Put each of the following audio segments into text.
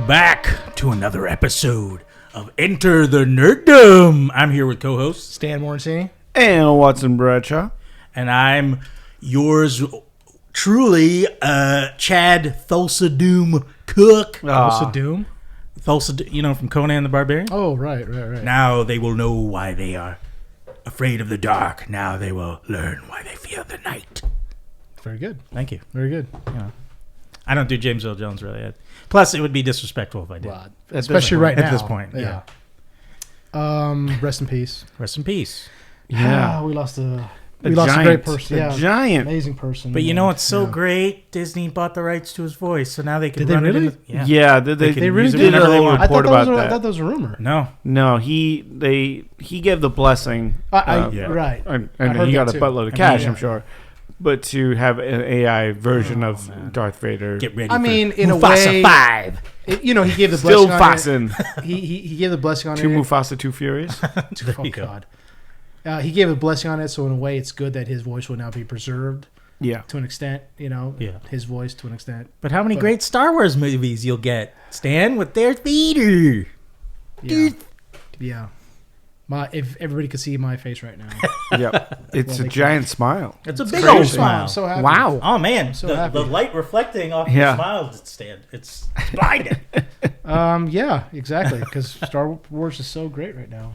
Welcome back to another episode of Enter the Nerdom. I'm here with co-host Stan Morrissey and Watson Bradshaw, and I'm yours truly, Chad Thulsa Doom Cook. Thulsa Doom? Thulsa, from Conan the Barbarian? Oh, right. Now they will know why they are afraid of the dark. Now they will learn why they fear the night. Very good. Thank you. Very good. I don't do James Earl Jones really. Plus, it would be disrespectful if I did. Well, especially right now. At this point, yeah. Rest in peace. Rest in peace. Yeah. We lost a giant, great person. A giant. Amazing person. But you know what's so great? Disney bought the rights to his voice, so now they can Did run they really? it in the, Yeah, they really did a whole report about that. I thought that was a rumor. No, he gave the blessing. Right. And he got a buttload of cash, I'm sure. But to have an AI version of Darth Vader, get ready. In Mufasa a way, 5. He gave the still blessing on Fasten. He gave the blessing on Two it. Mufasa, Two Furious. Oh God. He gave a blessing on it, so in a way, it's good that his voice will now be preserved. Yeah, to an extent, his voice to an extent. But how many great Star Wars movies you'll get, Stan, with Darth Vader? Yeah. If everybody could see my face right now. Yeah, it's a giant smile. It's a big old smile. I'm so happy. Wow. Oh man, so the light reflecting off your smile, Stan. It's blinding. Yeah, exactly. Because Star Wars is so great right now.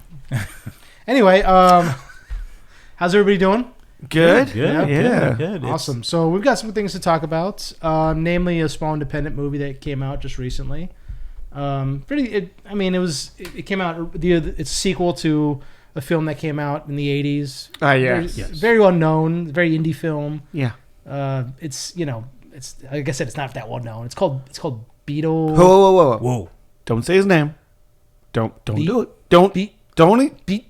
Anyway, how's everybody doing? Good. Good. Awesome. So we've got some things to talk about, namely a small independent movie that came out just recently. It came out. It's a sequel to a film that came out in the 80s. Yes. Very well known, very indie film. Yeah. It's like I said, it's not that well known. It's called Beetle. Whoa! Don't say his name. Don't do it. Don't. Beetlejuice.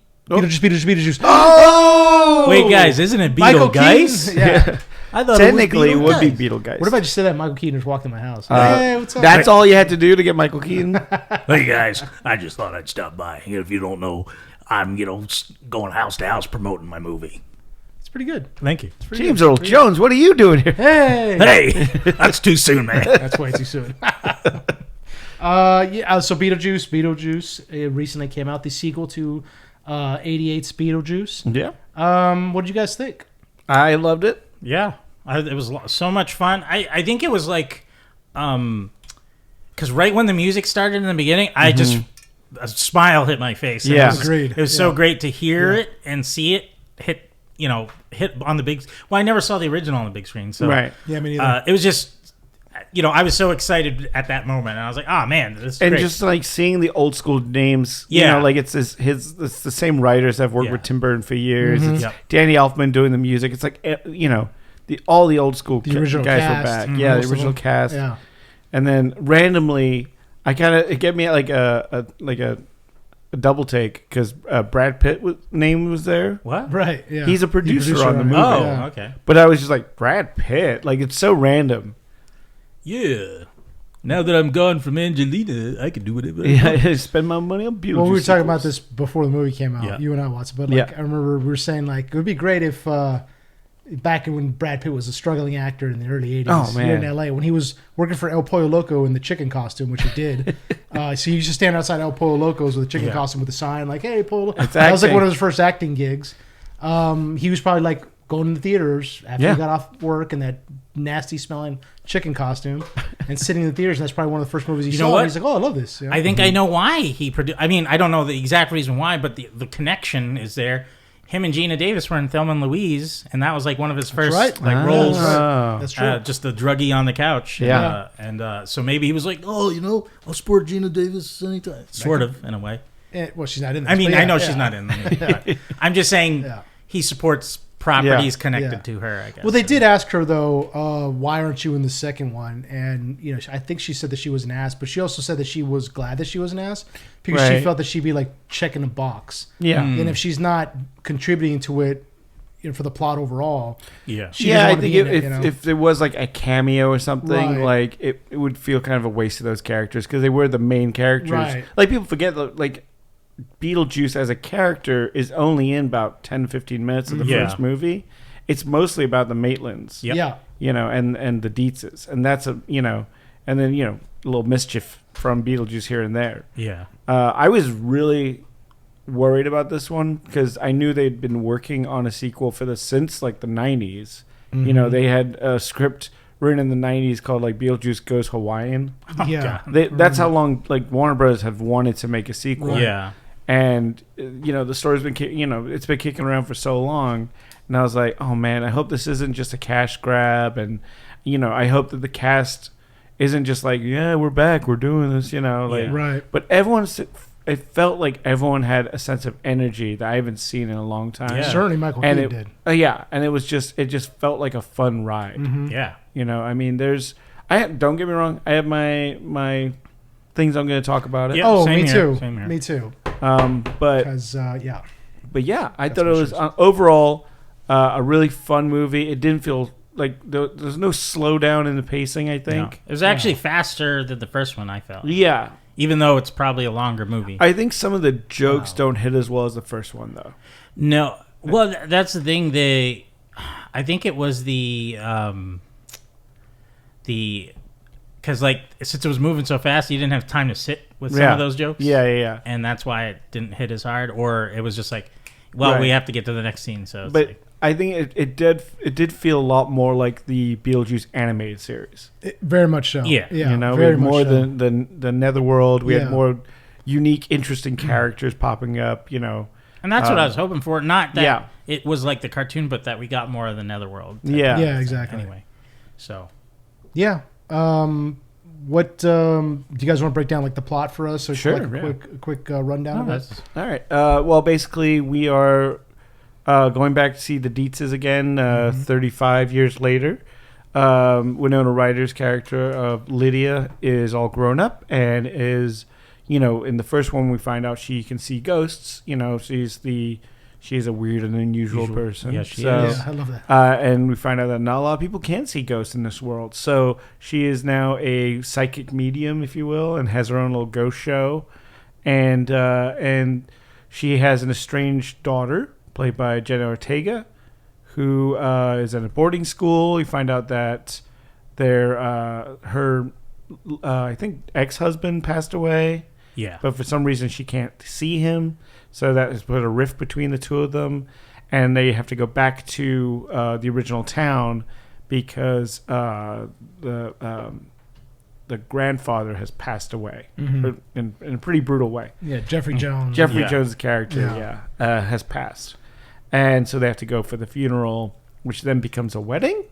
Oh! Wait, guys, isn't it Michael Beetlejuice? Keaton? Yeah. I thought technically it would be Beetlejuice. What if I just said that Michael Keaton just walked in my house? Hey, what's up? That's all you had to do to get Michael Keaton. Hey guys, I just thought I'd stop by. If you don't know, I'm going house to house promoting my movie. It's pretty good. Thank you. James Earl Jones, what are you doing here? Hey, that's too soon, man. That's way too soon. So Beetlejuice recently came out, the sequel to 88's Beetlejuice. Yeah. What did you guys think? I loved it. Yeah. It was so much fun. I think it was like, because right when the music started in the beginning, I just, a smile hit my face. Yeah. Agreed. It was so great to hear it and see it hit on the big. Well, I never saw the original on the big screen. So, right. Yeah, me neither. It was just, I was so excited at that moment. And I was like, oh man, this is great. And just like seeing the old school names, like it's the same writers that have worked with Tim Burton for years. Mm-hmm. It's Danny Elfman doing the music. It's like, all the old school the original guys cast. were back. Mm-hmm. Yeah, the original cast. Yeah. And then randomly, it gave me like a double take because Brad Pitt name was there. What? Right. Yeah. He's a producer on the movie. Oh, okay. But I was just like, Brad Pitt, like it's so random. Yeah. Now that I'm gone from Angelina, I can do whatever I want. Yeah, spend my money on Beetlejuice. Well, we were talking about this before the movie came out, you and I, Watson. But I remember we were saying like it would be great if back when Brad Pitt was a struggling actor in the early 80s here in LA, when he was working for El Pollo Loco in the chicken costume, which he did. So he used to stand outside El Pollo Loco's with a chicken costume with a sign like, "Hey, Pollo." That was like one of his first acting gigs. He was probably like going to the theaters after he got off work in that nasty smelling chicken costume and sitting in the theaters, and that's probably one of the first movies he saw. He's like, "Oh, I love this." I think I know why he produced. I mean, I don't know the exact reason why, but the connection is there. Him and Gina Davis were in Thelma and Louise, and that was like one of his first roles. That's true. Just the druggie on the couch. Yeah. And so maybe he was like, oh, I'll support Gina Davis anytime. Sort of, in a way. Well, she's not in this. I mean, I know she's not in the movie, but I'm just saying he supports properties connected to her, I guess. Well, they did ask her, though, why aren't you in the second one? And, I think she said that she was an ass, but she also said that she was glad that she was an ass because she felt that she'd be, like, checking a box. Yeah. And if she's not contributing to it, for the plot overall. Yeah. I think if there was, like, a cameo or something, like, it would feel kind of a waste of those characters because they were the main characters. Right. Like, people forget, like, Beetlejuice as a character is only in about 10 15 minutes of the first movie. It's mostly about the Maitlands. Yeah. And the Dietzes. And that's and then, little mischief from Beetlejuice here and there. Yeah. I was really worried about this one because I knew they'd been working on a sequel for this since like the 90s. You know, they had a script written in the 90s called like Beetlejuice Goes Hawaiian. Yeah. That's how long like Warner Brothers have wanted to make a sequel. Right. Yeah. And the story's been it's been kicking around for so long, and I was like, oh man, I hope this isn't just a cash grab, and I hope that the cast isn't just like, yeah, we're back, we're doing this, Right. But it felt like everyone had a sense of energy that I haven't seen in a long time. Yeah. Certainly Michael Keaton did. And it just felt like a fun ride. Mm-hmm. Yeah. I mean, don't get me wrong, I have my things I'm going to talk about it. Yeah, oh, same me here, too. same here. Me too. But yeah. But yeah, I thought it was overall a really fun movie. It didn't feel like there's no slowdown in the pacing, I think. No. It was actually faster than the first one, I felt. Yeah. Even though it's probably a longer movie. I think some of the jokes don't hit as well as the first one, though. No. Well, that's the thing. I think it was because like since it was moving so fast, you didn't have time to sit with some of those jokes. Yeah. And that's why it didn't hit as hard, or it was just like, well, we have to get to the next scene. So, but I think it did feel a lot more like the Beetlejuice animated series. Very much so. Yeah. Yeah. We had more than the Netherworld. We had more unique, interesting characters popping up. And that's what I was hoping for. Not that it was like the cartoon, but that we got more of the Netherworld. Yeah, exactly. Anyway, so. Yeah. What do you guys want to break down like the plot for us? So sure. Like a quick rundown of it. All right. Well, basically, we are going back to see the Dietzes again 35 years later. Winona Ryder's character of Lydia is all grown up and is, in the first one we find out she can see ghosts. She's a weird and unusual person. Yeah, she is. Yeah, I love that. And we find out that not a lot of people can see ghosts in this world. So she is now a psychic medium, if you will, and has her own little ghost show. And she has an estranged daughter, played by Jenna Ortega, who is at a boarding school. You find out that her I think ex-husband passed away. Yeah. But for some reason she can't see him. So that has put a rift between the two of them. And they have to go back to the original town because the grandfather has passed away in a pretty brutal way. Yeah, Jeffrey Jones. Jeffrey Jones' character, has passed. And so they have to go for the funeral, which then becomes a wedding.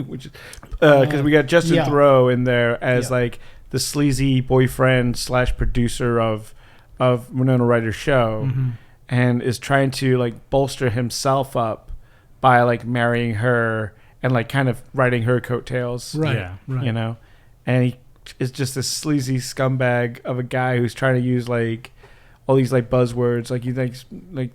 Which because we got Justin Theroux in there as like the sleazy boyfriend / producer of Winona Ryder's show, and is trying to like bolster himself up by like marrying her and like kind of riding her coattails, right? And he is just this sleazy scumbag of a guy who's trying to use like all these like buzzwords, like you think like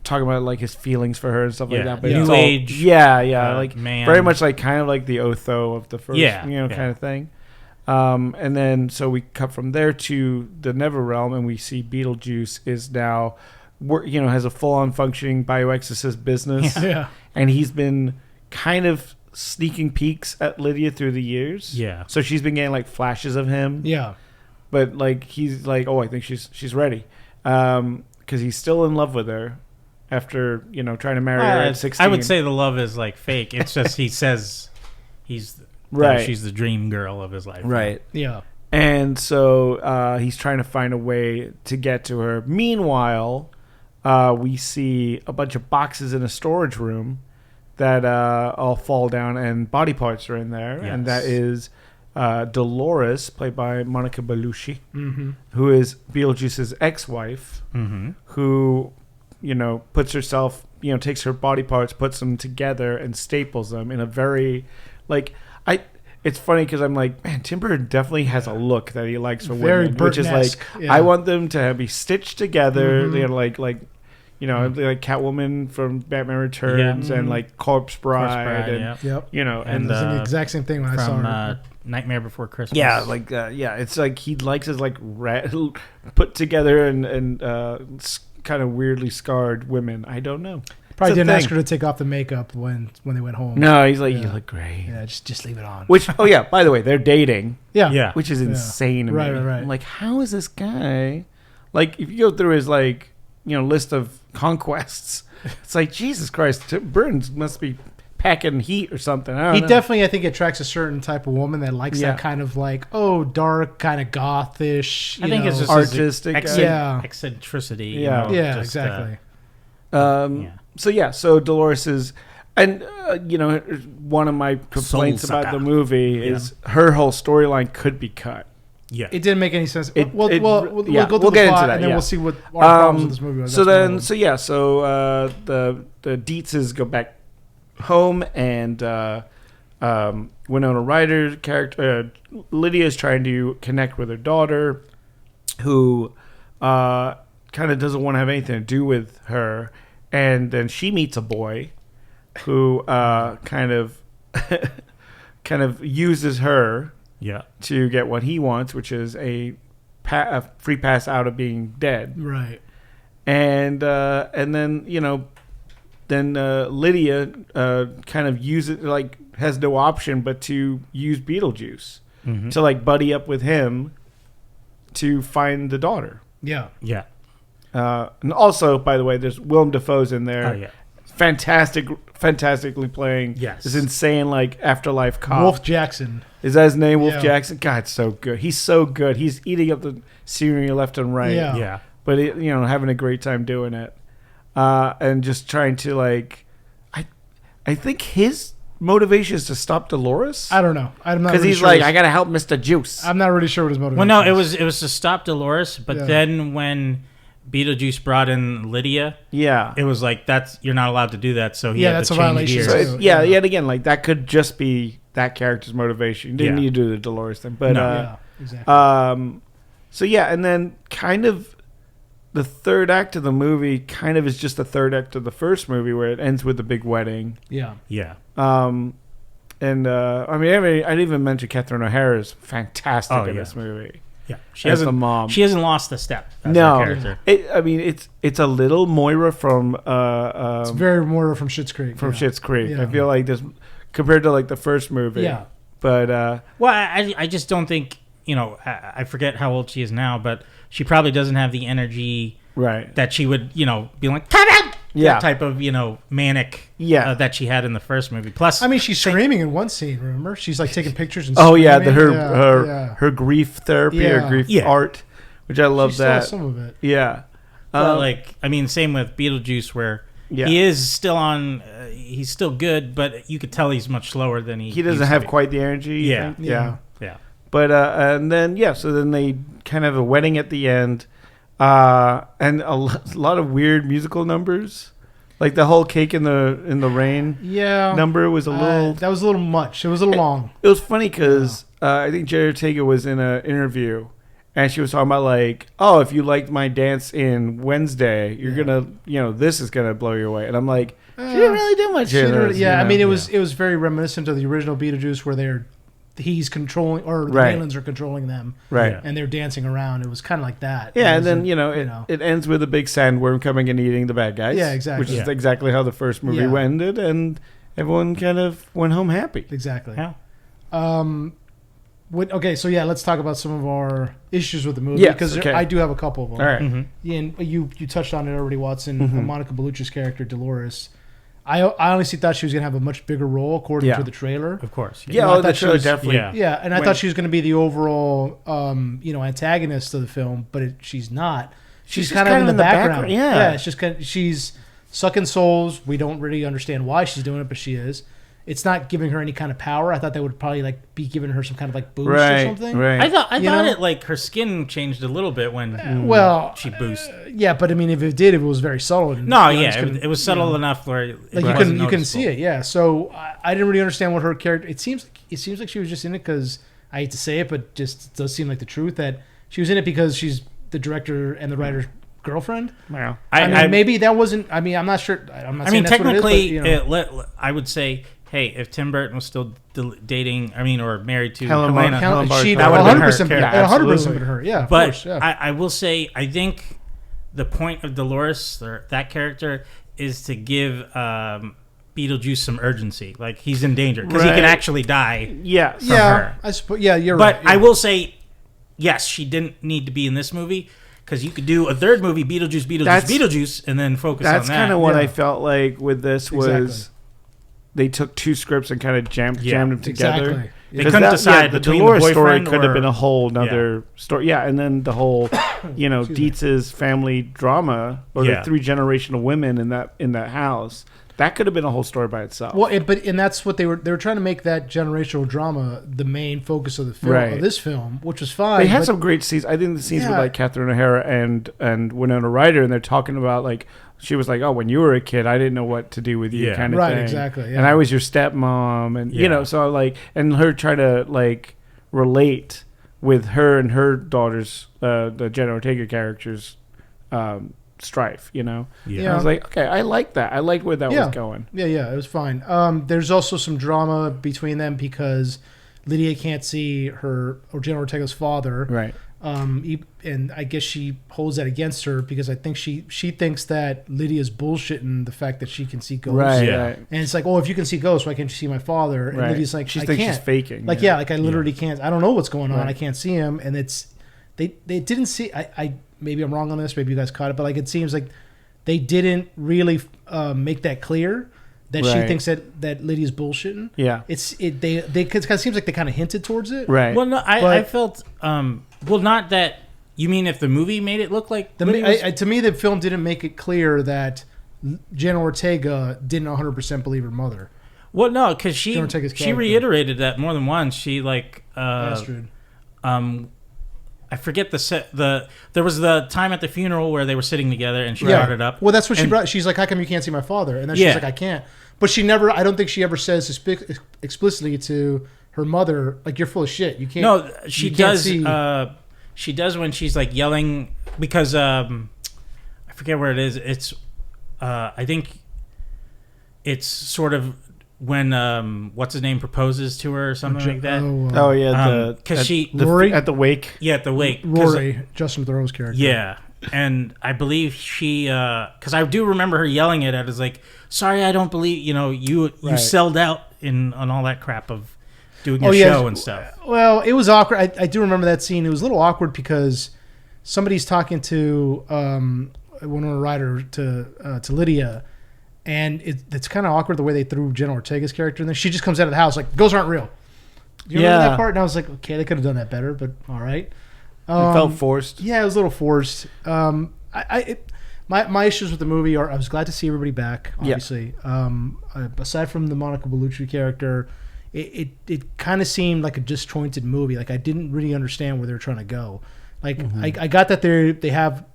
talking about like his feelings for her and stuff like that. But New age, like man, very much like kind of like the Otho of the first, kind of thing. And then so we cut from there to the Neverrealm, and we see Beetlejuice is now, has a full-on functioning bioexorcist business. And he's been kind of sneaking peeks at Lydia through the years. Yeah. So she's been getting like flashes of him. Yeah. But like he's like, oh, I think she's ready, because he's still in love with her after trying to marry her at 16. I would say the love is like fake. It's just he says he's. Right. She's the dream girl of his life. Right. Yeah. And so he's trying to find a way to get to her. Meanwhile, we see a bunch of boxes in a storage room that all fall down and body parts are in there. Yes. And that is Dolores, played by Monica Bellucci, who is Beetlejuice's ex-wife, who, puts herself, takes her body parts, puts them together and staples them in a very, like... It's funny because I'm like, man, Tim Burton definitely has a look that he likes for women, which is like, I want them to be stitched together. They're like Catwoman from Batman Returns and like Corpse Bride, and and it's the exact same thing when I saw her. Nightmare Before Christmas. Yeah, like it's like he likes his like put together and kind of weirdly scarred women. I don't know. Probably didn't ask her to take off the makeup when they went home. No, he's like, you look great. Yeah, just leave it on. Which, by the way, they're dating. Yeah. Which is insane to me. Right. I'm like, how is this guy? Like, if you go through his, like, list of conquests, it's like, Jesus Christ, Burns must be packing heat or something. I don't know. Definitely, I think, attracts a certain type of woman that likes that kind of like, dark, kind of gothish. I think it's just artistic, eccentricity. Yeah, exactly. So Dolores is, and one of my complaints about the movie is her whole storyline could be cut. Yeah, it didn't make any sense. We'll go through we'll the get plot, into that, and then we'll see what our problems with this movie are. So the Dietzes go back home, and Winona Ryder's character Lydia is trying to connect with her daughter, who kind of doesn't want to have anything to do with her, and then she meets a boy who kind of uses her to get what he wants, which is a free pass out of being dead, right? And then Lydia kind of uses, like, has no option but to use Beetlejuice to, like, buddy up with him to find the daughter. Yeah. And also, by the way, there's Willem Dafoe's in there. Oh, yeah. Fantastically playing this insane, like, afterlife cop. Wolf Jackson. Is that his name, Wolf Jackson? God, it's so good. He's so good. He's eating up the scenery left and right. Yeah. But, having a great time doing it. And just trying to, like, I think his motivation is to stop Dolores. I don't know. I'm not because really he's sure like, I gotta help Mr. Juice. I'm not really sure what his motivation. Well, no, is. it was to stop Dolores, but then when Beetlejuice brought in Lydia, it was like, you're not allowed to do that. So he had that's to a change violation. gears. So yet again, like, that could just be that character's motivation. You didn't need to do the Dolores thing, but exactly. So and then kind of. The third act of the movie kind of is just the third act of the first movie, where it ends with the big wedding. Yeah. I didn't even mention Catherine O'Hara is fantastic in this movie. Yeah, as the mom. She hasn't lost a step. As no, her character. It's a little Moira from. It's very Moira from Schitt's Creek. Schitt's Creek, I feel like this compared to, like, the first movie. Yeah. But I just don't think, I forget how old she is now, but she probably doesn't have the energy that she would, be like, come out! That type of, manic that she had in the first movie. Plus, I mean, she's screaming in one scene, remember? She's, like, taking pictures and her grief therapy or grief art, which I love that. Some of it. Yeah. Same with Beetlejuice, where he is still on, he's still good, but you could tell he's much slower than he doesn't have quite the energy. Yeah. But and then so then they kind of have a wedding at the end, and a lot of weird musical numbers, like the whole "Cake in the Rain" number was a little. That was a little much. It was a little long. It was funny because I think Jerry Ortega was in an interview, and she was talking about, like, oh, if you liked my dance in Wednesday, you're gonna, this is gonna blow you away, and I'm like, she didn't really do much. I mean, it was very reminiscent of the original Beetlejuice, where he's controlling, or the Valens are controlling them, and they're dancing around. It was kind of like that. And then it ends with a big sandworm coming and eating the bad guys. Yeah, exactly. Which is exactly how the first movie ended, and everyone kind of went home happy. Exactly. Yeah. Let's talk about some of our issues with the movie, because I do have a couple of them. All right. Mm-hmm. And you touched on it already, Watson. Monica Bellucci's character Dolores. I honestly thought she was going to have a much bigger role according to the trailer. Of course. The trailer definitely. And I thought she was going to be the overall, antagonist of the film, but she's not. She's kind of in the background. Yeah, it's just she's sucking souls. We don't really understand why she's doing it, but she is. It's not giving her any kind of power. I thought that would probably, like, be giving her some kind of, like, boost or something. Right. I thought it, like, her skin changed a little bit when she boosted. Yeah, but I mean, if it did, it was very subtle. And, it was subtle enough where you can see it. Yeah, so I didn't really understand what her character. It seems like she was just in it because, I hate to say it, but just it does seem like the truth, that she was in it because she's the director and the writer's girlfriend. Wow. I mean, maybe that wasn't. I mean, I'm not sure. I'm not saying that's technically, what it is, but, I would say, hey, if Tim Burton was still dating, or married to Helena, she'd that would have been her. 100% been her. Yeah, but I will say, I think the point of Dolores, or that character, is to give Beetlejuice some urgency. Like, he's in danger because he can actually die. Yes. From her. I suppose. Yeah, you're right. But I will say, yes, she didn't need to be in this movie because you could do a third movie, Beetlejuice, and then focus on that. That's kind of what I felt like with this was they took two scripts and kind of jammed them together. Exactly. They couldn't decide the between Dolores the story could have been a whole nother story. Yeah, and then the whole, Dietz's family drama or the 3 generational women in that house. That could have been a whole story by itself. Well, and that's what they were trying to make that generational drama the main focus of the film of this film, which was fine. They had some great scenes. I think the scenes with like Catherine O'Hara and Winona Ryder, and they're talking about like she was like, "Oh, when you were a kid, I didn't know what to do with you," kind of thing. Right, exactly. Yeah. And I was your stepmom, and so like, and her trying to like relate with her and her daughter's the Jenna Ortega characters. Strife, I was like, okay, I like that. I liked where that was going. It was fine. There's also some drama between them because Lydia can't see her or Jenna Ortega's father, right? And I guess she holds that against her because I think she thinks that Lydia's bullshitting the fact that she can see ghosts, right? And it's like, oh, if you can see ghosts, why can't you see my father? And Lydia's like, she thinks she's faking, like I literally can't. I don't know what's going on. I can't see him, and they didn't see. I maybe I'm wrong on this. Maybe you guys caught it, but like it seems like they didn't really make that clear that she thinks that Lydia's bullshitting. Yeah, it kind of seems like they kind of hinted towards it. Right. Well, no, I felt not that. You mean if the movie made it look like to me the film didn't make it clear that Jenna Ortega didn't 100% believe her mother. Well, no, because she reiterated that more than once. She like Astrid. I forget there was the time at the funeral where they were sitting together and she brought it up. Well, that's what she brought. She's like, how come you can't see my father? And then she's like, I can't. But she never, I don't think she ever says explicitly to her mother, like, you're full of shit. You can't. No, she does. She does when she's like yelling because I forget where it is. It's I think it's sort of when what's his name proposes to her or something like that. Because Rory at the wake. Yeah, at the wake. Rory, Justin Theroux's character. Yeah, and I believe she because I do remember her yelling it at us like, "Sorry, I don't believe you sold out on all that crap of doing your show and stuff." Well, it was awkward. I do remember that scene. It was a little awkward because somebody's talking to Winona Ryder to Lydia. And it's kind of awkward the way they threw Jenna Ortega's character in there. She just comes out of the house like, ghosts aren't real. You remember that part? And I was like, okay, they could have done that better, but all right. It felt forced. Yeah, it was a little forced. My issues with the movie are I was glad to see everybody back, obviously. Aside from the Monica Bellucci character, it kind of seemed like a disjointed movie. Like I didn't really understand where they were trying to go. Like I got that they have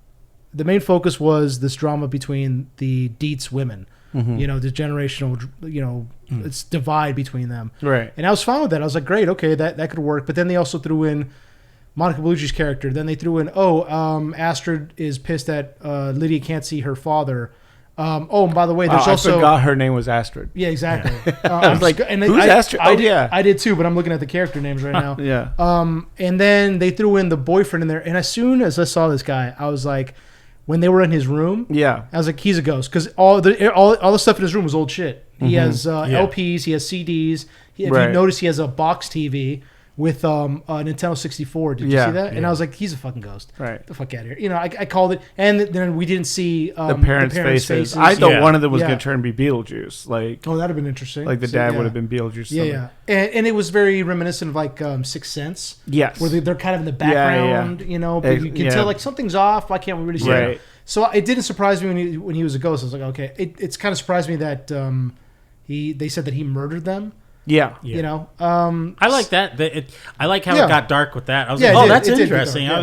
the main focus was this drama between the Dietz women. The generational, it's divide between them. Right. And I was fine with that. I was like, great, okay, that could work. But then they also threw in Monica Bellucci's character. Then they threw in, Astrid is pissed that Lydia can't see her father. And by the way, there's also... I forgot her name was Astrid. Yeah, exactly. I was like, who's Astrid? I did too, but I'm looking at the character names right now. Yeah. And then they threw in the boyfriend in there. And as soon as I saw this guy, I was like... When they were in his room, I was like, he's a ghost because all the stuff in his room was old shit. He has LPs, he has CDs. If you notice, he has a box TV with a Nintendo 64. Did you see that? Yeah. And I was like, he's a fucking ghost. Right, get the fuck out of here. I called it, and then we didn't see the parents' faces. I thought one of them was going to turn be Beetlejuice. Like, that'd have been interesting. Like the dad would have been Beetlejuice. Yeah. And it was very reminiscent of like Sixth Sense. Yes, where they're kind of in the background, but you can tell like something's off. Why can't we really see it? So it didn't surprise me when he was a ghost. I was like, okay. It's kind of surprised me that they said that he murdered them. Yeah. I like that. I like how it got dark with that. I was like, that's interesting. I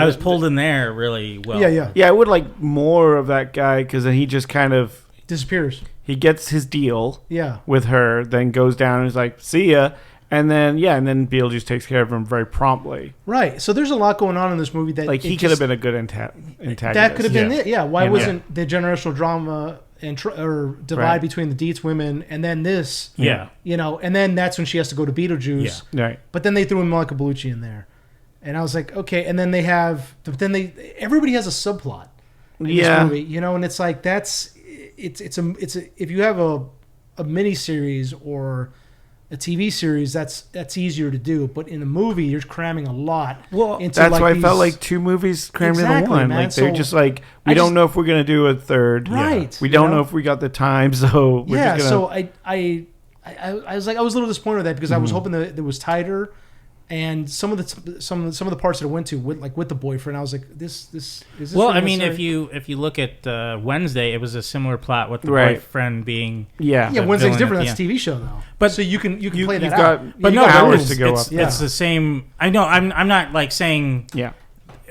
was pulled in there really well. Yeah. I would like more of that guy because then he just kind of disappears. He gets his deal. Yeah. With her, then goes down and is like, see ya. And then Beetlejuice takes care of him very promptly. Right. So there's a lot going on in this movie that like he could have been a good antagonist. That could have been it. Yeah. Why wasn't the generational drama or divide between the Dietz women and then this? Yeah. And then that's when she has to go to Beetlejuice. Yeah. Right. But then they threw in Monica Bellucci in there, and I was like, okay. And then everybody has a subplot in this movie, and it's like if you have a miniseries or a TV series, that's easier to do. But in a movie, you're cramming a lot. Well, that's why I felt like 2 movies crammed into one. Man. Like they're just like, we don't know if we're gonna do a third. Right. We don't know if we got the time, so we're just gonna... So I was like, I was a little disappointed with that because I was hoping that it was tighter. And some of the parts that I went to with the boyfriend, I was like, this is this. Well, I mean, if you look at Wednesday, it was a similar plot with the boyfriend being Wednesday's different. That's a TV show though, but so you can play that out. But no hours to go up. It's the same. I know. I'm not like saying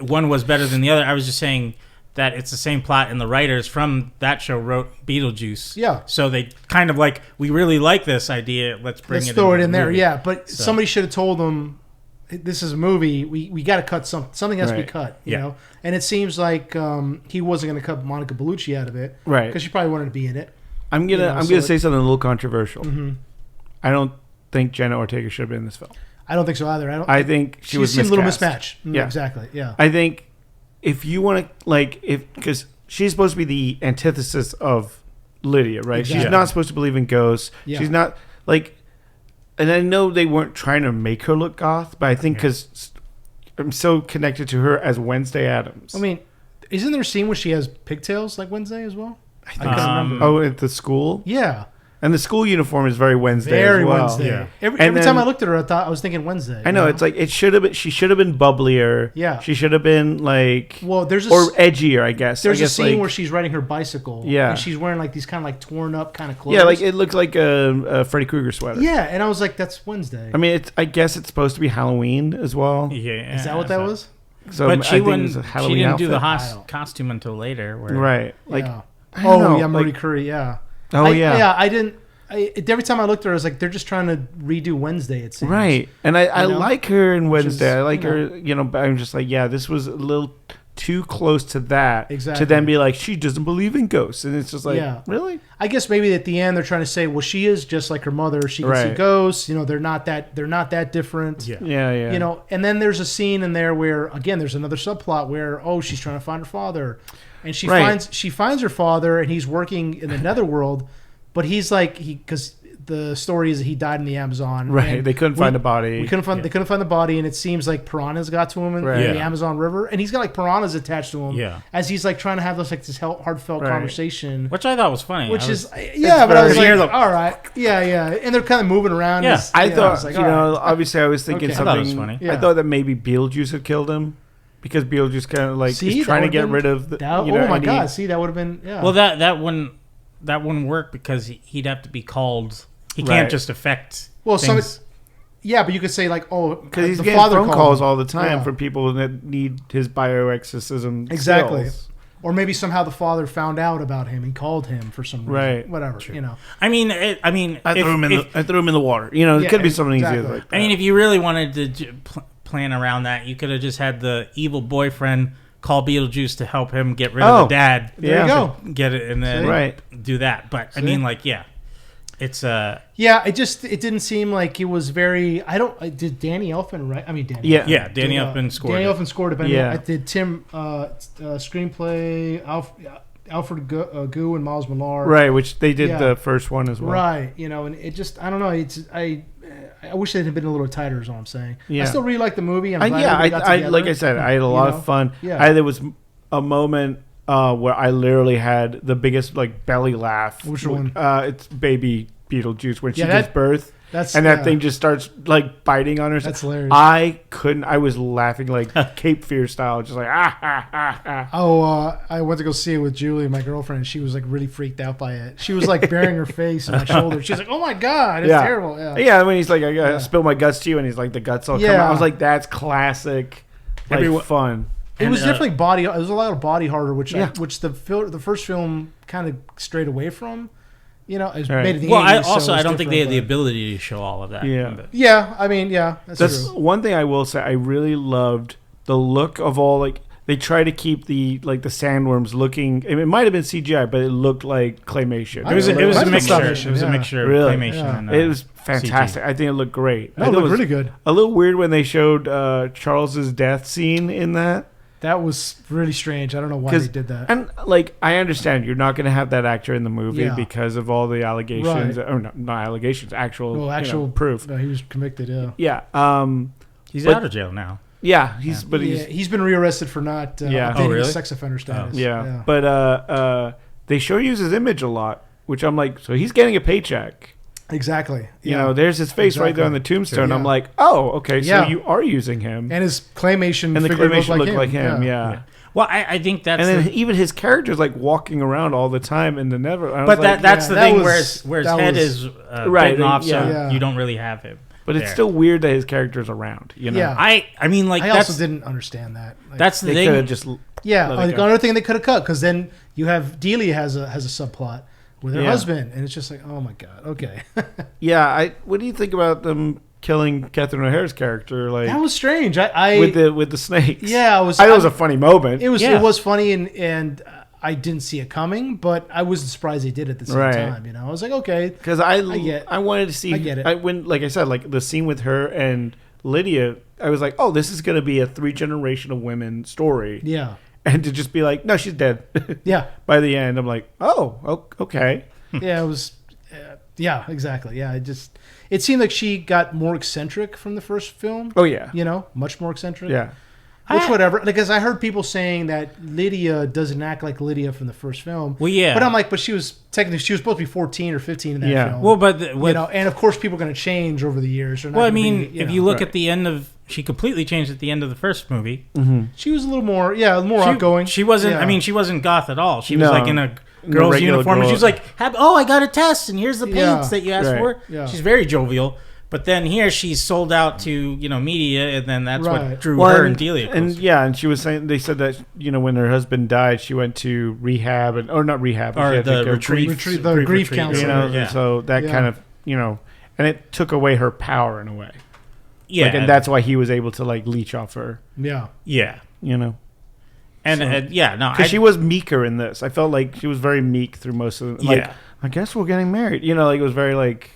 one was better than the other. I was just saying that it's the same plot, and the writers from that show wrote Beetlejuice. Yeah. So they kind of like, we really like this idea. Let's throw it in there. Movie. Yeah, but somebody should have told them, this is a movie. We got to cut something has to be cut, you know. And it seems like he wasn't going to cut Monica Bellucci out of it, right? Because she probably wanted to be in it. I'm gonna say something a little controversial. Mm-hmm. I don't think Jenna Ortega should have been in this film. I don't think so either. I think she was a little mismatched. Yeah, exactly. Yeah. I think if you want to because she's supposed to be the antithesis of Lydia, right? Exactly. She's not supposed to believe in ghosts. Yeah. She's not like. And I know they weren't trying to make her look goth, but I think because I'm so connected to her as Wednesday Addams. I mean, isn't there a scene where she has pigtails like Wednesday as well? I can't remember. Oh, at the school? Yeah. And the school uniform is very Wednesday as well. Wednesday. Yeah. Every time I looked at her, I was thinking Wednesday. I know. It's like, she should have been bubblier. Yeah. She should have been like, or edgier, I guess. There's a scene where she's riding her bicycle. Yeah. And she's wearing like these kind of like torn up kind of clothes. Yeah, like it looked like a Freddy Krueger sweater. Yeah. And I was like, that's Wednesday. I mean, I guess it's supposed to be Halloween as well. Yeah. Is that what that was? So but she didn't do the costume until later. Right. Like, Marie Curie. Yeah. I didn't. Every time I looked at her, I was like, they're just trying to redo Wednesday, it seems. Right. And I like her in Wednesday. I like her, but I'm just like, this was a little too close to that. Exactly. To then be like, she doesn't believe in ghosts. And it's just like, really? I guess maybe at the end they're trying to say, well, she is just like her mother. She can see ghosts. They're not that different. Yeah. And then there's a scene in there where, again, there's another subplot where, she's trying to find her father. And she finds her father, and he's working in the netherworld. But he's like, because the story is that he died in the Amazon. Right. They couldn't find a body. They couldn't find the body, and it seems like piranhas got to him in the Amazon River, and he's got like piranhas attached to him. Yeah. As he's like trying to have this heartfelt conversation, which I thought was funny. But I was like, all right, and they're kind of moving around. Yeah. I thought, obviously, I was thinking something. I thought it was funny. Yeah. I thought that maybe Beetlejuice had killed him. Because Beetlejuice kind of like is trying to get rid of the. God! That would have been. Yeah. Well, that wouldn't work because he'd have to be called. He can't just affect. Well, things. But you could say like, because he's getting phone calls all the time from people that need his bioexorcism. Exactly. Skills. Or maybe somehow the father found out about him and called him for some reason. Right. Whatever. True. I mean, I threw him in the water. It could be something easier like that. I mean, if you really wanted to plan around that, you could have just had the evil boyfriend call Beetlejuice to help him get rid of the dad. There you go. Get it and then do that. But I mean, like, it's it didn't seem like it was very. Did Danny Elfman write? I mean, Danny. Yeah. Danny Elfman scored. Danny Elfman scored it. But I did Tim screenplay Alfred Gu and Miles Millar. Right, which they did the first one as well. Right, and it just I don't know. I wish it had been a little tighter. Is all I'm saying. Yeah. I still really like the movie. I'm glad got together. Like I said, I had a lot of fun. Yeah. There was a moment where I literally had the biggest like belly laugh. Which one? It's baby Beetlejuice when she gives birth. That thing just starts like biting on her. That's hilarious. I was laughing like Cape Fear style, just like I went to go see it with Julie, my girlfriend, and she was like really freaked out by it. She was like burying her face in my shoulder. She's like, "Oh my god, it's terrible." Yeah. When he's like, "I gotta spill my guts to you," and he's like, the guts all come out. I was like, "That's classic, like fun." It was definitely body. It was a lot of body horror, which the first film kind of strayed away from. It was made in the 80s. I don't think they had the ability to show all of that. Yeah. I mean, that's true. One thing I will say. I really loved the look of all like they try to keep the sandworms looking. It might have been CGI, but it looked like claymation. It was a mixture. It was a mixture of claymation. And, it was fantastic. CG. I think it looked great. No, it looked really good. A little weird when they showed Charles's death scene in that. That was really strange. I don't know why they did that. And like, I understand you're not going to have that actor in the movie because of all the allegations, or not allegations, actual proof. No, he was convicted. Yeah. He's out of jail now. Yeah, he's been rearrested for not updating his sex offender status. Yeah. But they sure use his image a lot, which I'm like, so he's getting a paycheck. Exactly. You know, there's his face right there on the tombstone. I'm like, oh, okay, so you are using him. And his claymation and the claymation looked like him. Yeah. Well, I think that's... And then even his character's like walking around all the time in the Never... But that's the thing where his head is bitten off, so you don't really have him. But it's still weird that his character's around, you know? Yeah. I mean, like... I also didn't understand that. Like, that's the thing. They could have just... Yeah, another thing they could have cut, because then you have... Delia has a subplot with her husband, and it's just like, oh my God, okay. What do you think about them killing Catherine O'Hara's character? Like, that was strange. With the snakes. Yeah, it was a funny moment. It was funny, and I didn't see it coming, but I wasn't surprised they did it at the same time. You know, I was like, okay, because I wanted to see. I get it. When, like I said, like the scene with her and Lydia, I was like, oh, this is going to be a 3-generational women story. Yeah. And to just be like, no, she's dead. Yeah. By the end, I'm like, oh, okay. Yeah, it was. Yeah, exactly. Yeah, it seemed like she got more eccentric from the first film. Oh yeah. You know, much more eccentric. Yeah. Which whatever, because I heard people saying that Lydia doesn't act like Lydia from the first film. Well, yeah. But I'm like, she was supposed to be 14 or 15 in that film. Well, but and of course people are going to change over the years. Well, I mean, if you look at the end of, she completely changed at the end of the first movie. Mm-hmm. She was a little more outgoing. She wasn't. I mean, she wasn't goth at all. She was like in a girl's uniform, and she was like, "Oh, I got a test, and here's the paints that you asked for." Yeah. She's very jovial. But then here she's sold out to media, and then that's what drew her and Delia closer. And she was saying, they said that when her husband died, she went to rehab or not rehab, or the grief counselor. So that kind of and it took away her power in a way. Yeah, and that's why he was able to like leech off her. Yeah, because she was meeker in this. I felt like she was very meek through most of it. Like, I guess we're getting married. Like it was very like.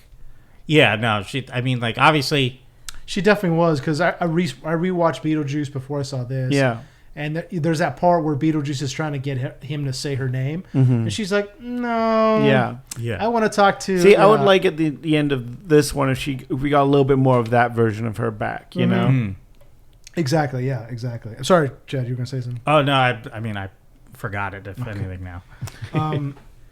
Yeah, no, I mean, like, obviously... She definitely was, because I rewatched Beetlejuice before I saw this. Yeah. And there's that part where Beetlejuice is trying to get him to say her name. Mm-hmm. And she's like, no. Yeah. I want to talk to... See, I would like at the end of this one if we got a little bit more of that version of her back, you know? Mm-hmm. Exactly, yeah, exactly. Sorry, Chad, you were going to say something? Oh, no, I mean, I forgot it, if anything, now.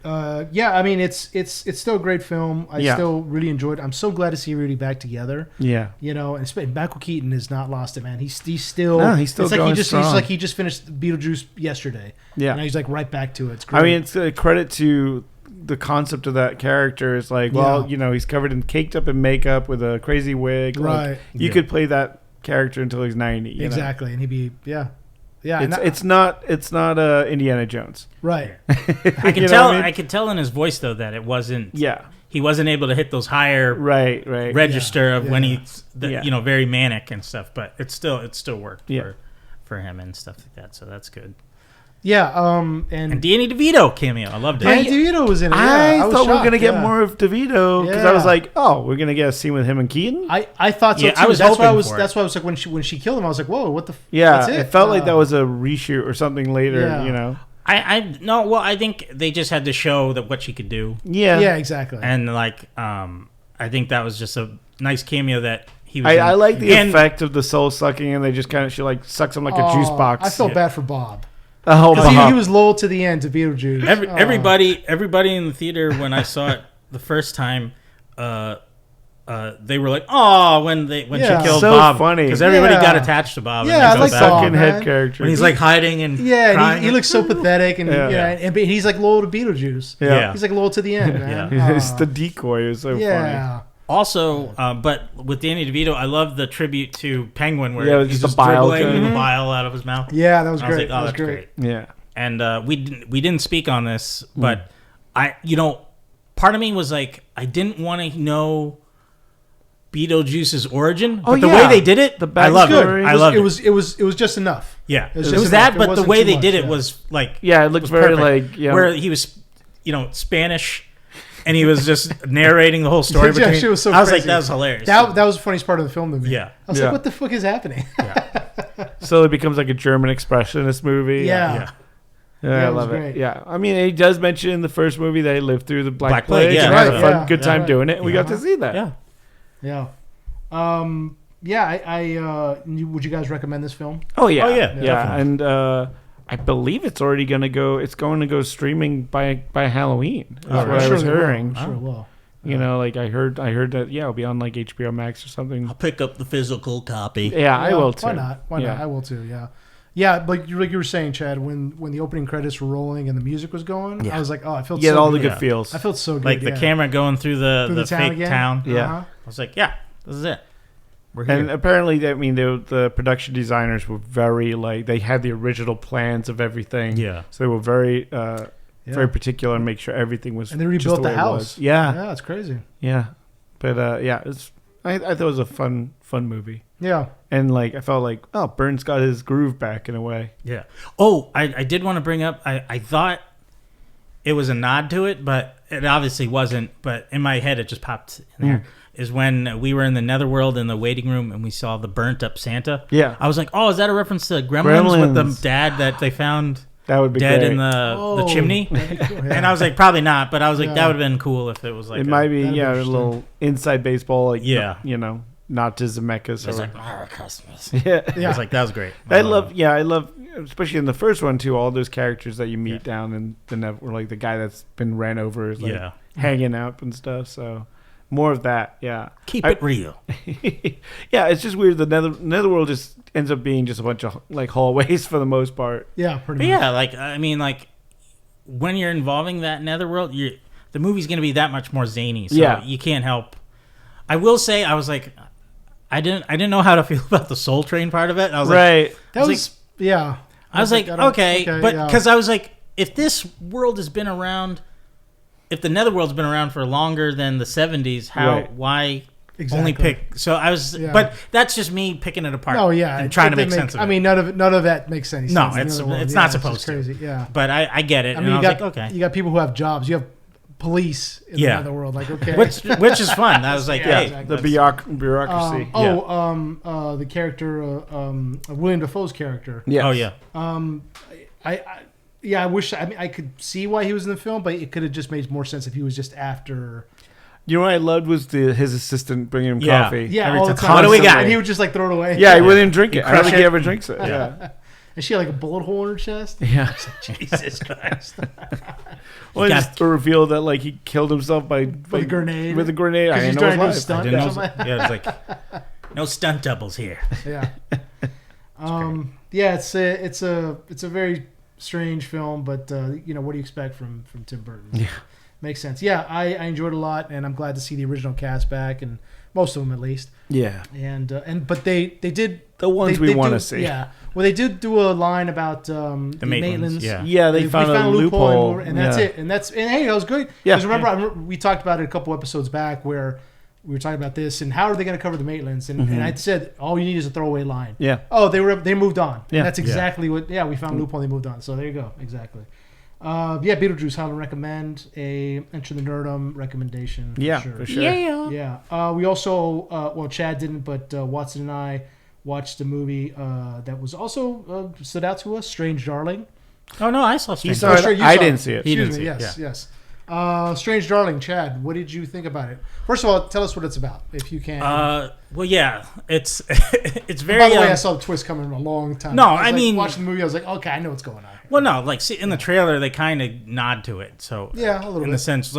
I mean, it's still a great film. I still really enjoyed it. I'm so glad to see everybody back together. Yeah. And Michael Keaton has not lost it, man. He's still... No, he's still going strong. He's like he just finished Beetlejuice yesterday. Yeah. And he's like right back to it. It's great. I mean, it's a credit to the concept of that character. It's like, he's covered in caked up in makeup with a crazy wig. Right. Like, you could play that character until he's 90. Exactly. And he'd be... Yeah. Yeah, it's not Indiana Jones, right? I can tell. I could tell in his voice though that it wasn't. Yeah, he wasn't able to hit those higher register of when he's very manic and stuff. But it still worked for him and stuff like that. So that's good. Yeah, and Danny DeVito cameo. I loved it. Danny DeVito was in it. I thought we were gonna get more of DeVito because I was like, oh, we're gonna get a scene with him and Keaton. I thought so too. I was that's why I was. For that's why I was like when she killed him, I was like, whoa, what the? Yeah, it felt like that was a reshoot or something later. Yeah. I think they just had to show that what she could do. Yeah, exactly. And like, I think that was just a nice cameo that. I like the effect of the soul sucking, and they just she like sucks him like a juice box. I felt bad for Bob. Oh, he was loyal to the end to Beetlejuice. Everybody in the theater when I saw it the first time, they were like, "Oh!" when she killed Bob. Funny because everybody got attached to Bob. Yeah, I like sucking head character when he's like hiding and crying. He looks so pathetic, and and he's like loyal to Beetlejuice. Yeah, he's like loyal to the end, man. It's the decoy. It's so funny. Also, but with Danny DeVito, I love the tribute to Penguin where he's just bile dribbling the bile out of his mouth. Yeah, that was great. That was great. Yeah, and we didn't speak on this, but part of me was like, I didn't want to know Beetlejuice's origin, but the way they did it, I loved it. I loved it. It was just enough. Yeah, it was that, but the way they did it was like, it looked very perfect. Like where he was, Spanish. And he was just narrating the whole story. Was so I was crazy. like, that was hilarious. That was the funniest part of the film to me. Yeah. I was like, what the fuck is happening? slowly becomes like a German expressionist movie. Yeah. I love it. Great. Yeah, I mean, he does mention in the first movie that he lived through the Black Plague. Yeah, and had a fun, good time doing it. And we got to see that. Yeah. Would you guys recommend this film? Oh yeah, and I believe it's already going to go. It's going to go streaming by Halloween. That's what I was hearing. Sure will. You know, like I heard that. Yeah, it'll be on like HBO Max or something. I'll pick up the physical copy. Yeah, I will too. Why not? Why not? I will too. Yeah. Yeah, like you were saying, Chad, when the opening credits were rolling and the music was going, I was like, I felt so good. all the good feels. I felt so good. Like the camera going through the town fake again? town. Yeah. I was like, this is it. We're here. And apparently, I mean, the production designers were very, they had the original plans of everything. Yeah. So they were very particular and make sure everything was. And they rebuilt the house. Yeah. Yeah, it's crazy. Yeah. But, I thought it was a fun movie. Yeah. And I felt like, Burns got his groove back in a way. Yeah. Oh, I did want to bring up, I thought it was a nod to it, but it obviously wasn't. But in my head, it just popped in there. Is when we were in the Netherworld in the waiting room and we saw the burnt up Santa. Yeah. I was like, is that a reference to Gremlins. With the dad that they found that would be dead great. In the chimney? Cool, yeah. And I was like, probably not, but I was like, that would have been cool if it was like it might be, a little inside baseball, not to Zemeckis. It's like, Merry Christmas. Yeah. I was like, that was great. I love, especially in the first one too, all those characters that you meet down in the the guy that's been ran over is hanging out and stuff, so... More of that, yeah. Keep it real. Yeah, it's just weird. The Netherworld just ends up being just a bunch of hallways for the most part. Yeah, pretty much. Yeah, when you're involving that Netherworld, the movie's going to be that much more zany. So you can't help. I will say, I was like, I didn't know how to feel about the Soul Train part of it. I was right. I was like, okay, but because I was like, if this world has been around. If the Netherworld's been around for longer than the 70s, why only pick? So I was, but that's just me picking it apart. Oh yeah, and trying to make sense of it. I mean, none of that makes any sense. No, it's not supposed to. Crazy, yeah. But I get it. I mean, I was like, okay, you got people who have jobs. You have police in the Netherworld, okay, which is fun. I was like, the bureaucracy. The character, William Dafoe's character. Yeah. Oh yeah. I wish. I mean, I could see why he was in the film, but it could have just made more sense if he was just after. You know what I loved was his assistant bringing him coffee. Yeah, all the time. What do we got? And he would just throw it away. Yeah, he wouldn't even drink it. I don't think he ever drinks it. Yeah. And she had a bullet hole in her chest. Yeah. Jesus Christ. Well, just to reveal that he killed himself by a grenade. With a grenade. I didn't know his life. It's like no stunt doubles here. Yeah. It's a very strange film, but what do you expect from Tim Burton? Yeah, makes sense. Yeah, I enjoyed it a lot, and I'm glad to see the original cast back, and most of them at least. Yeah, but they did the ones we want to see. Yeah, well, they did do a line about the Maitlands. Yeah, they found a loophole, and that's it. And hey, that was good. Yeah, because remember we talked about it a couple episodes back where. We were talking about this and how are they going to cover the Maitlands? And I said, all you need is a throwaway line. Yeah. Oh, they moved on. Yeah. And that's exactly what. Yeah, we found a loophole. They moved on. So there you go. Exactly. Beetlejuice. Highly recommend. Enter the Nerdom recommendation. For sure. Yeah. We also Chad didn't, but Watson and I watched a movie that was also stood out to us. Strange Darling. Oh no, I saw Strange. I didn't see it. Excuse me. Yes. Strange Darling, Chad, what did you think about it? First of all, tell us what it's about, if you can. It's very. By the way, I saw the twist coming a long time. No, I mean, watching the movie, I was like, okay, I know what's going on. Well, no, see, in the trailer, they kind of nod to it. So yeah, a little bit. In the sense,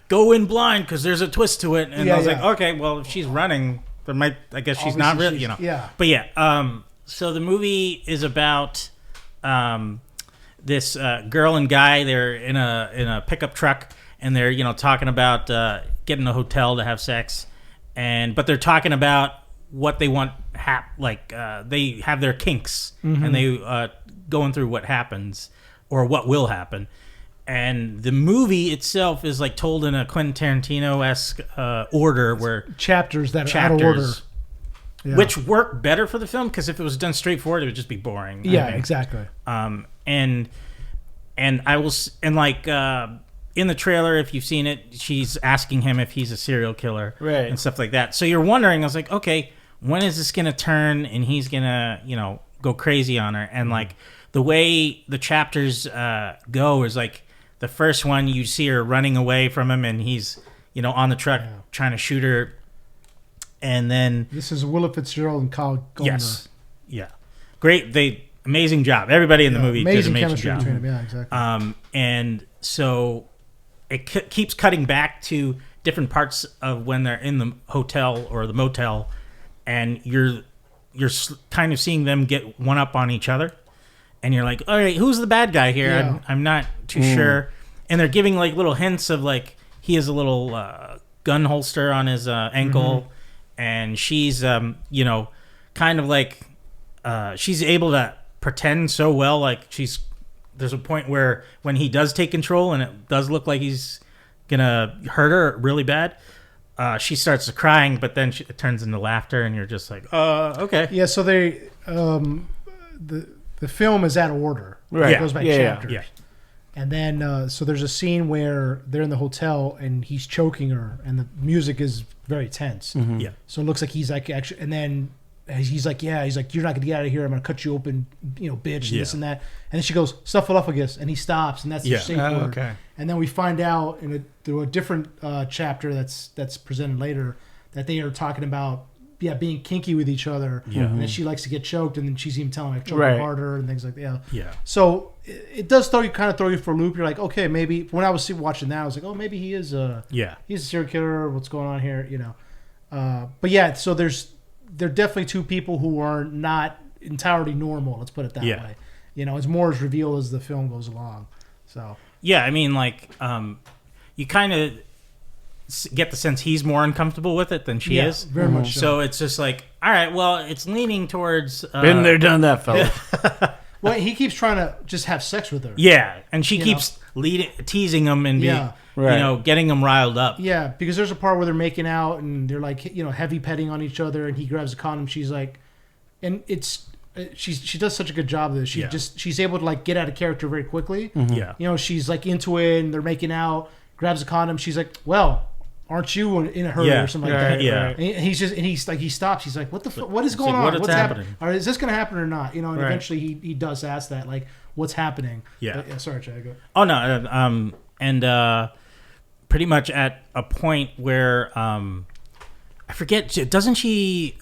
go in blind because there's a twist to it, and I was like, okay, well, if she's running, there might. I guess she's not really, Yeah. But yeah, so the movie is about this girl and guy. They're in a pickup truck, and they're talking about getting a hotel to have sex, but they're talking about what they want. They have their kinks, and they going through what happens or what will happen. And the movie itself is told in a Quentin Tarantino-esque order, where chapters that are out of order. Yeah. Which work better for the film, because if it was done straightforward, it would just be boring. Yeah, exactly. And I will in the trailer, if you've seen it, she's asking him if he's a serial killer, and stuff like that. So you're wondering, I was like, okay, when is this gonna turn and he's gonna go crazy on her. And like the way the chapters go is like the first one you see her running away from him, and he's on the truck trying to shoot her. And then this is Willa Fitzgerald and Kyle Gallner. Yes, yeah, great. Amazing job. Everybody in the movie did an amazing job. Between them. Yeah, exactly. And so it keeps cutting back to different parts of when they're in the hotel or the motel, and you're kind of seeing them get one up on each other, and you're like, all right, who's the bad guy here? Yeah. I'm not too sure. And they're giving like little hints of like he has a little gun holster on his ankle, and she's kind of like she's able to pretend so well, like there's a point where when he does take control and it does look like he's gonna hurt her really bad, she starts crying, but then it turns into laughter, and you're just like, okay. Yeah, so they the film is out of order. Right. It goes by chapters. Yeah. And then so there's a scene where they're in the hotel and he's choking her, and the music is very tense. Yeah. So it looks like he's like actually, and then he's like, you're not gonna get out of here. I'm gonna cut you open, bitch, and this and that. And then she goes, snuffleupagus, and he stops, and that's the safe word. Okay. And then we find out through a different chapter that's presented later that they are talking about being kinky with each other. Yeah. And then she likes to get choked, and then she's even telling him choke her harder and things like that. Yeah. So it does throw you for a loop. You're like, okay, maybe when I was watching that, I was like, oh, maybe he is he's a serial killer. What's going on here? But yeah, so they're definitely two people who are not entirely normal. Let's put it that way. It's more as revealed as the film goes along. So yeah, I mean, like, you kind of get the sense he's more uncomfortable with it than she is. Very much so. So it's just like, all right, well, it's leaning towards been there, done that, fella. Well, he keeps trying to just have sex with her. Yeah, and she keeps teasing him and getting him riled up. Yeah, because there's a part where they're making out and they're like, heavy petting on each other, and he grabs a condom. She's like, and she does such a good job of this. She's able to like get out of character very quickly. Mm-hmm. Yeah, she's like into it, and they're making out. Grabs a condom. She's like, well, aren't you in a hurry or something like that? Yeah. And he's like, he stops. He's like, what is going on? What's happening? Or is this going to happen or not? And eventually he does ask that, like, what's happening? Yeah. But, sorry, Chad, go. Oh no. And pretty much at a point where I forget. Doesn't she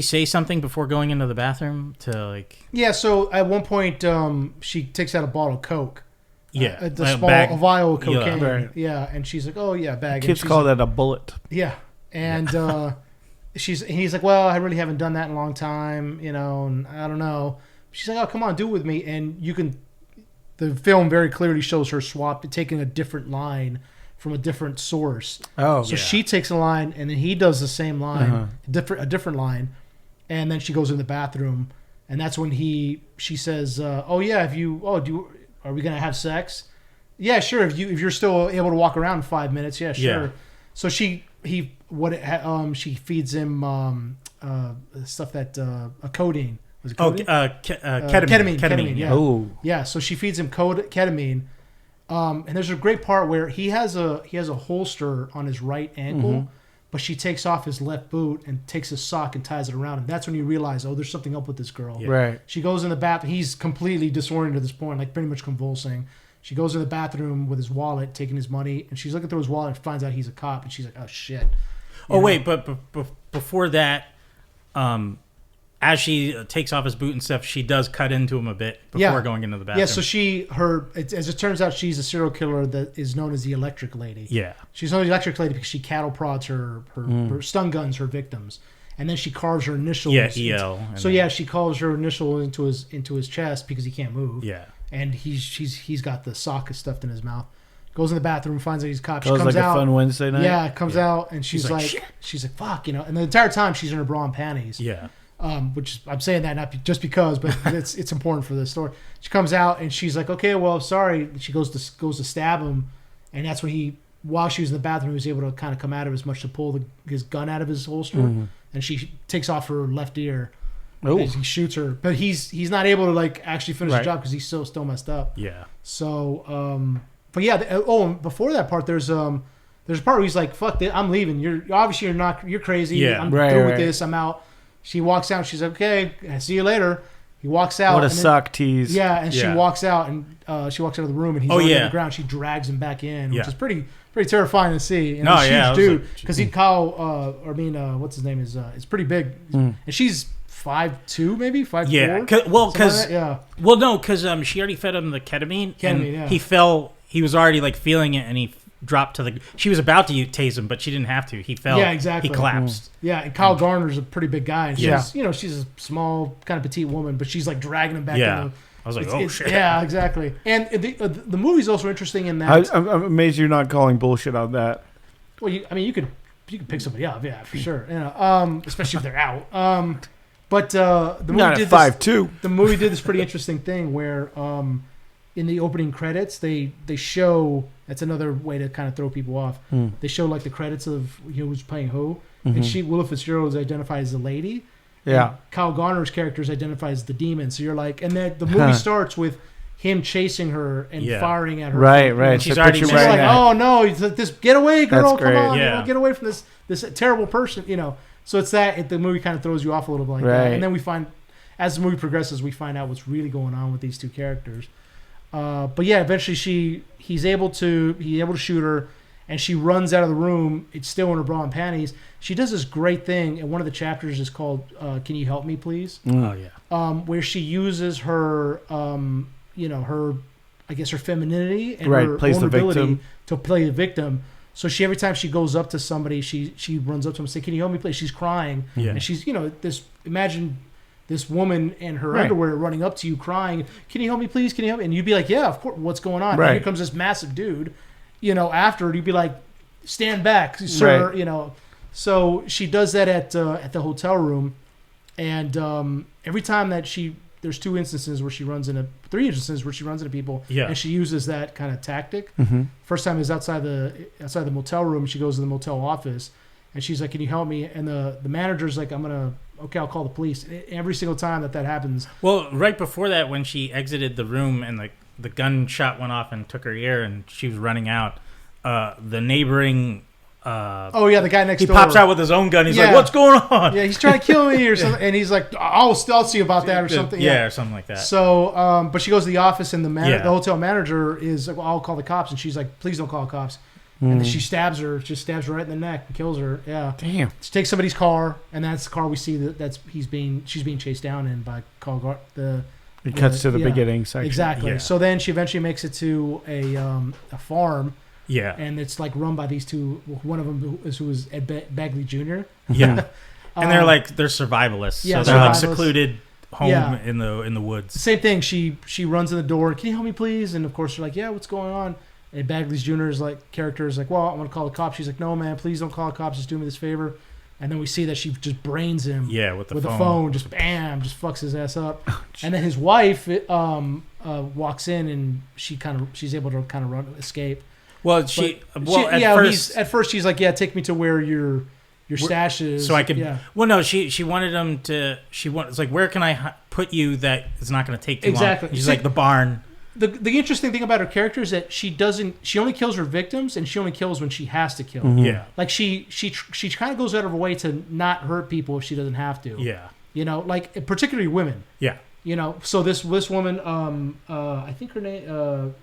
say something before going into the bathroom to like? Yeah. So at one point, she takes out a bottle of Coke. Yeah, a vial of cocaine. Yeah, and she's like, "Oh yeah, bag." Kids call that a bullet. Yeah, and he's like, "Well, I really haven't done that in a long time, and I don't know." She's like, "Oh, come on, do it with me." And the film very clearly shows her taking a different line from a different source. Oh, so she takes a line, and then he does the same line, a different line, and then she goes in the bathroom, and that's when she says, "Oh yeah, are we gonna have sex?" Yeah, sure. If you're still able to walk around in 5 minutes, yeah, sure. Yeah. So she feeds him stuff that codeine. Was it codeine? Ketamine. Yeah. Oh. Yeah. So she feeds him ketamine, and there's a great part where he has a holster on his right ankle, but she takes off his left boot and takes his sock and ties it around him. That's when you realize, there's something up with this girl. Yeah. Right. She goes in the bathroom. He's completely disoriented at this point, like pretty much convulsing. She goes in the bathroom with his wallet, taking his money, and she's looking through his wallet and finds out he's a cop, and she's like, oh, shit. Wait, but before that, as she takes off his boot and stuff, she does cut into him a bit before going into the bathroom. Yeah, so as it turns out, she's a serial killer that is known as the Electric Lady. Yeah. She's known as the Electric Lady because she cattle prods her stun guns her victims. And then she carves her initials. Yeah, EL. She carves her initial into his chest because he can't move. Yeah. And he's got the sock stuffed in his mouth. Goes in the bathroom, finds out he's a cop. She comes like out, a fun Wednesday night. Yeah, comes out and she's like fuck, and the entire time she's in her bra and panties. Yeah. Which I'm saying that not just because, but it's important for the story. She comes out and she's like, okay, well, sorry. She goes to stab him, and that's when while she was in the bathroom, he was able to kind of come out of as much to pull his gun out of his holster, and she takes off her left ear. Oh. He shoots her, but he's not able to like actually finish the job because he's still messed up. Yeah. So, but yeah. Before that part, there's a part where he's like, "Fuck it, I'm leaving. You're crazy. Yeah. I'm through with this. I'm out." she walks out. She's like, okay, I'll see you later. He walks out. What a suck tease. Yeah, and she walks out, and she walks out of the room, and he's on the ground. She drags him back in, which is pretty terrifying to see. And he's huge dude, because what's his name is pretty big, and she's 5'2", maybe 5'4". Yeah, because she already fed him the ketamine. And he fell. He was already like feeling it, and he dropped to the. She was about to tase him, but she didn't have to. He fell. Yeah, exactly. He collapsed. Yeah, and Kyle Garner's a pretty big guy. And she's a small, kind of petite woman, but she's like dragging him back. Yeah, I was like, shit. Yeah, exactly. And the movie's also interesting in that. I'm amazed you're not calling bullshit on that. Well, you could pick somebody up, yeah, for sure. Especially if they're out. But the movie not did 5'2". The movie did this pretty interesting thing where in the opening credits they show, that's another way to kind of throw people off. They show like the credits of who's playing who, and Willa Fitzgerald is identified as the lady. Yeah. Kyle Garner's character is identified as the demon. So you're like, and then the movie starts with him chasing her and firing at her. Right. She's already like, oh no, this get away, girl, come on, get away from this terrible person, So it's that the movie kind of throws you off a little bit like that, and then we find, as the movie progresses, we find out what's really going on with these two characters. But yeah, eventually he's able to shoot her, and she runs out of the room. It's still in her bra and panties. She does this great thing, and one of the chapters is called "Can You Help Me, Please?" Oh yeah. Where she uses her, her, I guess her femininity and her vulnerability to play the victim. So every time she goes up to somebody, she runs up to him and says, "Can you help me, please?" She's crying, and she's imagine this woman in her underwear running up to you crying, "Can you help me, please? Can you help me?" And you'd be like, "Yeah, of course. What's going on?" Right. And here comes this massive dude, after, you'd be like, "Stand back, sir." Right. So she does that at the hotel room, and every time that there's 3 instances where she runs into people, and she uses that kind of tactic. First time is outside the motel room. She goes to the motel office, and she's like, "Can you help me?" And the manager's like, I'll call the police. Every single time that happens. Well, right before that, when she exited the room and the gunshot went off and took her ear, and she was running out, the neighboring. The guy next door. He pops out with his own gun. He's like, "What's going on?" Yeah, he's trying to kill me or something. And he's like, I'll see about that or something. Yeah, or something like that. So, but she goes to the office, and the hotel manager is like, "Well, I'll call the cops." And she's like, "Please don't call the cops." And then she stabs her right in the neck and kills her. Yeah. Damn. She takes somebody's car, and that's the car we see she's being chased down in by It cuts to the beginning section. Exactly. Yeah. So then she eventually makes it to a farm. Yeah. And it's like run by these two. One of them who is Ed Bagley Jr. Yeah. And they're survivalists. Yeah, so they're like secluded home in the woods. Same thing. She runs in the door. "Can you help me, please?" And of course they're like, "Yeah, what's going on?" And Bagley Jr.'s character is like, "Well, I want to call the cops." She's like, "No, man, please don't call the cops. Just do me this favor." And then we see that she just brains him. Yeah, with the phone. Just bam, just fucks his ass up. And then his wife walks in, and she's able to kind of escape. Well, at first she's like, "Yeah, take me to where your stash is, so I could." Yeah. Well, no, she wanted him to. It's like, "Where can I put you that is not going to take too long?" She's like, "The barn." The interesting thing about her character is that she only kills her victims, and she only kills when she has to kill. Yeah. Like she kind of goes out of her way to not hurt people if she doesn't have to. Yeah. Particularly women. Yeah. So this woman, I think her name,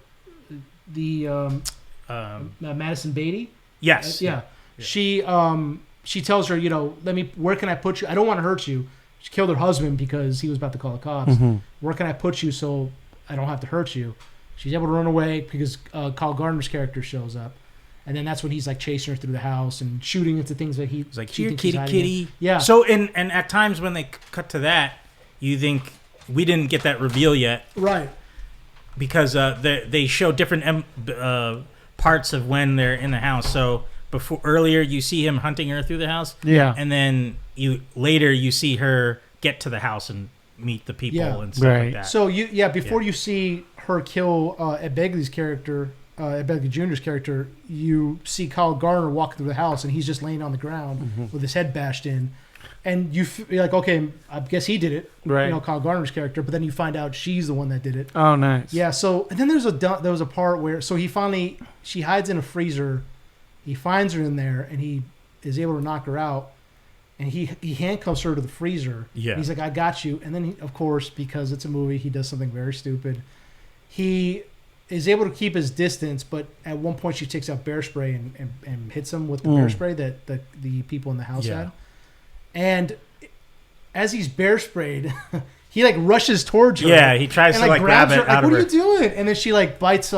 Madison Beatty. Yes. Yeah. She tells her, where can I put you? I don't want to hurt you. She killed her husband because he was about to call the cops. Where can I put you so I don't have to hurt you? She's able to run away because Kyle Gardner's character shows up, and then that's when he's like chasing her through the house and shooting into things that he's like, "Here, kitty." Yeah. So and at times when they cut to that, you think we didn't get that reveal yet, right? Because they show different parts of when they're in the house. So earlier you see him hunting her through the house, and then later you see her get to the house and meet the people and stuff like that. So before you see her kill Ed Begley's character, Ed Begley Jr.'s character, you see Kyle Garner walking through the house, and he's just laying on the ground with his head bashed in, and you're like, okay, I guess he did it, right? Kyle Garner's character, but then you find out she's the one that did it. Oh, nice. Yeah. So and then there was a part where she hides in a freezer, he finds her in there, and he is able to knock her out. and he handcuffs her to the freezer. Yeah. He's like, I got you. And then, of course, because it's a movie, he does something very stupid. He is able to keep his distance, but at one point she takes out bear spray and hits him with the bear spray that the people in the house had. And as he's bear sprayed, he like rushes towards her. Yeah, he tries to like grab it out of her. What are you doing? And then she like bites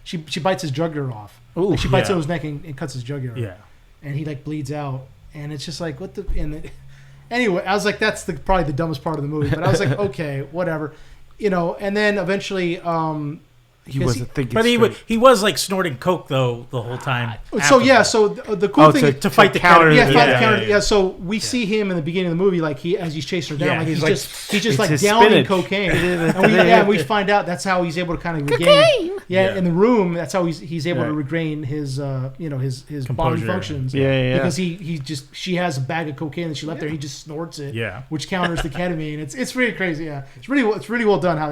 she bites his jugular off. Ooh, like she bites on his neck and cuts his jugular. Yeah. And he like bleeds out. And it's just like, what the... Anyway, I was like, that's probably the dumbest part of the movie. But I was like, okay, whatever. And then eventually... he wasn't thinking But he was like snorting coke, though, the whole time. So the cool thing... To fight the counter. Yeah, so we see him in the beginning of the movie, like as he's chasing her down, like he's just like downing cocaine. And we find out that's how he's able to kind of regain... Yeah, in the room, that's how he's able to regain his his bodily functions. Yeah. Because she has a bag of cocaine that she left there. He just snorts it. Yeah. Which counters the ketamine. It's really crazy. Yeah. It's really well done how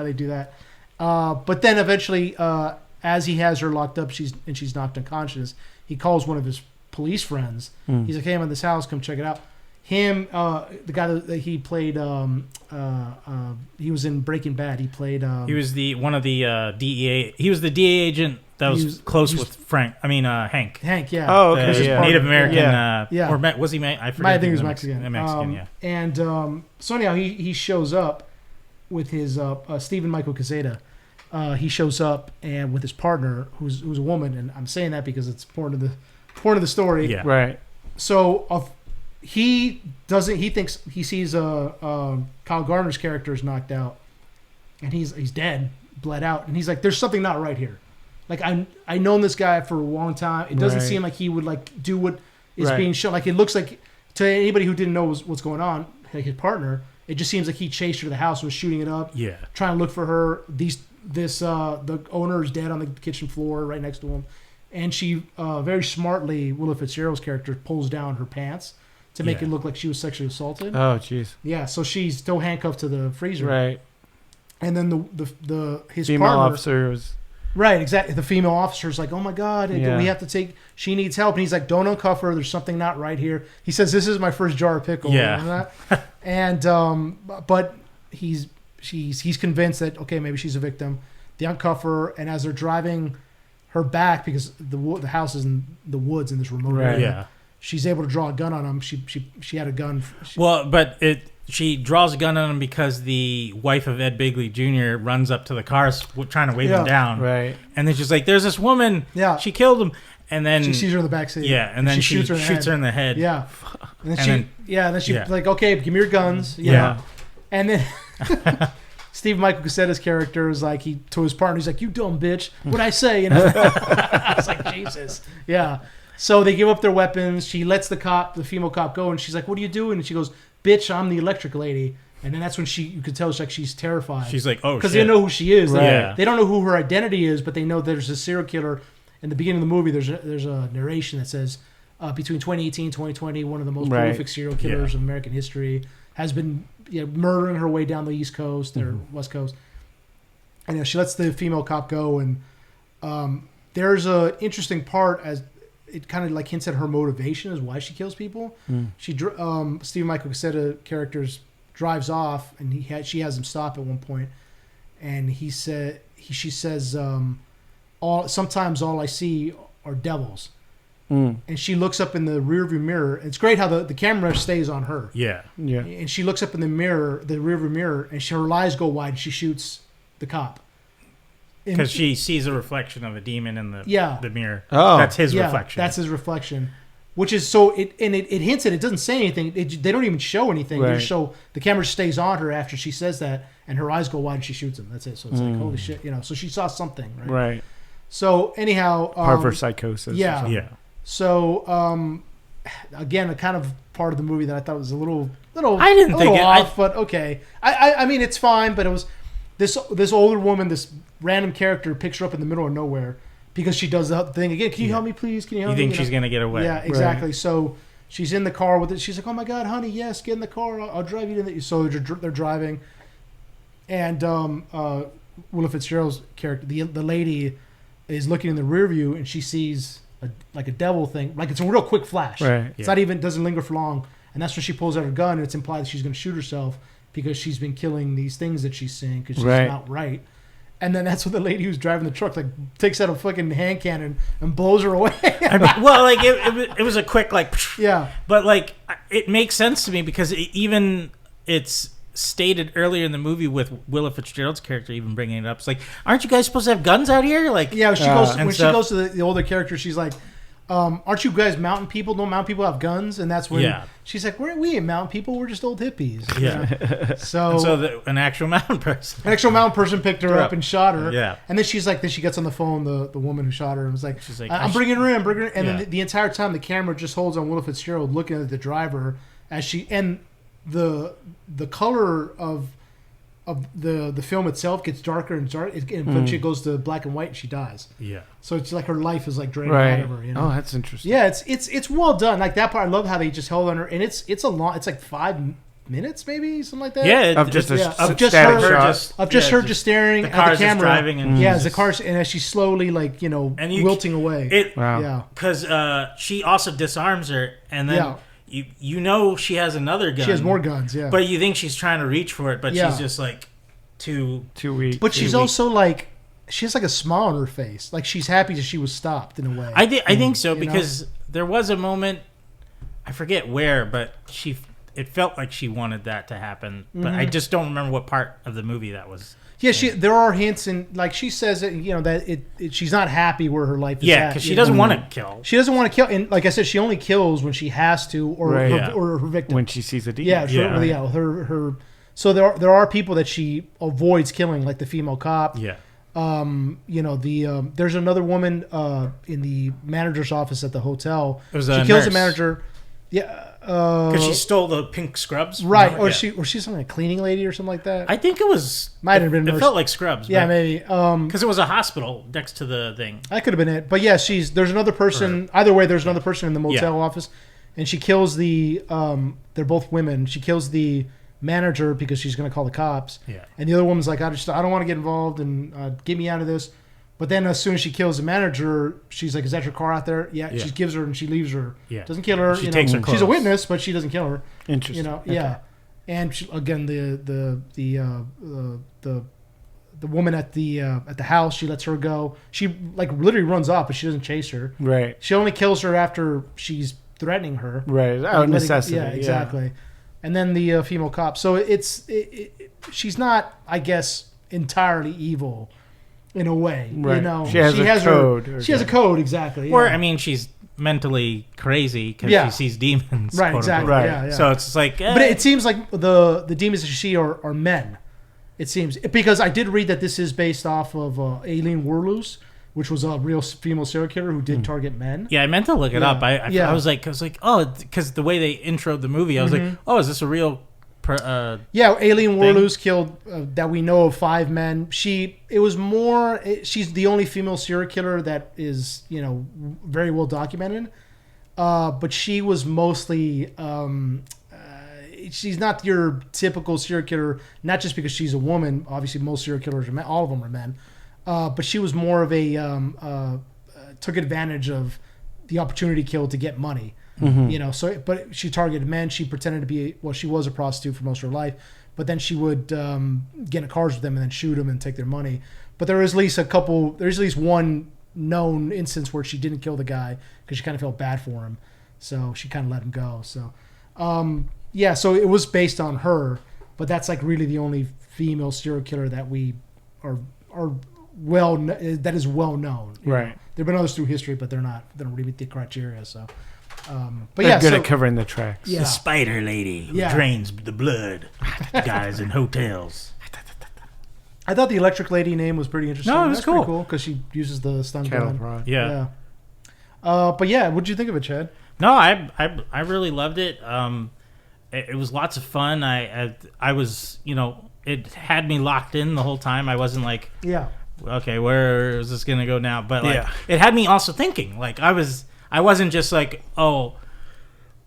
they do that. But then eventually, as he has her locked up, she's knocked unconscious. He calls one of his police friends. He's like, "Hey, I'm in this house. Come check it out." Him, the guy that he played, he was in Breaking Bad. He played. He was one of the DEA. He was the DEA agent that was close with Hank. Hank, yeah. Oh, okay. Native American. Yeah. Or was he? I forget. I think he was Mexican. Mexican, yeah. And so anyhow, he shows up with his Stephen Michael Quesada. He shows up and with his partner, who's a woman, and I'm saying that because it's important to the story. Yeah. Right. So he thinks he sees Kyle Gardner's character is knocked out, and he's dead, bled out, and he's like, "There's something not right here." Like I known this guy for a long time. It doesn't seem like he would like do what is being shown. Like it looks like to anybody who didn't know what's going on, like his partner, it just seems like he chased her to the house, was shooting it up, trying to look for her. The owner is dead on the kitchen floor right next to him, and she very smartly, Willa Fitzgerald's character, pulls down her pants to make it look like she was sexually assaulted. Oh, jeez. Yeah, so she's still handcuffed to the freezer. Right. And then his female partner, officer was... Right, exactly. The female officer's like, "Oh my God, we have to take... She needs help." And he's like, "Don't uncuff her. There's something not right here." He says, "This is my first jar of pickle." Yeah. And, but he's convinced that, okay, maybe she's a victim. They uncuff her, and as they're driving her back, because the house is in the woods in this remote area, she's able to draw a gun on him. She had a gun. She draws a gun on him because the wife of Ed Begley Jr. runs up to the cars trying to wave him down. Right. And then she's like, "There's this woman. Yeah. She killed him." And then she sees her in the backseat. Yeah. And then she shoots her in the head. Yeah. And then she's like, "Okay, give me your guns." Yeah. And then Steve Michael Cassetta's character is like, to his partner, he's like, "You dumb bitch. What'd I say?" I was like, Jesus. Yeah. So they give up their weapons. She lets the female cop go, and she's like, "What are you doing?" And she goes, "Bitch, I'm the electric lady." And then that's when you could tell she's terrified. She's like, "Oh, shit." Because they know who she is. Right. They don't know who her identity is, but they know there's a serial killer. In the beginning of the movie, there's a narration that says, between 2018 and 2020, one of the most prolific serial killers of American history has been murdering her way down the East Coast or West Coast. And she lets the female cop go, and there's a interesting part as it kind of like hints at her motivation as why she kills people. Stephen Michael Cassetta characters drives off, and she has him stop at one point, and she says, sometimes all I see are devils. And she looks up in the rearview mirror. It's great how the camera stays on her. Yeah. And she looks up in the rearview mirror, and her eyes go wide, and she shoots the cop. Because she sees a reflection of a demon in the mirror. Oh. That's his reflection. That's his reflection. Which is so it hints at it doesn't say anything. They don't even show anything. They just show the camera stays on her after she says that, and her eyes go wide and she shoots him. That's it. So it's like, holy shit, So she saw something, right? Right. So anyhow, part of her psychosis. Yeah. Yeah. So again, a kind of part of the movie that I thought was a little I didn't think off, but okay. I mean it's fine, but it was this older woman, this random character picks her up in the middle of nowhere because she does the thing again. Can you help me, please? Can you help me? You think she's gonna get away? Yeah, exactly. Right. So she's in the car with it. She's like, "Oh my God, honey, yes, get in the car. I'll drive you to the." So they're driving, and Willa Fitzgerald's character, the lady, is looking in the rear view, and she sees a devil thing. Like it's a real quick flash. Right. It's not even doesn't linger for long, And that's when she pulls out her gun, and it's implied that she's going to shoot herself because she's been killing these things that she's seeing because she's not right. And then that's when the lady who's driving the truck like takes out a fucking hand cannon and blows her away. I mean, well, like it was a quick like, yeah. But like it makes sense to me because it's stated earlier in the movie with Willa Fitzgerald's character even bringing it up. It's like, aren't you guys supposed to have guns out here? Like, yeah, she goes to the older character. She's like, aren't you guys mountain people? Don't mountain people have guns? And that's when she's like, we ain't mountain people. We're just old hippies. Yeah. So an actual mountain person picked her up and shot her. Yeah. And then then she gets on the phone, the woman who shot her, and was like, I'm bringing her in. And then the entire time the camera just holds on Willa Fitzgerald looking at the driver as and the color of the film itself gets darker and darker. Eventually it goes to black and white and she dies. Yeah. So it's like her life is like draining out of her. You know? Oh, that's interesting. Yeah, it's well done. Like that part, I love how they just held on her, and it's a long. It's like 5 minutes, maybe something like that. Yeah, of just her just staring at the camera, driving and as the cars and as she's slowly like wilting away. Because she also disarms her, and then. You know she has another gun. She has more guns, yeah. But you think she's trying to reach for it, but she's just like too weak. But she's also like she has like a smile on her face, like she's happy that she was stopped in a way. I think so because there was a moment, I forget where, but it felt like she wanted that to happen, but I just don't remember what part of the movie that was. Yeah, there are hints, and like she says that that she's not happy where her life is at. Yeah, because she doesn't want to kill. She doesn't want to kill, and like I said, she only kills when she has to, or her victim when she sees a demon. Her. So there are people that she avoids killing, like the female cop. Yeah. There's another woman in the manager's office at the hotel. She kills the manager. Yeah. Because she stole the pink scrubs, right? Or she's something like a cleaning lady or something like that. I think it was. Might have been. It felt like scrubs. Yeah, maybe. Because it was a hospital next to the thing. That could have been it. But yeah, there's another person. Either way, there's another person in the motel office, and she kills the. They're both women. She kills the manager because she's going to call the cops. Yeah. And the other woman's like, I don't want to get involved and get me out of this. But then as soon as she kills the manager, she's like, is that your car out there? Yeah. She gives her and she leaves her. Yeah. Doesn't kill her. She takes her clothes. She's a witness, but she doesn't kill her. Interesting. Yeah. And again, the woman at the house, she lets her go. She like literally runs off, but she doesn't chase her. Right. She only kills her after she's threatening her. Right. Out of necessity. Yeah, exactly. Yeah. And then the female cop. So she's not, I guess, entirely evil. In a way, right. She has a code. She has a code, exactly. Or, I mean, she's mentally crazy because she sees demons. Right, exactly. Right. Yeah. So it's like... But it seems like the demons that you see are men. It seems. Because I did read that this is based off of Aileen Wuornos, which was a real female serial killer who did target men. Yeah, I meant to look it up. I was like, oh, because the way they introed the movie, I was like, oh, is this a real... Aileen Wuornos killed that we know of 5 men. She's the only female serial killer that is very well documented. But she was mostly she's not your typical serial killer. Not just because she's a woman. Obviously, most serial killers are men. All of them are men. But she was more of a took advantage of the opportunity to kill to get money. But she targeted men. She pretended to be she was a prostitute for most of her life, but then she would get in cars with them and then shoot them and take their money. But there's at least one known instance where she didn't kill the guy because she kind of felt bad for him, so she kind of let him go. So so it was based on her, but that's like really the only female serial killer that we are that is well known. Right. There've been others through history, but they don't really meet the criteria. So. But they're good at covering the tracks. The spider lady who drains the blood guys in hotels. I thought the electric lady name was pretty interesting. No, it was That's pretty cool because she uses the stun gun. Yeah. But yeah, what did you think of it, Chad? No, I really loved it. It was lots of fun. I was it had me locked in the whole time. I wasn't like okay, where is this gonna go now? But it had me also thinking. Like I wasn't just like, oh,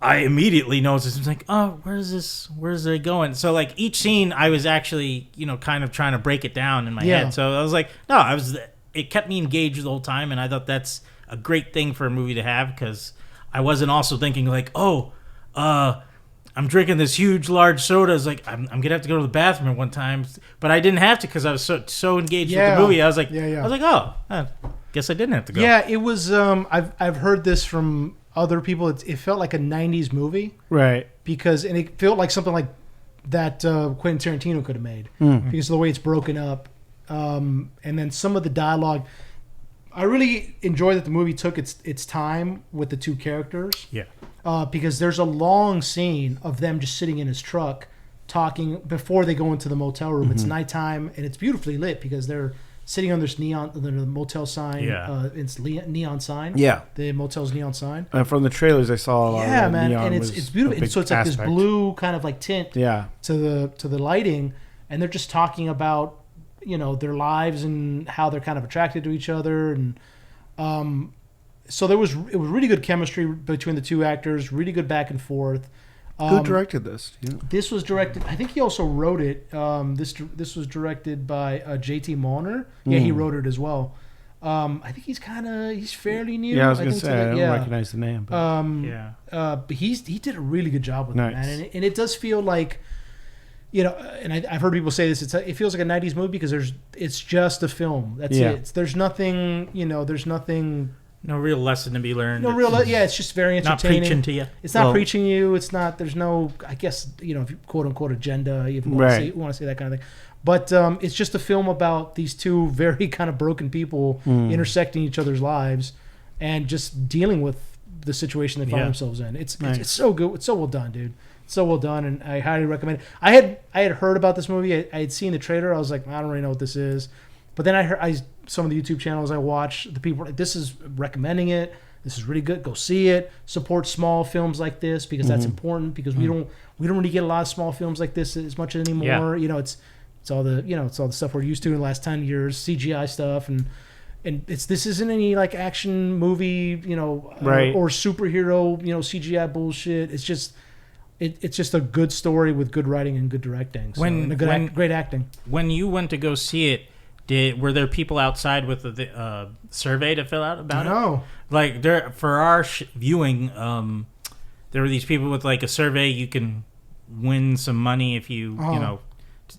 I immediately noticed this. I was like, oh, where's it going? So like each scene I was actually, kind of trying to break it down in my head. So I was like, no, it kept me engaged the whole time. And I thought that's a great thing for a movie to have because I wasn't also thinking like, oh, I'm drinking this huge, large soda. It's like, I'm going to have to go to the bathroom at one time. But I didn't have to because I was so engaged with the movie. I was like, oh, guess I didn't have to go. Yeah, it was, I've heard this from other people. It felt like a 90s movie. Right. And it felt like something like that Quentin Tarantino could have made. Because of the way it's broken up. And then some of the dialogue. I really enjoyed that the movie took its time with the two characters. Yeah. Because there's a long scene of them just sitting in his truck talking before they go into the motel room. It's nighttime and it's beautifully lit because they're sitting on this the motel sign. Yeah. It's neon sign. Yeah. The motel's neon sign. From the trailers I saw a lot of man, neon, and it's beautiful. And so it's like this blue kind of like tint to the lighting, and they're just talking about their lives and how they're kind of attracted to each other, and so it was really good chemistry between the two actors, really good back and forth. Who directed this? This was directed. I think he also wrote it. This was directed by J.T. Mauner. Yeah, he wrote it as well. I think he's fairly new. Yeah, I was gonna say I don't recognize the name. But but he did a really good job with it, man, and it does feel like. And I've heard people say this. It feels like a '90s movie because it's just a film. That's it. There's nothing. There's nothing. No real lesson to be learned. It's just very entertaining. Not preaching to you. It's not preaching you. It's not. There's no. I guess if you quote unquote agenda. If you want to say that kind of thing. But it's just a film about these two very kind of broken people intersecting each other's lives and just dealing with the situation they find themselves in. It's so good. It's so well done, dude. So well done, and I highly recommend it. I had heard about this movie. I had seen the trailer. I was like, I don't really know what this is. But then I heard some of the YouTube channels I watch, the people, this is recommending it. This is really good. Go see it. Support small films like this because that's important. Because we don't really get a lot of small films like this as much anymore. Yeah. It's all the it's all the stuff we're used to in the last 10 years, CGI stuff, and this isn't any like action movie, or superhero, CGI bullshit. It's just. It's just a good story with good writing and good directing. Great acting. When you went to go see it, were there people outside with the survey to fill out about it? No. Like for our viewing, there were these people with like a survey. You can win some money if you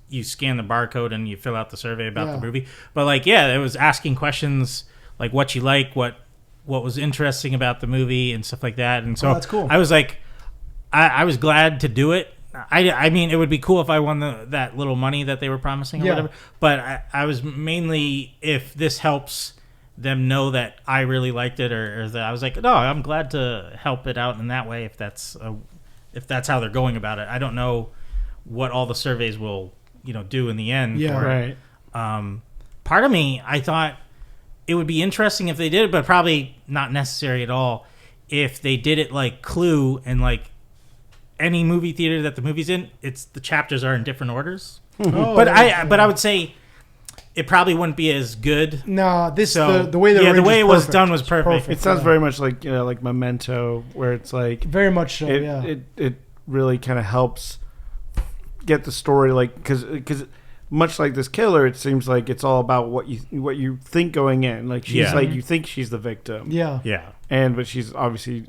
you scan the barcode and you fill out the survey about the movie. But it was asking questions like what you like, what was interesting about the movie and stuff like that. And so that's cool. I was like. I was glad to do it. I mean, it would be cool if I won that little money that they were promising or whatever. But I was mainly if this helps them know that I really liked it or that I was like, no, I'm glad to help it out in that way if that's how they're going about it. I don't know what all the surveys will do in the end. Yeah, right. Part of me, I thought it would be interesting if they did it, but probably not necessary at all if they did it like Clue and like. Any movie theater that the movie's in, the chapters are in different orders. But I would say it probably wouldn't be as good. No, the way the way it was done was perfect. It sounds very much like like Memento, where it's like very much so. It really kind of helps get the story because much like this killer, it seems like it's all about what you think going in. Like she's like you think she's the victim. Yeah. But she's obviously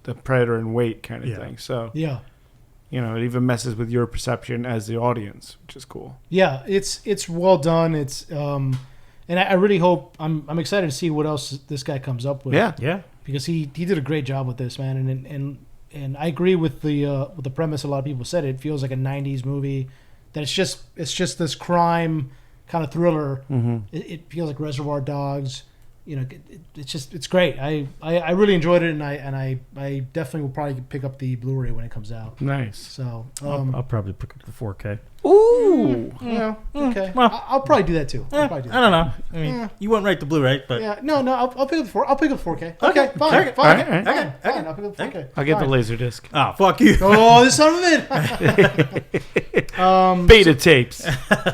the predator in wait kind of thing. So it even messes with your perception as the audience, which is cool. Yeah, it's well done. It's and I really hope I'm excited to see what else this guy comes up with. Yeah. Because he did a great job with this, man. And I agree with the premise. A lot of people said it feels like a '90s movie. That it's just this crime kind of thriller. It feels like Reservoir Dogs. It's great. I really enjoyed it, and I definitely will probably pick up the Blu-ray when it comes out. Nice. So I'll probably pick up the 4K. Ooh. Okay. Well, I'll probably do that too. I don't know. I mean, you went right to Blu-ray, but no. I'll pick up the 4. I'll pick up 4K. Okay. Fine. Fine. I'll pick up the 4K. I'll get the Laserdisc. Oh, fuck you. Oh, this son of a bitch. Beta tapes.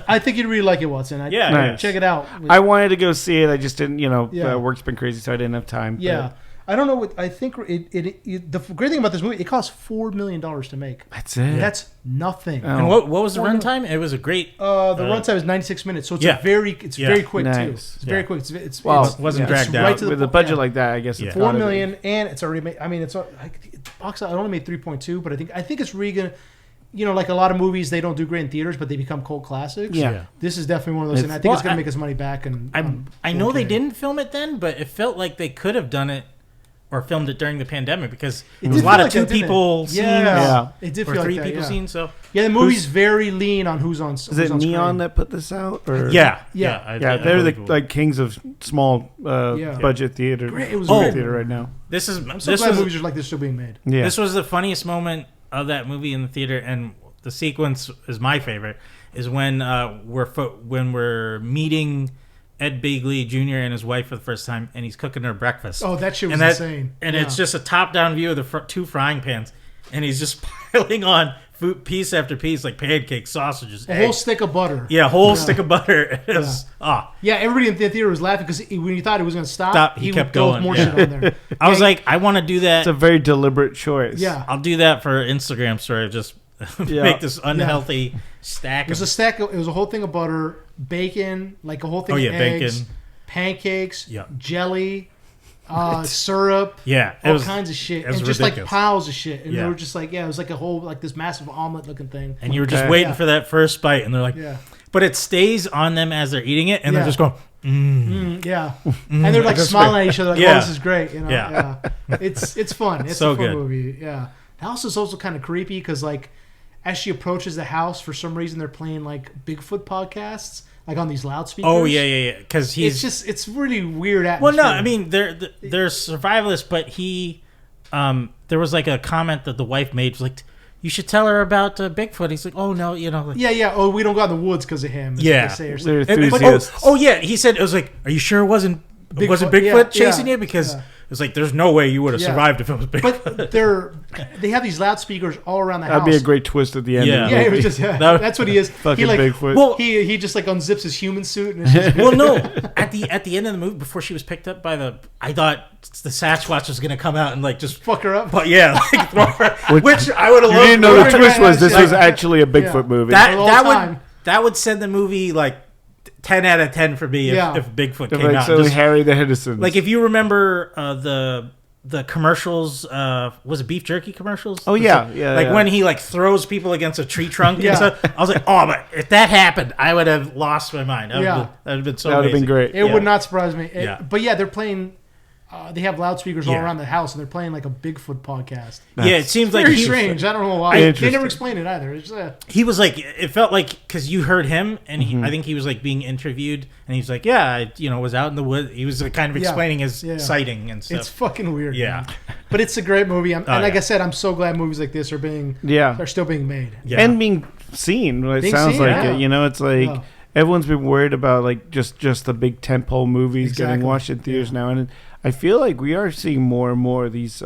I think you'd really like it, Watson. Nice. Check it out. I wanted to go see it. I just didn't. Work's been crazy, so I didn't have time. Yeah. I don't know what I think. The great thing about this movie, it cost $4 million to make. That's it. That's nothing. And what was the runtime? It was a great. The runtime is 96 minutes, so it's very quick too. It's very quick. It wasn't dragged out right to with a budget like that. I guess it's $4 million, and it's already made. I mean, it's box. I only made 3.2, but I think it's really gonna. Like a lot of movies, they don't do great in theaters, but they become cult classics. Yeah. This is definitely one of those, and I think it's going to make us money back. And I know they didn't film it then, but it felt like they could have done it or filmed it during the pandemic because it was a lot of two people scenes. It did feel or like three people scenes. So the movie's very lean on who's on. Is it Neon that put this out? Or? Yeah. They're the kings of small budget theater. It was theater right now. I'm so glad movies are like this still being made. Yeah. This was the funniest moment of that movie in the theater, and the sequence is my favorite. Is when we're meeting Ed Begley Jr. and his wife for the first time, and he's cooking her breakfast. Oh, that shit was insane! And it's just a top-down view of the two frying pans, and he's just piling on food piece after piece, like pancakes, sausages, a whole stick of butter. Yeah, a whole stick of butter. Everybody in the theater was laughing because when you thought it was going to stop, he kept going. More shit on there. I was like, I want to do that. It's a very deliberate choice. Yeah, I'll do that for Instagram story. Just make this unhealthy stack. It was it was a whole thing of butter, bacon, like a whole thing of eggs, bacon, pancakes, jelly, syrup, all kinds of shit, and just like piles of shit. And they were just like, it was like a whole this massive omelet looking thing. And you were just waiting for that first bite, and they're like, but it stays on them as they're eating it, and they're just going, and they're like smiling at each other, like, oh, this is great, it's fun. It's so a fun movie. The house is also kind of creepy because as she approaches the house, for some reason they're playing like Bigfoot podcasts, like on these loudspeakers. Oh yeah. Because it's really weird atmosphere. Well, no, I mean they're survivalists, but there was like a comment that the wife made, was like, you should tell her about Bigfoot. He's like, oh no, Oh, we don't go in the woods because of him. They're enthusiasts. He said it was like, are you sure it wasn't Bigfoot chasing you? Because it's like, there's no way you would have survived if it was Bigfoot. But they have these loudspeakers all around the house. That'd be a great twist at the end. It was just that's what he is. Fucking Bigfoot. Well, he just unzips his human suit. And at the end of the movie, before she was picked up by I thought the Sasquatch was gonna come out and just fuck her up. But throw her. Which I would have loved. You didn't know the twist was this was actually a Bigfoot movie. That would send the movie 10 out of 10 for me if Bigfoot came out. So Harry the Hendersons. Like if you remember the commercials, was it beef jerky commercials? Oh yeah, when he throws people against a tree trunk and stuff. I was like, oh, but if that happened, I would have lost my mind. That would have been so. That would have been great. It would not surprise me. But they're playing. They have loudspeakers all around the house, and they're playing like a Bigfoot podcast. It seems like very strange. I don't know why. They never explained it either. He was like, it felt like, because you heard him, and I think he was being interviewed, and he's like, I was out in the woods. He was kind of explaining his sighting and stuff. It's fucking weird. Man. But it's a great movie. I said, I'm so glad movies like this are still being made and being seen. It sounds like it. It's like. Everyone's been worried about just the big tentpole movies getting watched in theaters now, and I feel like we are seeing more and more of these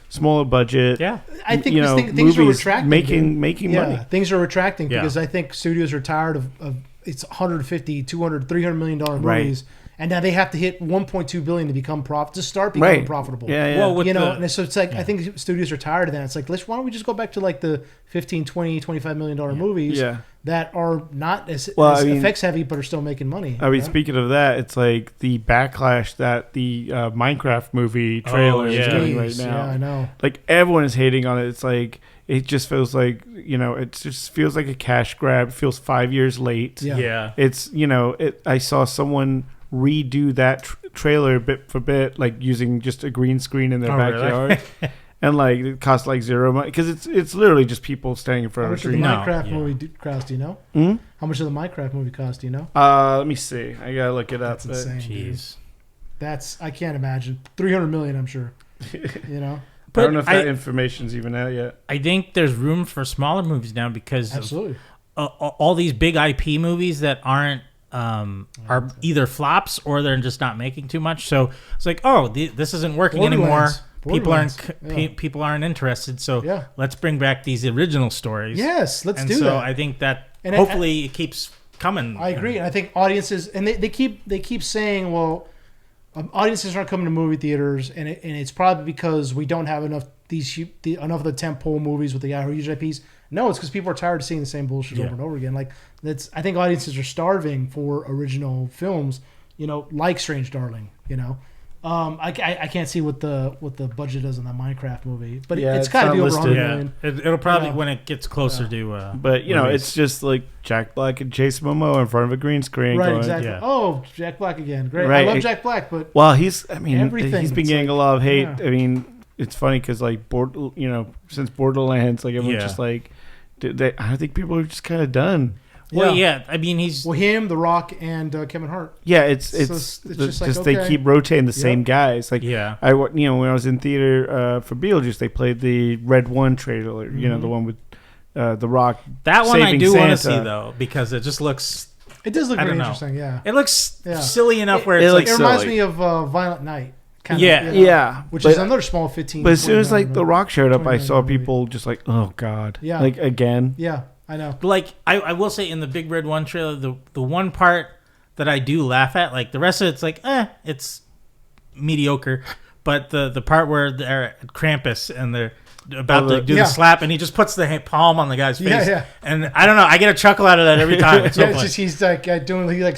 smaller budget. Yeah, I think things are retracting. Making money. Things are retracting because I think studios are tired of it's 150, 200, $300 million movies. And now they have to hit 1.2 billion to become to start becoming profitable. Well, and so it's like I think studios are tired of that. It's like, why don't we just go back to the 15, 20, $25 million movies that are not as effects heavy but are still making money. I mean, speaking of that, it's like the backlash that the Minecraft movie trailer is getting right now. Yeah, I know. Like everyone is hating on it. It's like it just feels like it just feels like a cash grab. It feels 5 years late. Yeah. It's I saw someone redo that trailer bit for bit, using just a green screen in their backyard. Really? And it cost zero money because it's literally just people standing in front of a tree. How much did the Minecraft movie cost? Do you know? How much did the Minecraft movie cost? Do you know? Let me see. I gotta look it up. That's insane. Jeez, I can't imagine. 300 million, I'm sure. But I don't know if that information's even out yet. I think there's room for smaller movies now because absolutely all these big IP movies that aren't. Are either flops or they're just not making too much. So it's like, this isn't working anymore. People aren't interested. So let's bring back these original stories. Yes, let's do that. So I think that hopefully it keeps coming. I agree. I think audiences and they keep saying, well, audiences aren't coming to movie theaters, and it's probably because we don't have enough of the tentpole movies with the guy who huge IPs. No, it's because people are tired of seeing the same bullshit over and over again. Like I think audiences are starving for original films. Like Strange Darling. I can't see what the budget is on that Minecraft movie, but it's got to be over $100 million. It'll probably when it gets closer to. But it's just like Jack Black and Jason Momoa in front of a green screen. Right, exactly. Yeah. Oh, Jack Black again, great. Right. I love Jack Black, but he's been getting a lot of hate. Yeah. I mean, it's funny because since Borderlands, like everyone's just like, I think people are just kind of done. Well, I mean, he's him, The Rock, and Kevin Hart. Yeah, it's just they keep rotating the same guys. Like, I when I was in theater for Beetlejuice, they played the Red One trailer. The one with The Rock. That one I do want to see though, because it just looks. It does look really interesting. Yeah, it looks silly enough where it reminds me of Violent Night. Which is another small 15. But as soon as The Rock showed up, I saw people just like, oh god, like again. Yeah. I know. Like I will say in the Big Red One trailer, the one part that I do laugh at, like the rest of it's like, it's mediocre. But the part where they're at Krampus and they're about to do the slap and he just puts the palm on the guy's face. And I don't know, I get a chuckle out of that every time. It's so it's just he's like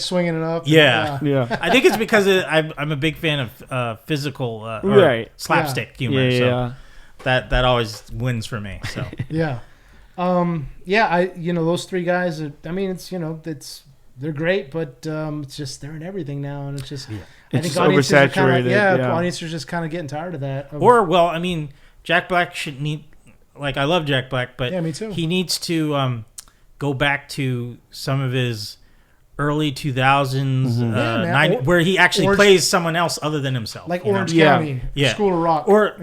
swinging it up. Yeah. I think it's because I'm a big fan of physical slapstick humor. So that always wins for me. So those three guys are, I mean, it's they're great, but it's just they're in everything now, and it's just I think audiences are kind of audiences are just kind of getting tired of that. I mean, Jack Black should need, like, I love Jack Black, but me too. He needs to go back to some of his early 2000s where he actually plays someone else other than himself, like Orange County, School of Rock, or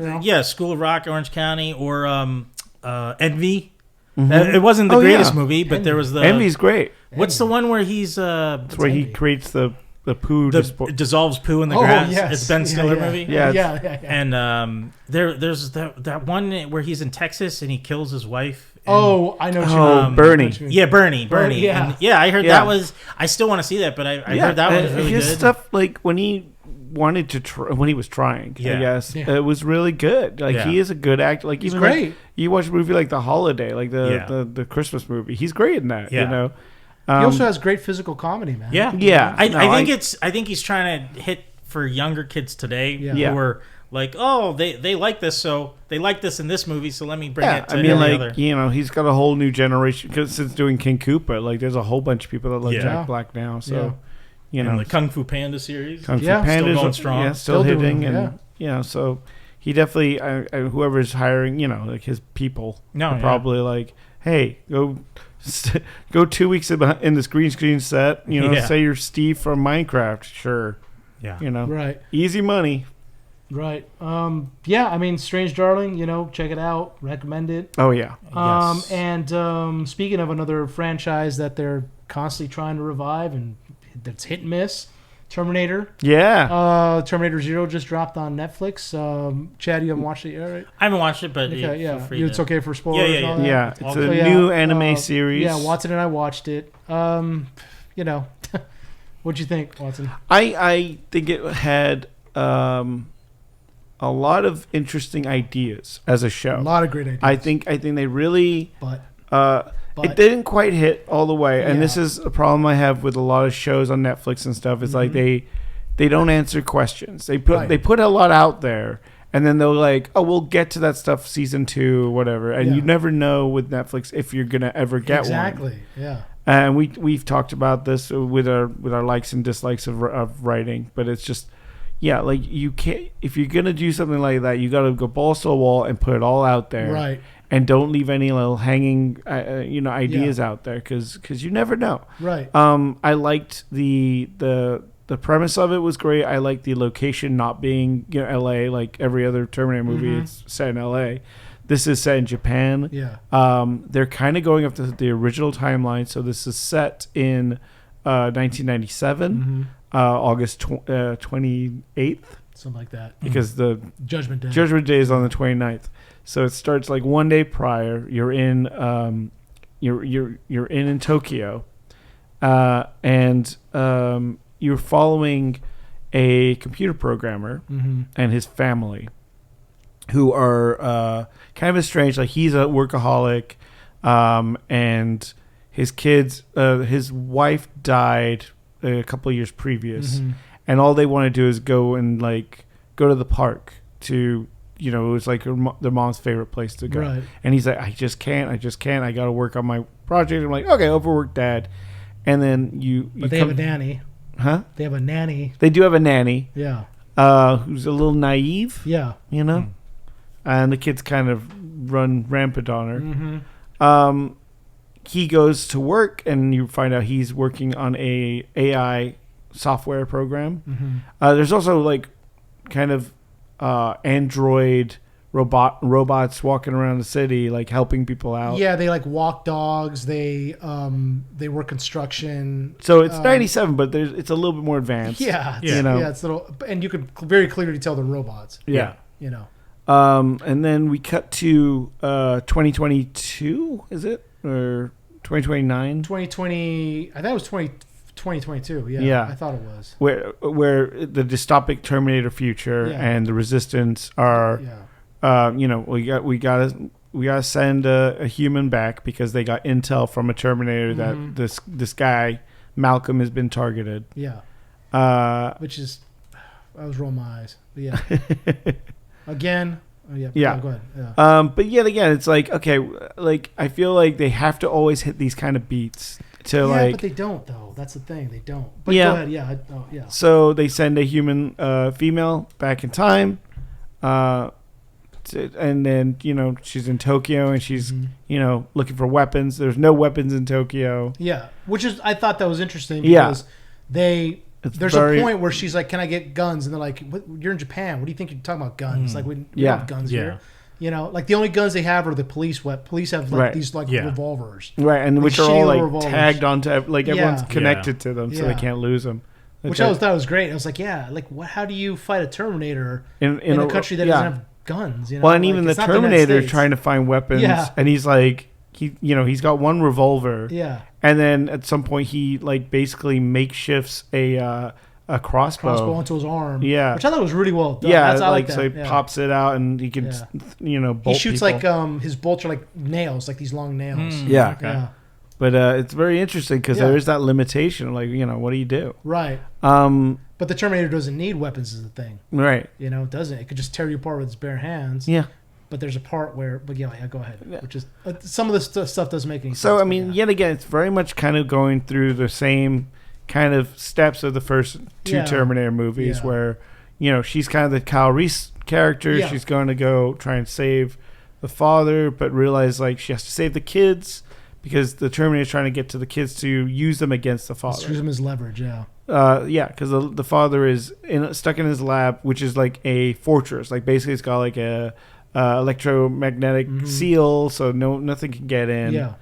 School of Rock, Orange County, or Envy. Mm-hmm. It wasn't the greatest movie, but there was the Envy's great. What's the one where he's it's where he creates the poo, dissolves poo in the grass? Yes. It's Ben Stiller movie. Yeah. And there's that one where he's in Texas and he kills his wife. I know. Bernie. Yeah, Bernie. Yeah, I heard that was. I still want to see that, but I heard that one was really his good. Stuff like when he wanted to when he was trying, I guess it was really good. Like he is a good actor. Like he's great. Like, you watch a movie like The Holiday, like the Christmas movie. He's great in that. You know. He also has great physical comedy, man. Yeah. I think he's trying to hit for younger kids today who are like, they like this, so they like this in this movie, so let me bring it to other. He's got a whole new generation since doing King Koopa. Like, there's a whole bunch of people that love Jack Black now. So, and the Kung Fu Panda series, Fu Panda's still going strong, still hitting, and so he definitely, whoever's hiring, like his people, probably like, hey, go 2 weeks in this green screen set. Say you're Steve from Minecraft, sure. Yeah, right, easy money. Right. I mean, Strange Darling, check it out. Recommend it. Oh, yeah. Yes. And speaking of another franchise that they're constantly trying to revive and that's hit and miss, Terminator. Yeah. Terminator 0 just dropped on Netflix. Chad, you haven't watched it yet, right? I haven't watched it, but it's okay for spoilers. Yeah. It's a new anime series. Yeah, Watson and I watched it. What'd you think, Watson? I think it had a lot of interesting ideas as a show. A lot of great ideas. I think they really, but it didn't quite hit all the way. And this is a problem I have with a lot of shows on Netflix and stuff. It's like they don't answer questions. They put a lot out there, and then they're like, oh, we'll get to that stuff season 2 or whatever. And you never know with Netflix if you're gonna ever get one. Exactly. Yeah. And we've talked about this with our likes and dislikes of writing, but it's just. Yeah, like you can't. If you're gonna do something like that, you gotta go balls to the wall and put it all out there, right? And don't leave any little hanging, ideas out there, because you never know, right? I liked the premise of it was great. I liked the location not being L.A. like every other Terminator movie. It's set in L.A. This is set in Japan. Yeah. They're kind of going up to the original timeline, so this is set in 1997. Mm-hmm. August 28th, something like that, because the Judgment Day is on the 29th, so it starts like one day prior. You're in you're in Tokyo, and you're following a computer programmer and his family, who are kind of estranged. Like, he's a workaholic, and his kids, his wife died a couple of years previous, and all they want to do is go to the park to, it was like their mom's favorite place to go. Right. And he's like, I just can't. I got to work on my project. I'm like, okay, overworked dad. And then But they have a nanny. Huh? They have a nanny. They do have a nanny. Yeah. Who's a little naive. Yeah. And the kids kind of run rampant on her. He goes to work, and you find out he's working on a AI software program. There's also like kind of android robots walking around the city, like helping people out. Yeah, they like walk dogs. They work construction. So it's 97, but it's a little bit more advanced. Yeah, it's little, and you could very clearly tell they're robots. Yeah. And then we cut to 2022, is it? Or 2029? 2020, I thought it was 2022. Yeah, I thought it was. Where the dystopic Terminator future and the Resistance are, we gotta send a human back because they got intel from a Terminator that this guy Malcolm has been targeted. Yeah. Which is, I was rolling my eyes. But yeah. Again. Oh, yeah. Go ahead. Yeah. But yet again, it's like, okay, like I feel like they have to always hit these kind of beats to but they don't though. That's the thing. They don't. But go ahead. Yeah. So they send a human female back in time, and then she's in Tokyo and she's looking for weapons. There's no weapons in Tokyo. Yeah, which is, I thought that was interesting because there's a point where she's like, "Can I get guns?" And they're like, "You're in Japan. What do you think you're talking about guns? Like we don't have guns here." Like the only guns they have are the police. Police have these revolvers, right? And which are all like tagged onto, like everyone's connected to them, so they can't lose them. Which I thought was great. I was like, how do you fight a Terminator in a country that doesn't have guns? Well, and even the Terminator trying to find weapons, and he's like, he's got one revolver, and then at some point he like basically makeshifts a crossbow onto his arm, which I thought was really well done. So he pops it out and he can, bolt he shoots people. Like his bolts are like nails, like these long nails. But it's very interesting because there is that limitation, like what do you do? Right. But the Terminator doesn't need weapons, is the thing. Right. It doesn't. It could just tear you apart with its bare hands. Yeah. But there's a part where, go ahead. Yeah. Which is some of this stuff doesn't make any sense. So I mean, yet again, it's very much kind of going through the same kind of steps of the first two Terminator movies, where she's kind of the Kyle Reese character. Yeah. She's going to go try and save the father, but realize like she has to save the kids because the Terminator's trying to get to the kids to use them against the father. Use them as leverage. Yeah. Because the father is stuck in his lab, which is like a fortress. Like basically, it's got like a electromagnetic seal, so nothing can get in. Yeah.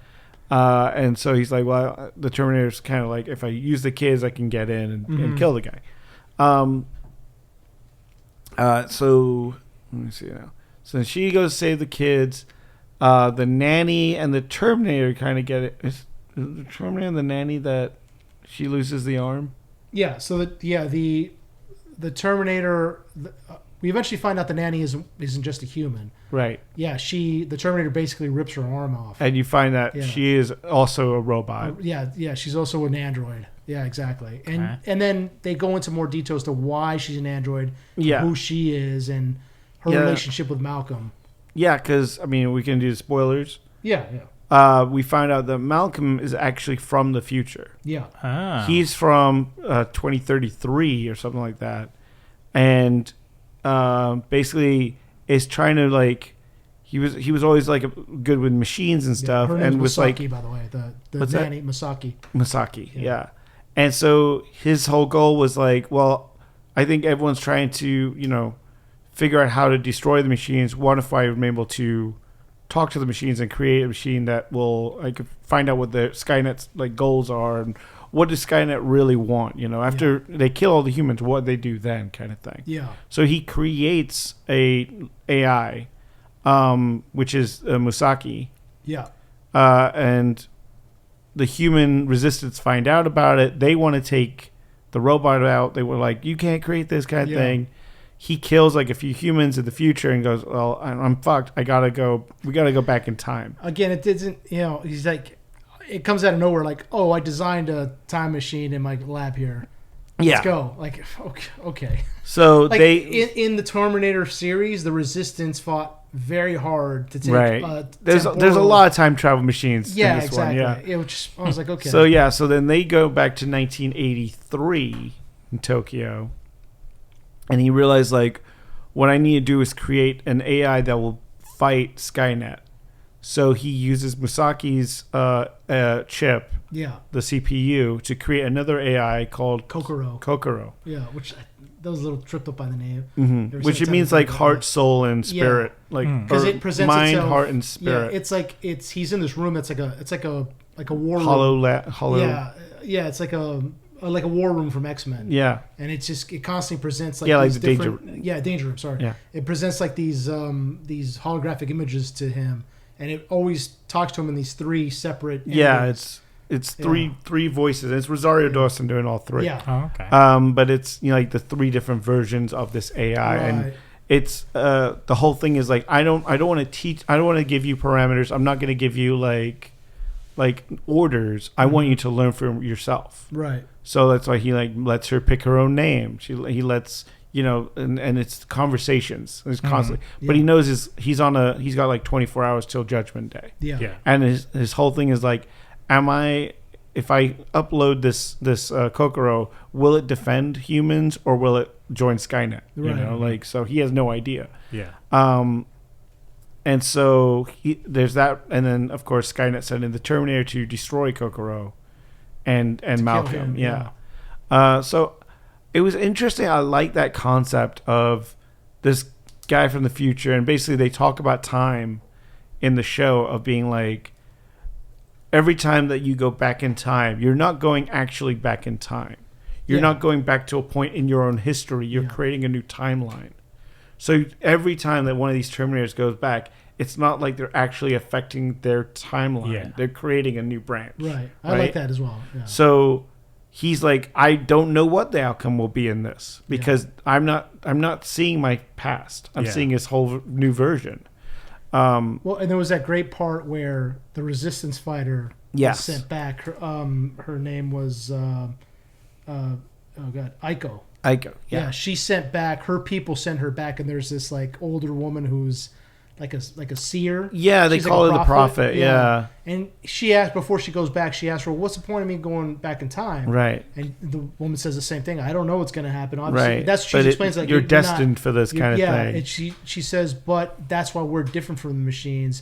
And so he's like, well, the Terminator's kind of like, if I use the kids, I can get in and kill the guy. So let me see now. So she goes to save the kids. The nanny and the Terminator kind of get it. Is the Terminator and the nanny that she loses the arm? Yeah. So the Terminator. We eventually find out the nanny isn't just a human. Right. Yeah, the Terminator basically rips her arm off. And you find that she is also a robot. Yeah, she's also an android. Yeah, exactly. And then they go into more details to why she's an android, who she is, and her relationship with Malcolm. Yeah, because, I mean, we can do spoilers. Yeah. We find out that Malcolm is actually from the future. Yeah. Ah. He's from 2033 or something like that. And basically is trying to like he was always like good with machines and stuff, and was Masaki, like, by the way, the nanny Masaki. Yeah. And so his whole goal was like, well, I think everyone's trying to figure out how to destroy the machines. What if I'm able to talk to the machines and create a machine that will find out what the Skynet's like goals are and what does Skynet really want? After they kill all the humans, what they do then, kind of thing. Yeah. So he creates a AI, which is Musaki. Yeah. And the human resistance find out about it. They want to take the robot out. They were like, you can't create this kind of thing. He kills like a few humans in the future and goes, well, I'm fucked. We gotta go back in time. Again, it didn't, he's like, it comes out of nowhere like, oh, I designed a time machine in my lab here. Let's go. Like, okay. So like in the Terminator series, the Resistance fought very hard to take. Right. There's a lot of time travel machines. in this one. Yeah. I was like, okay. So then they go back to 1983 in Tokyo, and he realized like, what I need to do is create an AI that will fight Skynet. So he uses Musaki's chip, the CPU, to create another AI called Kokoro. Yeah, which that was a little tripped up by the name. Mm-hmm. Which it means like heart, soul, and spirit, like because it presents mind, itself, heart, and spirit. Yeah, it's like he's in this room that's like a war hollow. Yeah, it's like a war room from X-Men. Yeah, and it constantly presents like like the danger. Yeah, danger room. Sorry. Yeah, it presents like these holographic images to him. And it always talks to him in these three separate areas. Yeah, it's three voices. It's Rosario Dawson doing all three. Yeah. Oh, okay. But it's like the three different versions of this AI, and it's the whole thing is like I don't want to teach. I don't want to give you parameters. I'm not going to give you like orders. I want you to learn for yourself. Right. So that's why he like lets her pick her own name. He lets. And it's conversations. It's constantly, but he knows he's got like 24 hours till Judgment Day. Yeah. And his whole thing is like, if I upload this Kokoro, will it defend humans or will it join Skynet? Right. So he has no idea. Yeah. And so there's that, and then of course Skynet sent in the Terminator to destroy Kokoro, and Malcolm. Yeah. So. It was interesting. I like that concept of this guy from the future. And basically they talk about time in the show of being like, every time that you go back in time, you're not going actually back in time. You're not going back to a point in your own history. You're creating a new timeline. So every time that one of these Terminators goes back, it's not like they're actually affecting their timeline. Yeah. They're creating a new branch. Right. I like that as well. Yeah. So... he's like, I don't know what the outcome will be in this because I'm not seeing my past. I'm seeing his whole new version. Well, and there was that great part where the Resistance fighter was sent back. Her name was Aiko. Aiko. Yeah, she sent back. Her people sent her back, and there's this like older woman who's like a seer. Yeah, they call her the prophet. Yeah. And she asked, before she goes back, she asked her, what's the point of me going back in time? Right. And the woman says the same thing. I don't know what's going to happen. Obviously. Right. That's she explains like you're destined for this kind of thing. And she says, but that's why we're different from the machines,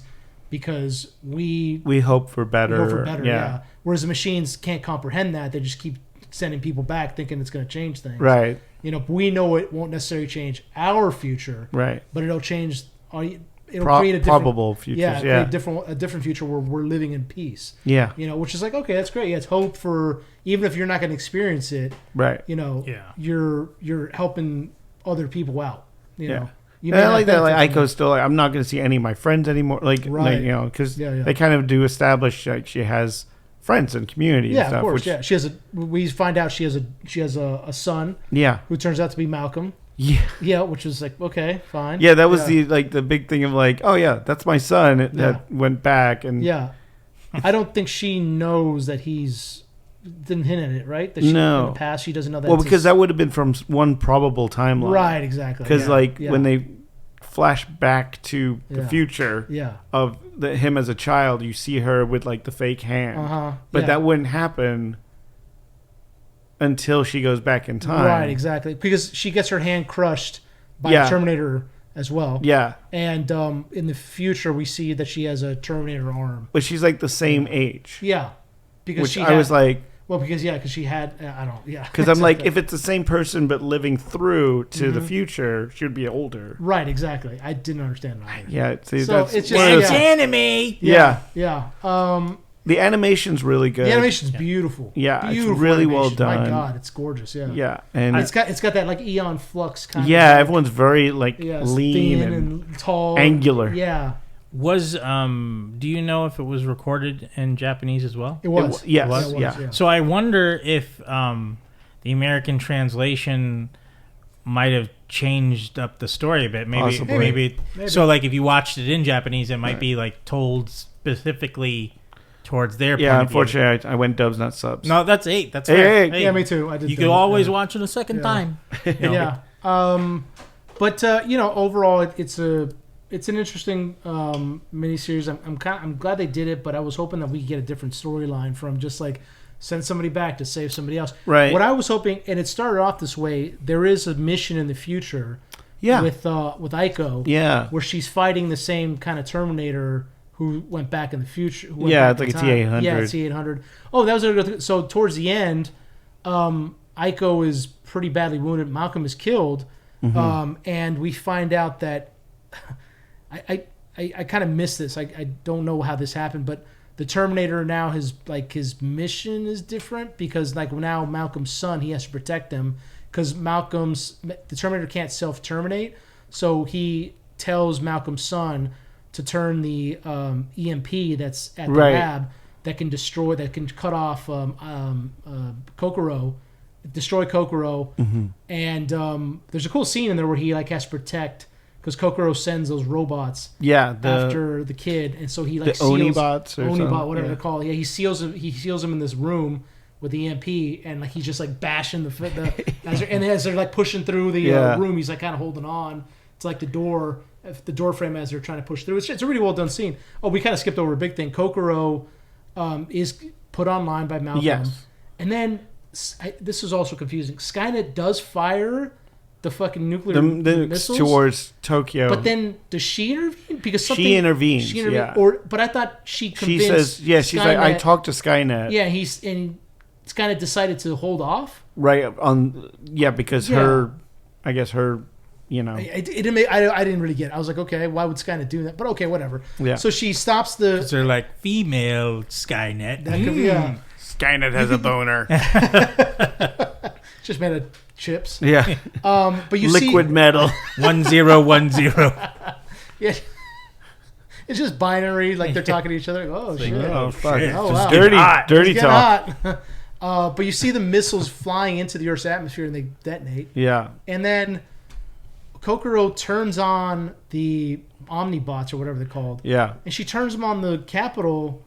because we hope for better. We hope for better. Yeah. Whereas the machines can't comprehend that. They just keep sending people back thinking it's going to change things. Right. We know it won't necessarily change our future. Right. But it'll change it'll create a probable futures. Create a different future where we're living in peace. Yeah. Which is like, okay, that's great. Yeah, it's hope for, even if you're not going to experience it. Right. You're helping other people out. You know. And I like that. Like Aiko's still like, I'm not going to see any of my friends anymore. Because they kind of do establish like she has friends and community. Yeah, and stuff, of course. She has we find out she has a son. Yeah. Who turns out to be Malcolm. Yeah. Yeah, which was like, okay, fine. Yeah, that was the big thing of like, oh yeah, that's my son that went back and I don't think she knows that he's didn't hint at it, right? That in the past she doesn't know that. Well, because that would have been from one probable timeline. Right, exactly. Because when they flash back to the future of him as a child, you see her with like the fake hand. But that wouldn't happen until she goes back in time. Right, exactly. Because she gets her hand crushed by the Terminator as well. Yeah. And in the future, we see that she has a Terminator arm. But she's like the same age. Yeah. Because I was like... Well, because she had... Because I'm like, if it's the same person but living through to the future, she would be older. Right, exactly. I didn't understand that. Yeah. See, so it's just... anime! Yeah. The animation's really good. The animation's beautiful. Yeah, beautiful it's really animation. well done. My God, it's gorgeous. Yeah. Yeah, and it's got that like Eon Flux kind of. Yeah, everyone's very like lean and tall, angular. Yeah. Was do you know if it was recorded in Japanese as well? It was. Yes. Yeah. So I wonder if the American translation might have changed up the story a bit. Maybe. So, like, if you watched it in Japanese, it might be like told specifically towards their point of view. Unfortunately, I went dubs, not subs. No, that's 8. That's fair. Hey. Yeah, me too. I did. You could always watch it a second time. Yeah. But overall, it's an interesting miniseries. I'm glad they did it, but I was hoping that we could get a different storyline from just like send somebody back to save somebody else. Right. What I was hoping, and it started off this way. There is a mission in the future. Yeah. With Aiko. Yeah. Where she's fighting the same kind of Terminator who went back in the future. It's like a T-800. Yeah, T-800. Oh, that was so towards the end, Aiko is pretty badly wounded. Malcolm is killed, and we find out that I kind of missed this. I don't know how this happened, but the Terminator now his mission is different because like now Malcolm's son, he has to protect him because the Terminator can't self-terminate, so he tells Malcolm's son to turn the EMP that's at the lab that can cut off Kokoro, destroy Kokoro, and there's a cool scene in there where he like has to protect because Kokoro sends those robots after the kid, and so he like the Onibot, whatever they're called. Yeah, he seals him in this room with the EMP, and like he's just like bashing as they're like pushing through the room, he's like kind of holding on to like the door frame as they're trying to push through. It's a really well done scene. Oh, we kind of skipped over a big thing. Kokoro is put online by Malcolm, and then this is also confusing. Skynet does fire the fucking nuclear missiles towards Tokyo, but then does she intervene? Because she intervenes. But I thought she convinced. She says, she's Skynet, like, I talked to Skynet. Yeah, and Skynet decided to hold off. Right because her, I guess her. I didn't really get it. I was like, okay, why would Skynet do that? But okay, whatever. Yeah. So she stops the. Because they're like female Skynet. That could be Skynet has a boner. Just made of chips. Yeah. But you liquid metal 1010. Yeah. It's just binary, like they're talking to each other. Oh shit! Oh fuck! Oh wow! Dirty talk. But you see the missiles flying into the Earth's atmosphere and they detonate. Yeah. And then Kokoro turns on the Omnibots or whatever they're called. Yeah. And she turns them on the capital.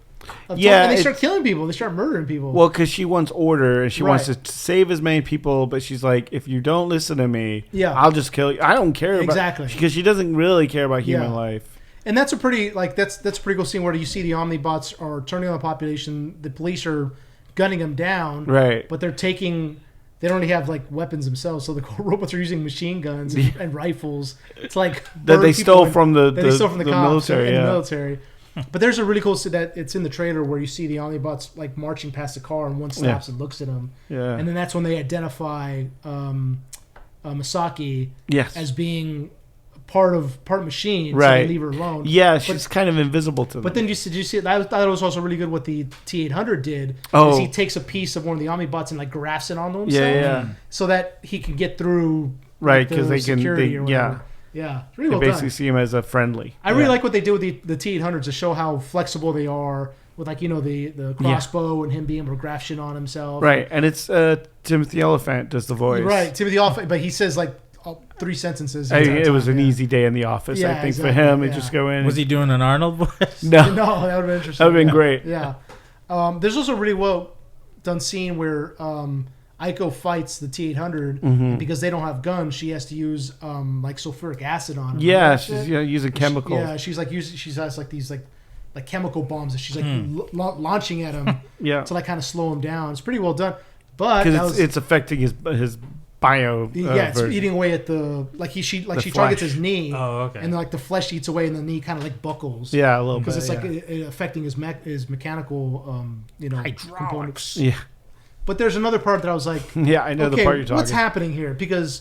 And they start killing people. They start murdering people. Well, because she wants order and she wants to save as many people, but she's like, if you don't listen to me, I'll just kill you. I don't care exactly because she doesn't really care about human life. And that's a pretty that's a pretty cool scene where you see the Omnibots are turning on the population. The police are gunning them down. Right. But they don't really have like weapons themselves, so the robots are using machine guns and rifles. It's like that they stole from the military. Military. But there's a really cool scene that it's in the trailer where you see the Omnibots like marching past the car and one stops and looks at them. Yeah. And then that's when they identify Misaki as being part machine, so they leave her alone. Yeah, she's kind of invisible to them. But then did you see? I thought it was also really good what the T-800 did. Oh, is he takes a piece of one of the Omnibots and like grafts it onto himself, so that he can get through. Right, because they can. Yeah, really well done. They basically done. see him as a friendly. I really like what they do with the T-800s to show how flexible they are with like the crossbow and him being able to graft shit on himself. Right, and it's Timothy Olyphant does the voice. Right, Timothy Olyphant, but he says like 3 sentences. It was an easy day in the office, I think, for him. And just go in. Was he doing an Arnold voice? No, that would have been interesting. That would have been great. Yeah. There's also a really well done scene where Aiko fights the T-800 and because they don't have guns, she has to use like sulfuric acid on them. Yeah, she's using chemicals. She's like she has like these like chemical bombs that she's like launching at him to like kind of slow him down. It's pretty well done, but because it's affecting his bio. It's eating away at she targets his knee. Oh, okay. And like the flesh eats away, and the knee kind of like buckles. Yeah, a little bit. Because it's like affecting his mechanical hydraulics. Components. Yeah. But there's another part that I was like, yeah, I know the part you're talking. What's happening here? Because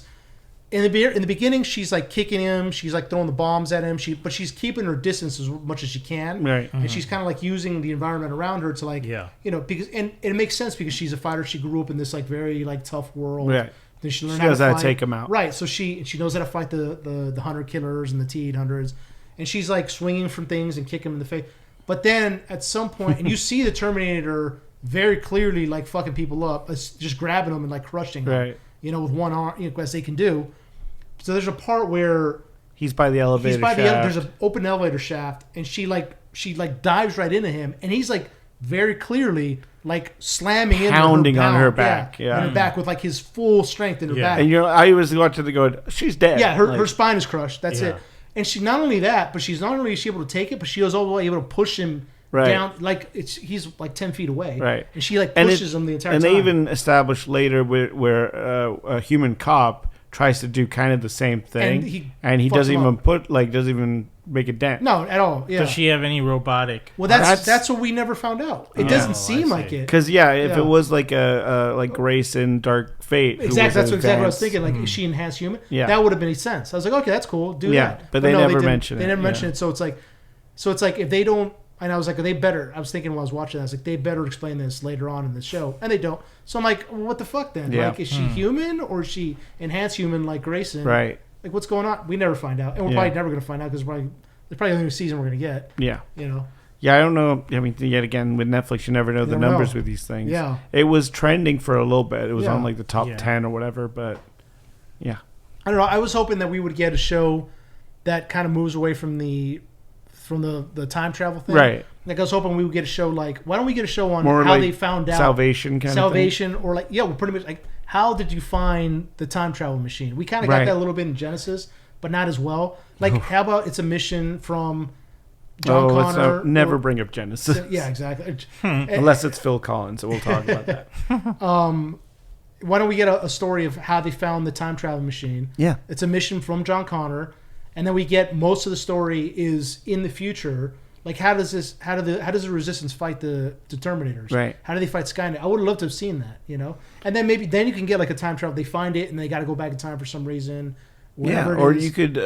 in the beginning, she's like kicking him, she's like throwing the bombs at him, but she's keeping her distance as much as she can, right? And she's kind of like using the environment around her to like, because and it makes sense because she's a fighter. She grew up in this like very like tough world. Right. Then she learned knows how to take them out. Right. So she knows how to fight the hunter killers and the T-800s, and she's like swinging from things and kicking them in the face. But then at some point, and you see the Terminator very clearly like fucking people up, just grabbing them and like crushing them, with one arm, as they can do. So there's a part where he's by the elevator shaft. There's an open elevator shaft, and she dives right into him, and he's like very clearly like slamming into her, pounding on her back, on her back with like his full strength in her back. And I was watching the going, she's dead. Yeah, her spine is crushed. That's it. And she not only that, but she's not only is she able to take it, but she was all the way able to push him down. Like he's like 10 feet away. Right. And she like pushes him the entire time. And they even established later where a human cop tries to do kind of the same thing, and he doesn't even make a dent. No, at all. Yeah. Does she have any robotic? Well, that's what we never found out. It doesn't seem like it. Because if it was like like Grace in Dark Fate, exactly. That's exactly what I was thinking. Like, is she enhanced human? Yeah. That would have made sense. I was like, okay, that's cool. Do that. But they never mention it. They never mention it. So it's like if they don't. And I was like, they better. I was thinking while I was watching that, I was like, they better explain this later on in the show. And they don't. So I'm like, well, what the fuck then? Yeah. Like, is she human or is she enhanced human like Grayson? Right. Like, what's going on? We never find out. And we're probably never going to find out because there's probably only a season we're going to get. Yeah. Yeah, I don't know. I mean, yet again, with Netflix, you never know the numbers with these things. Yeah. It was trending for a little bit. It was on like the top 10 or whatever, but yeah. I don't know. I was hoping that we would get a show that kind of moves away from the time travel thing. Right. Like I was hoping we would get a show like, why don't we get a show on more how they found out Salvation of thing? Or like, we're pretty much like, how did you find the time travel machine? We kind of got that a little bit in Genesis, but not as well. Like, how about it's a mission from John Connor? Let's never bring up Genesis. Yeah, exactly. Unless it's Phil Collins, so we'll talk about that. Why don't we get a story of how they found the time travel machine? Yeah. It's a mission from John Connor, and then we get most of the story is in the future. Like, how does the Resistance fight the Terminators? Right. How do they fight Skynet? I would have loved to have seen that, And then then you can get like a time travel. They find it and they got to go back in time for some reason. Yeah, or you could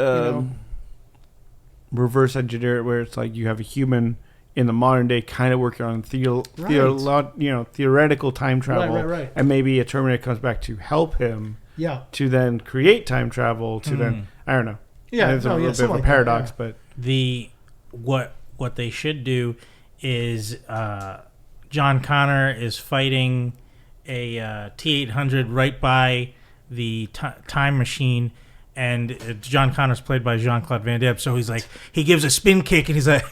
reverse engineer it where it's like you have a human in the modern day kind of working on theoretical time travel, right. And maybe a Terminator comes back to help him. Yeah. To then create time travel. To then I don't know. Yeah, it's a little bit of a paradox, but what they should do is John Connor is fighting a T-800 right by the time machine, and John Connor's played by Jean-Claude Van Damme. So he's like, he gives a spin kick, and he's like,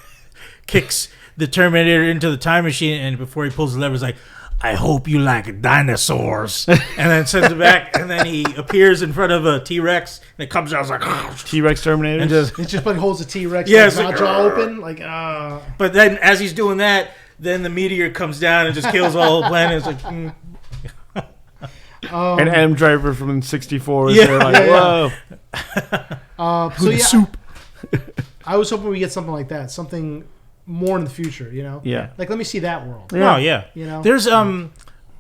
kicks the Terminator into the time machine, and before he pulls the lever, he's like, I hope you like dinosaurs. And then sends it back, and then he appears in front of a T-Rex, and it comes out, it's like, T-Rex Terminator? And just, it just like holds the T-Rex, jaw open, like, But then, as he's doing that, then the meteor comes down and just kills the whole planet. It's like, and Adam Driver from 64 is there, like, whoa. Soup. I was hoping we get something like that, something more in the future, Yeah. Like, let me see that world. Yeah. Oh yeah. There's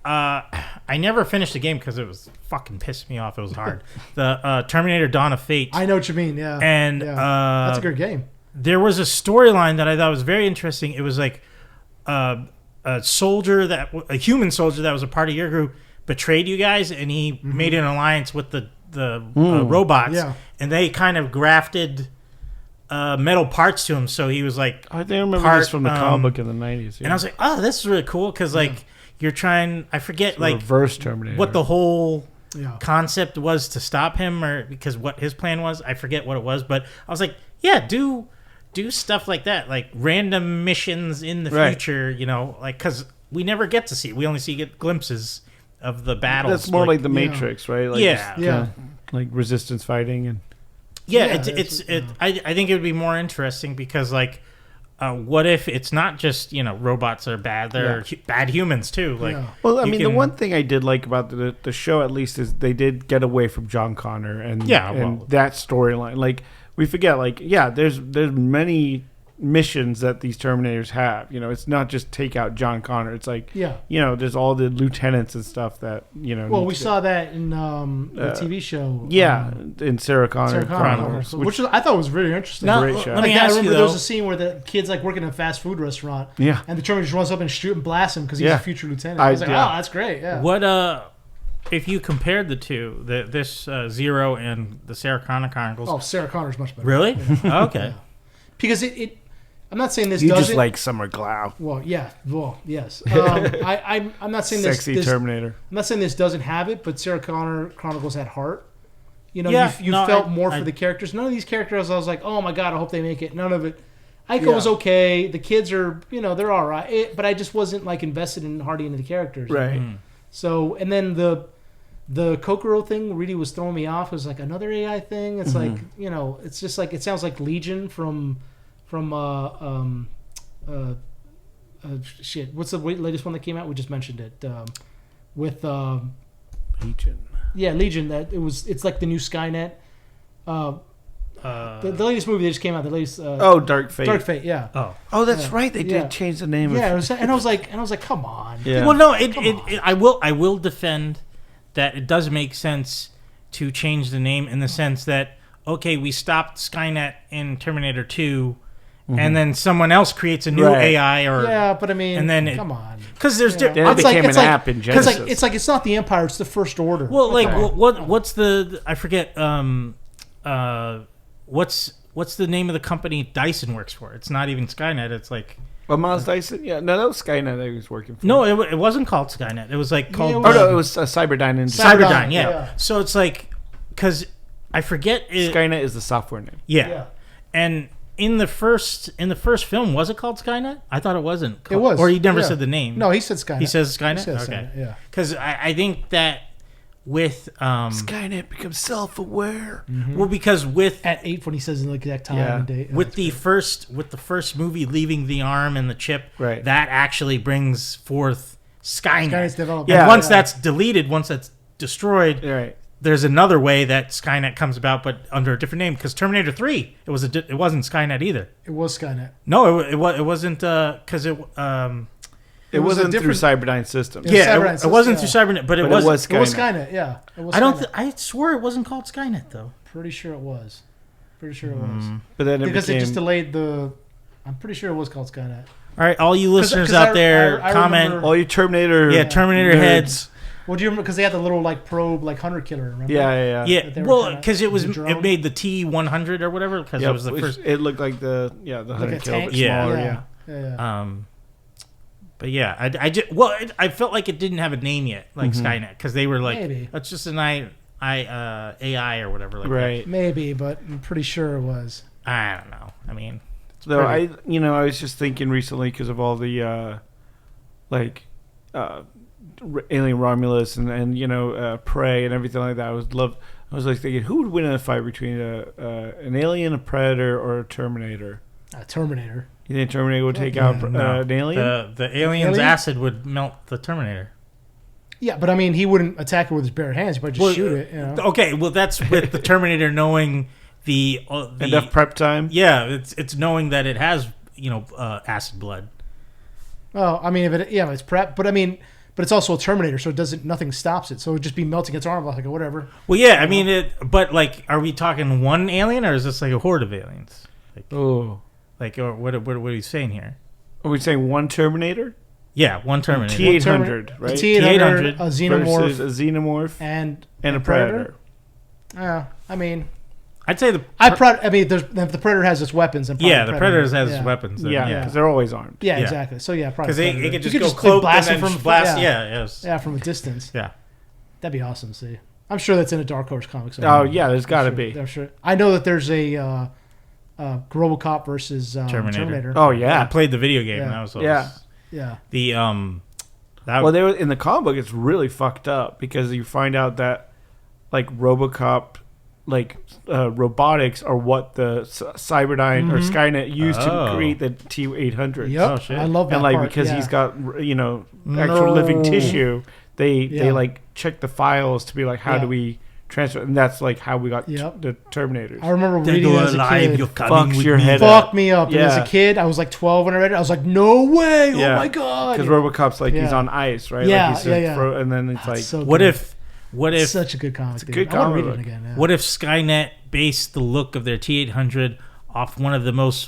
I never finished the game because it was fucking pissed me off. It was hard. The Terminator: Dawn of Fate. I know what you mean. Yeah. And that's a good game. There was a storyline that I thought was very interesting. It was like a human soldier that was a part of your group betrayed you guys, and he made an alliance with the robots, and they kind of grafted metal parts to him, so he was like, I think I remember this from the comic book in the 90s. And I was like, oh, this is really cool, because like you're trying, I forget it's like reverse Terminator, what the whole concept was to stop him, or because what his plan was, I forget what it was, but I was like, yeah, do stuff like that, like random missions in the future, like, because we never get to see, we only get glimpses of the battles. That's more like the Matrix, right? Like like resistance fighting and. Yeah, I think it would be more interesting because, like, what if it's not just robots are bad? They're bad humans too. Like, well, I mean, the one thing I did like about the show at least is they did get away from John Connor and that storyline. Like, we forget, like, there's many missions that these Terminators have. It's not just take out John Connor. It's like there's all the lieutenants and stuff that Well, we saw that in the TV show. In Sarah Connor Chronicles, which I thought was really interesting. Great show. Let me ask you, there was a scene where the kid's like working in a fast food restaurant. Yeah, and the Terminator just runs up and shoot and blasts him because he's a future lieutenant. I was like, oh, that's great. Yeah. What if you compared the two, this Zero and the Sarah Connor Chronicles? Oh, Sarah Connor's much better. Really? Okay. Because it I'm not saying this you doesn't. just like Summer Glau. Well, yeah. Well, yes. I'm not saying Sexy this Terminator. I'm not saying this doesn't have it, but Sarah Connor Chronicles had heart. You know, you felt more for the characters. None of these characters, I was like, oh my god, I hope they make it. None of it. Aiko was okay. The kids are, they're all right. But I just wasn't like invested in Hardy into the characters. Right. So, and then the Kokoro thing really was throwing me off. It was like another AI thing. It's like, it's just like, it sounds like Legion from shit. What's the latest one that came out? We just mentioned it. With Legion. Yeah, Legion. It's like the new Skynet. The latest movie that just came out. The latest. Dark Fate. Dark Fate. Yeah. Oh, that's right. They did change the name. Yeah, and I was like, come on. Yeah. Well, no, I will defend that it does make sense to change the name in the sense that we stopped Skynet in Terminator 2. And then someone else creates a new AI, but I mean, and then come on, because there's it became an app in Genesis. Because it's not the Empire; it's the First Order. Well, what's the I forget what's the name of the company Dyson works for? It's not even Skynet. It's like Miles Dyson. Yeah, no, that was Skynet that he was working for. No, it wasn't called Skynet. It was like called. It was Cyberdyne. Cyberdyne, yeah. So it's like because I forget Skynet is the software name. Yeah. And in the first film, was it called Skynet? I thought it wasn't. It was. Or he never said the name. No, he said Skynet. He says Skynet? He says okay. Skynet, yeah. Because I think that with... Skynet becomes self-aware. Mm-hmm. Well, because with... At 8 when he says the exact time and date. With the first movie leaving the arm and the chip, that actually brings forth Skynet. Skynet's developed. Yeah, and once that's deleted, once that's destroyed... There's another way that Skynet comes about, but under a different name. Because Terminator 3, it wasn't Skynet either. It was Skynet. No, it wasn't because it wasn't through Cyberdyne Systems. It wasn't through Cyberdyne, but it was Skynet. It was Skynet. Yeah, it was. I swore it wasn't called Skynet though. Pretty sure it was. But then it just delayed the. I'm pretty sure it was called Skynet. All right, all you listeners out there, comment. All you Terminator. Yeah, Terminator heads. Well, do you remember because they had the little probe hunter killer? Remember? Yeah. Well, because it made the T-100 or whatever because it was the first. It looked like the hunter killer, but smaller. Yeah. But yeah, I felt like it didn't have a name yet, like Skynet, because they were like, maybe that's just an AI or whatever, like right? That. Maybe, but I'm pretty sure it was. I don't know. I mean, though I was just thinking recently because of all the Alien Romulus and Prey and everything like that. I was like thinking, who would win in a fight between an alien, a predator, or a Terminator? A Terminator. You think Terminator would take out an alien? The alien's acid would melt the Terminator. Yeah, but I mean, he wouldn't attack it with his bare hands. He might just shoot it. Okay, well, that's with the Terminator knowing the enough prep time. Yeah, it's knowing that it has acid blood. Oh, I mean, it's prep, but I mean. But it's also a Terminator, so nothing stops it. So it would just be melting its arm off, like whatever. Well, yeah, I mean, but are we talking one alien, or is this like a horde of aliens? Or what are you saying here? Are we saying one Terminator? Yeah, one Terminator. T-800, right? T-800, a xenomorph. Versus a xenomorph. And a predator. I mean... I'd say if the Predator has its weapons, then the Predator has its weapons. Yeah, because they're always armed. Yeah, exactly. So yeah, probably because it could just go cloaked blast and then from blast. Yeah, from a distance. Yeah, that'd be awesome to see. I'm sure that's in a Dark Horse comic. Oh yeah, there's got to be. I'm sure. I know that there's a RoboCop versus Terminator. Oh yeah, I played the video game. Yeah. The they were in the comic book. It's really fucked up because you find out that RoboCop. Robotics are what the Cyberdyne or Skynet used to create the T-800. Yep. Oh, shit. I love that and part. Because he's got actual living tissue, they check the files to be like, how do we transfer? And that's how we got the Terminators. I remember reading it as a kid. Fucks your head Fuck me up. Yeah. And as a kid, I was 12 when I read it. I was like, no way. Yeah. Oh my god. Because RoboCop's he's on ice, right? Yeah. And then it's so what if such a good comic? It's a good comic. I want to read it again. Yeah. What if Skynet based the look of their T-800 off one of the most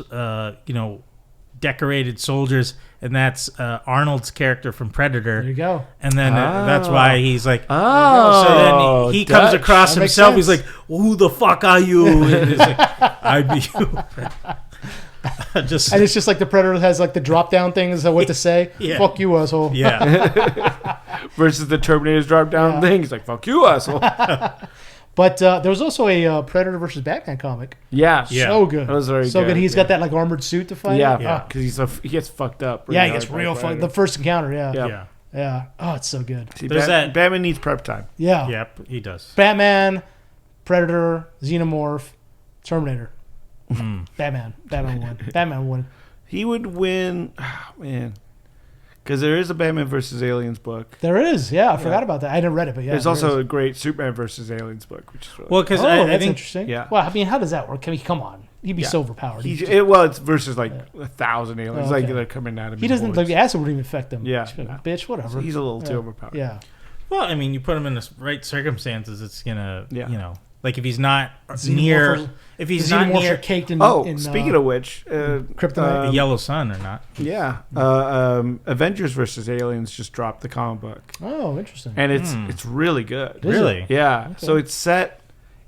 decorated soldiers, and that's Arnold's character from Predator? There you go. And then that's why he's like, so then he comes across himself. He's like, who the fuck are you? And he's like, I be you. and it's just like the Predator has like the drop down things of what to say. Yeah. Fuck you, asshole. Yeah. Versus the Terminator's drop down thing. He's like, fuck you, asshole. But there was also a Predator versus Batman comic. Yeah. So good. That was very so good. He's got that like armored suit to fight. Yeah. Because he gets fucked up. Really he gets real fucked. The first encounter. Yeah. Oh, it's so good. See, Batman needs prep time. Yeah. Yep, he does. Batman, Predator, Xenomorph, Terminator. Batman won. Batman won. He would win. Oh, man. Because there is a Batman versus Aliens book. There is, I forgot about that. I never read it, but there's also a great Superman versus Aliens book, which is really well. Because I think that's interesting. Yeah. Well, I mean, how does that work? Come on, he'd be so overpowered. It's versus like 1,000 aliens, like they're coming at him. He doesn't like the acid wouldn't even affect him. Yeah, bitch, whatever. So he's a little too overpowered. Yeah. Well, I mean, you put him in the right circumstances, it's gonna, you know. Like if he's not near, caked in. Speaking of which, Kryptonite, the Yellow Sun or not? Yeah, Avengers versus Aliens just dropped the comic book. Oh, interesting. And it's really good. Really? Yeah. Okay. So it's set.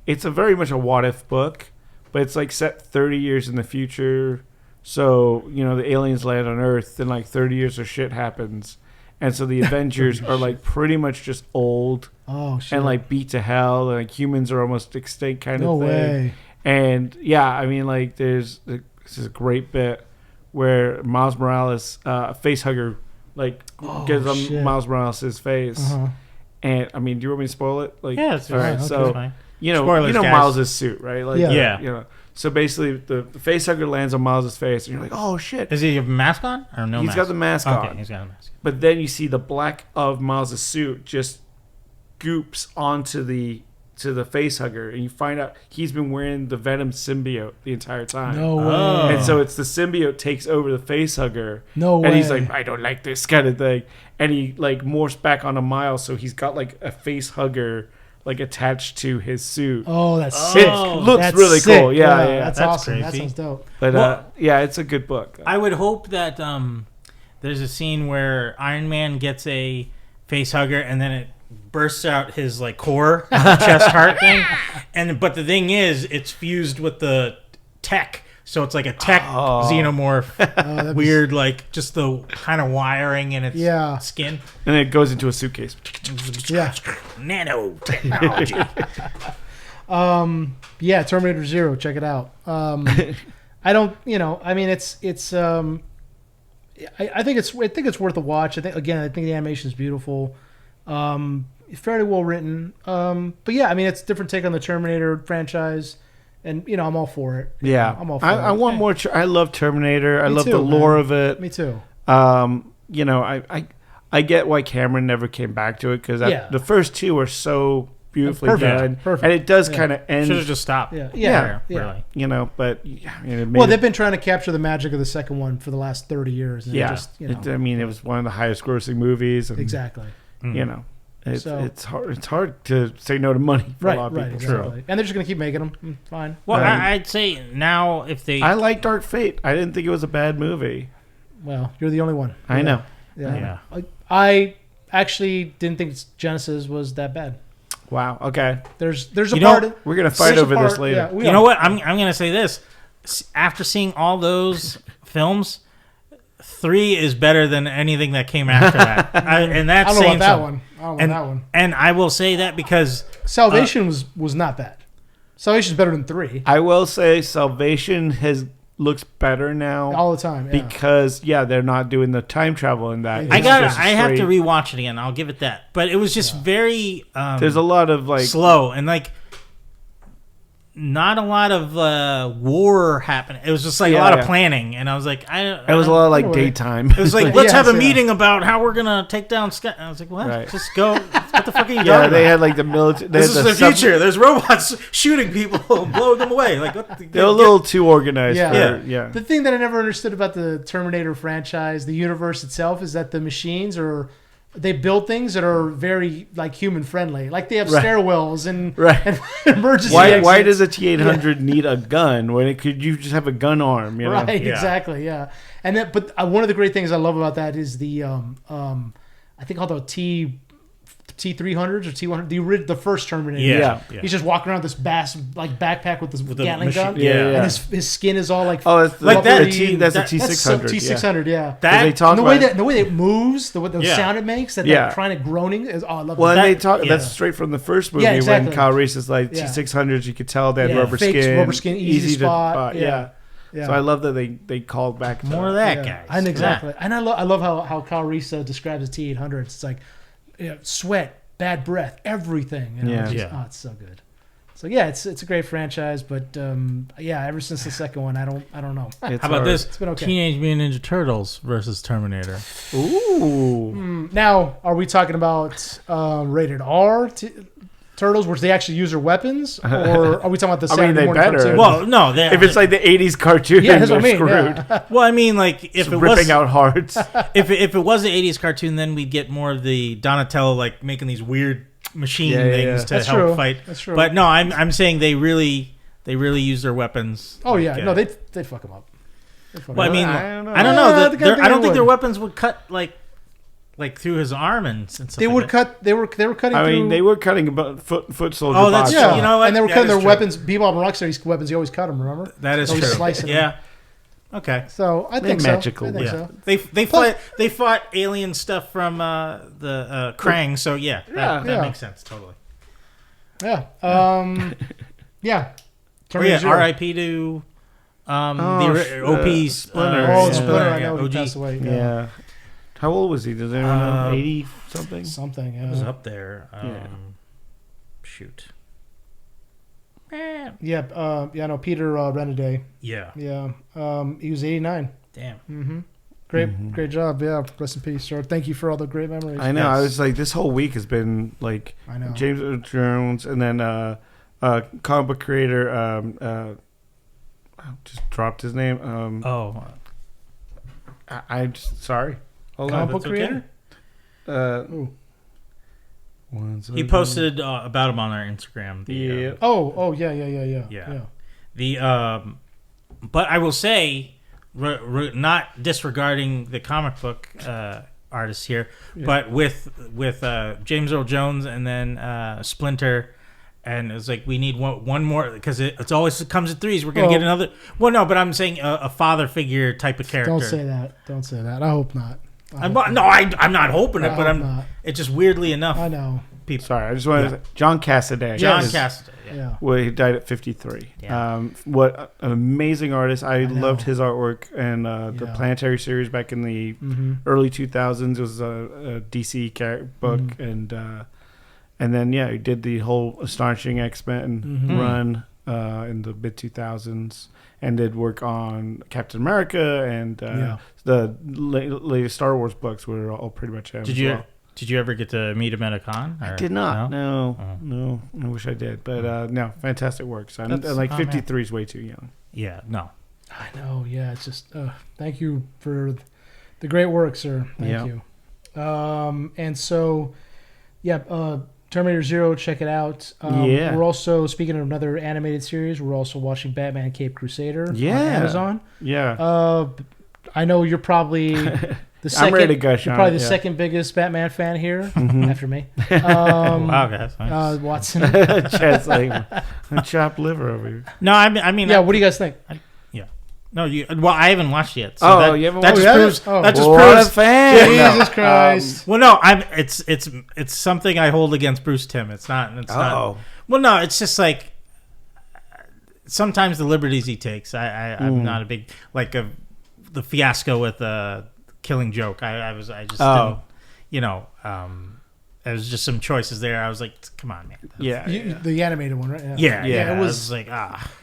It's a very much a what if book, but it's like set 30 years in the future. So the aliens land on Earth, and like 30 years of shit happens. And so the Avengers are like pretty much just old and like beat to hell. And like humans are almost extinct kind of thing. No way. And I mean, like this is a great bit where Miles Morales, face hugger, like gives him Miles Morales' face. Uh-huh. And I mean, do you want me to spoil it? Like, yeah, it's all right. Okay. So fine. Spoilers, Miles' suit, right? Like, yeah. So basically, the face hugger lands on Miles' face, and you're like, "Oh shit!" Does he have a mask on or no? He's got the mask on. Okay, he's got a mask. But then you see the black of Miles' suit just goops onto the face hugger, and you find out he's been wearing the Venom symbiote the entire time. No way! And so it's the symbiote takes over the face hugger. No way! And he's like, "I don't like this kind of thing," and he like morphs back onto Miles, so he's got like a face hugger like attached to his suit. Oh, that's sick. It looks really sick. Cool. Yeah, that's awesome. Crazy. That sounds dope. But it's a good book. I would hope that there's a scene where Iron Man gets a face hugger and then it bursts out his like core chest heart thing, but the thing is, it's fused with the tech. So it's like a tech xenomorph, weird, like just the kind of wiring in its skin. And it goes into a suitcase. Nanotechnology. Terminator Zero, check it out. I don't, I mean, it's. I think it's worth a watch. I think the animation is beautiful, fairly well written. But yeah, I mean, it's a different take on the Terminator franchise. And I'm all for it. Yeah, I'm all for it. I want more. I love Terminator. I love the lore of it. Me too. I get why Cameron never came back to it because the first two are so beautifully done, and it does kind of end. Should have just stopped. Yeah. Really. But they've been trying to capture the magic of the second one for the last 30 years. And it was one of the highest grossing movies. And, exactly. It's hard to say no to money for a lot of people. Exactly. And they're just going to keep making them. Fine. Well, I'd say now if they... I like Dark Fate. I didn't think it was a bad movie. Well, you're the only one. I know. Yeah. I actually didn't think Genesis was that bad. Wow. Okay. There's a part... We're going to fight over this later. You know what? I'm going to say this. After seeing all those films... 3 is better than anything that came after that. And that's I don't know about that one. I don't know about that one. And I will say that because... Salvation was not bad. Salvation's better than 3. I will say Salvation looks better now. All the time, because, they're not doing the time travel in that. I have to rewatch it again. I'll give it that. But it was just very... there's a lot of, like... slow. And, like... Not a lot of war happening. It was just like a lot of planning, and I was like, it was a lot of like daytime. It was like, let's have a meeting about how we're gonna take down Scott. I was like, what? Just go. What the fuck are you doing? They had like the military. This is the future. There's robots shooting people, blowing them away. Like what? They're a little too organized. Yeah. The thing that I never understood about the Terminator franchise, the universe itself, is that the machines are. They build things that are very like human friendly, like they have stairwells and emergency exits. Why does a T-800 need a gun when you just have a gun arm? You know? Right, exactly, yeah. And that, but one of the great things I love about that is the I think called the T-300s or T-100, the first Terminator. Yeah. He's just walking around with this backpack with this Gatling gun. Yeah. And his skin is all like it's like that. That's a T-600. T-600, yeah. That, they talk the way that it moves, the sound it makes, that kind of groaning is. Oh, I love. Well, and they talk. That's straight from the first movie when Kyle Reese is like T-600s. You could tell they had rubber skin, easy spot. Yeah. So I love that they called back more of that, guys. And exactly, and I love how Kyle Reese describes the T-800s. It's like sweat, bad breath, everything. It's so good. So it's a great franchise, but ever since the second one, I don't know. How about this? It's been okay. Teenage Mutant Ninja Turtles versus Terminator. Ooh. Now, are we talking about rated R? Turtles, where they actually use their weapons, or are we talking about the Saturday morning cartoon? Well, no. If it's like the '80s cartoon, that's what I mean. Screwed. Yeah. Well, I mean, like if it ripping was out hearts. If it was the '80s cartoon, then we'd get more of the Donatello like making these weird machine things to help fight. That's true. But no, I'm saying they really use their weapons. Oh yeah, no, they fuck them up. Well, I mean, I don't know. I don't think their weapons would cut like through his arm and stuff. They would cut. They were cutting. I mean, they were cutting about foot soldier. Oh, that's true. You know what? And they were cutting their weapons. Bebop and Rocksteady's weapons. You always cut them. Remember? That is true. Slicing them. Okay. So I think magical. I think so. They fought alien stuff from the Krang. So that makes sense totally. Yeah. R.I.P. to the OP Splinter. Splinter. I know he passed away. Yeah. How old was he? Does anyone know? 80 something? Something. Yeah. It was up there. Shoot. No, Peter Renaday. Yeah. He was 89. Damn. Mm-hmm. Great job. Yeah. Rest in peace, sir. Thank you for all the great memories. I know. Yes. I was like, this whole week has been like James Earl Jones, and then comic book creator. I just dropped his name. I just sorry. Comic book creator. He posted about him on our Instagram. Yeah. But I will say, not disregarding the comic book artists here, but with James Earl Jones and then Splinter, and it's like we need one more because it always comes in threes. We're gonna get another. Well, no, but I'm saying a father figure type of character. Don't say that. I hope not. I'm not hoping it, but it's just weirdly enough. I know. People. Sorry, I just wanted to say John Cassaday. Cassaday. Well, he died at 53. Yeah. What an amazing artist. I loved his artwork and the Planetary series back in the early 2000s. It was a DC book, and then he did the whole Astonishing X-Men run in the mid 2000s. And did work on Captain America and the latest Star Wars books were all pretty much him. Did you ever get to meet him at a con? I did not. No. I wish I did, but no, fantastic work. So like 53 is way too young. Yeah, no. I know. Yeah, it's just thank you for the great work, sir. Thank you. And so, Terminator Zero, check it out. We're also, speaking of another animated series, we're also watching Batman The Caped Crusader on Amazon. Yeah. I know you're probably the second. I'm ready to gush on the second biggest Batman fan here after me. Wow, guys. Nice. Watson. Chad's like a chopped liver over here. No, I mean. Yeah, what do you guys think? No, I haven't watched yet. So you haven't watched it? That just proves. What a fan! Jesus Christ! Well, no, it's something I hold against Bruce Timm. It's not. Well, no, it's just like sometimes the liberties he takes. I'm not a big the fiasco with Killing Joke. I just didn't, there was just some choices there. I was like, come on, man. The animated one, right? Yeah. It was like,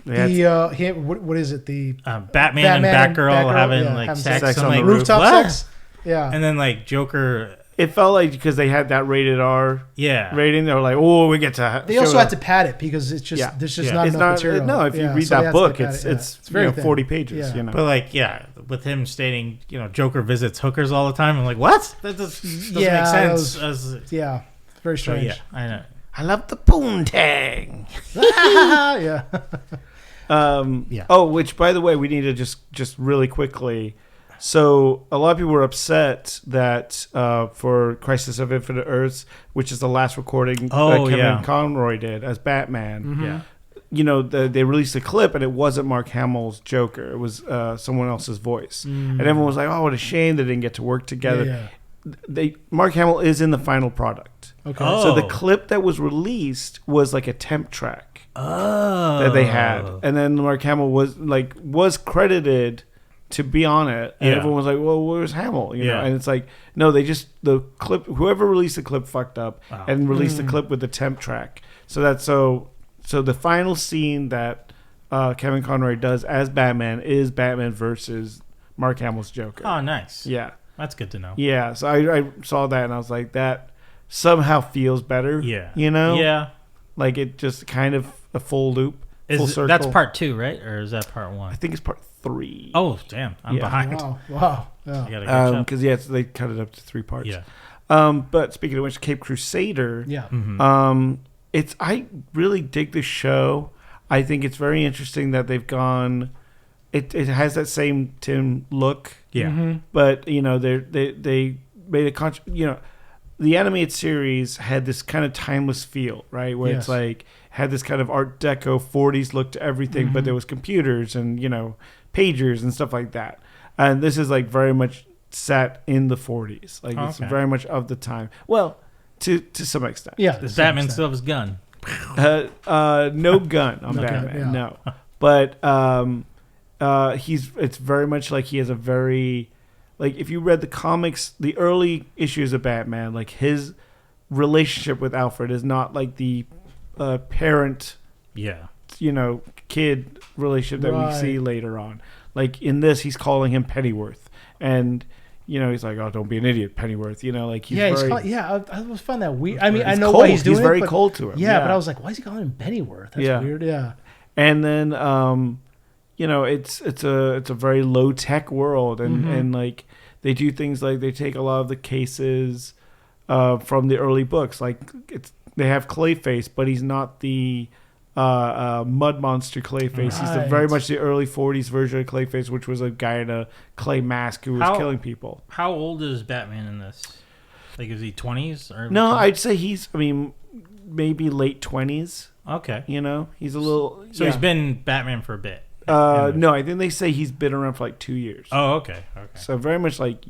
what is it? The Batman and Batgirl having sex on the rooftop sex. Yeah. And then Joker. It felt like because they had that rated R rating, they were like, oh, we get to. They also had to pad it because it's just there's just not enough material. No, if you read that book, it's very 40 pages. Yeah. But with him stating, Joker visits hookers all the time, I'm like, what? That doesn't make sense. Very strange. So, I know. I love the poontang. Yeah. Oh, which by the way, we need to just really quickly. So a lot of people were upset that for Crisis of Infinite Earths, which is the last recording that Kevin Conroy did as Batman. Mm-hmm. Yeah. You know, they released a clip and it wasn't Mark Hamill's Joker. It was someone else's voice. And everyone was like, oh, what a shame they didn't get to work together. Mark Hamill is in the final product. Okay. So the clip that was released was like a temp track that they had. And then Mark Hamill was credited to be on it. And everyone was like, well, where's Hamill? You know? And it's like, no, the clip, whoever released the clip fucked up and released the clip with the temp track. So that's So the final scene that Kevin Conroy does as Batman is Batman versus Mark Hamill's Joker. Oh, nice. Yeah. That's good to know. Yeah. So I saw that and I was like, that somehow feels better. Yeah. You know? Yeah. Like it just kind of a full loop. Full circle. That's part 2, right? Or is that part 1? I think it's part 3. Oh, damn. I'm behind. Wow. Yeah. Because, they cut it up to 3 parts. Yeah. But speaking of which, Caped Crusader. Yeah. Mm-hmm. I really dig this show. I think it's very interesting that they've gone. It has that same Tim look. Yeah. Mm-hmm. But they made a the animated series had this kind of timeless feel, right? Where it's like had this kind of Art Deco 40s look to everything, but there was computers and pagers and stuff like that. And this is like very much set in the 40s. Like it's very much of the time. Well. To some extent. Yeah. Does Batman still have his gun? No gun on Batman. No. But it's very much like he has a very, like if you read the comics, the early issues of Batman, like his relationship with Alfred is not like the parent, kid relationship that we see later on. Like in this, he's calling him Pennyworth. And he's like, oh, don't be an idiot, Pennyworth. Like he's I was find that weird. I mean, I know why he's doing it. He's very cold to him. Yeah, but I was like, why is he calling him Pennyworth? That's weird. Yeah. And then, it's a very low tech world, and like they do things like they take a lot of the cases from the early books. Like they have Clayface, but he's not the mud monster Clayface. He's very much the early 40s version of Clayface, which was a guy in a clay mask who was killing people. How old is Batman in this? Like, is he 20s? Or no, 20s? I'd say maybe late 20s. Okay. He's a little... So he's been Batman for a bit? No, I think they say he's been around for like 2 years. Oh, okay. So very much like,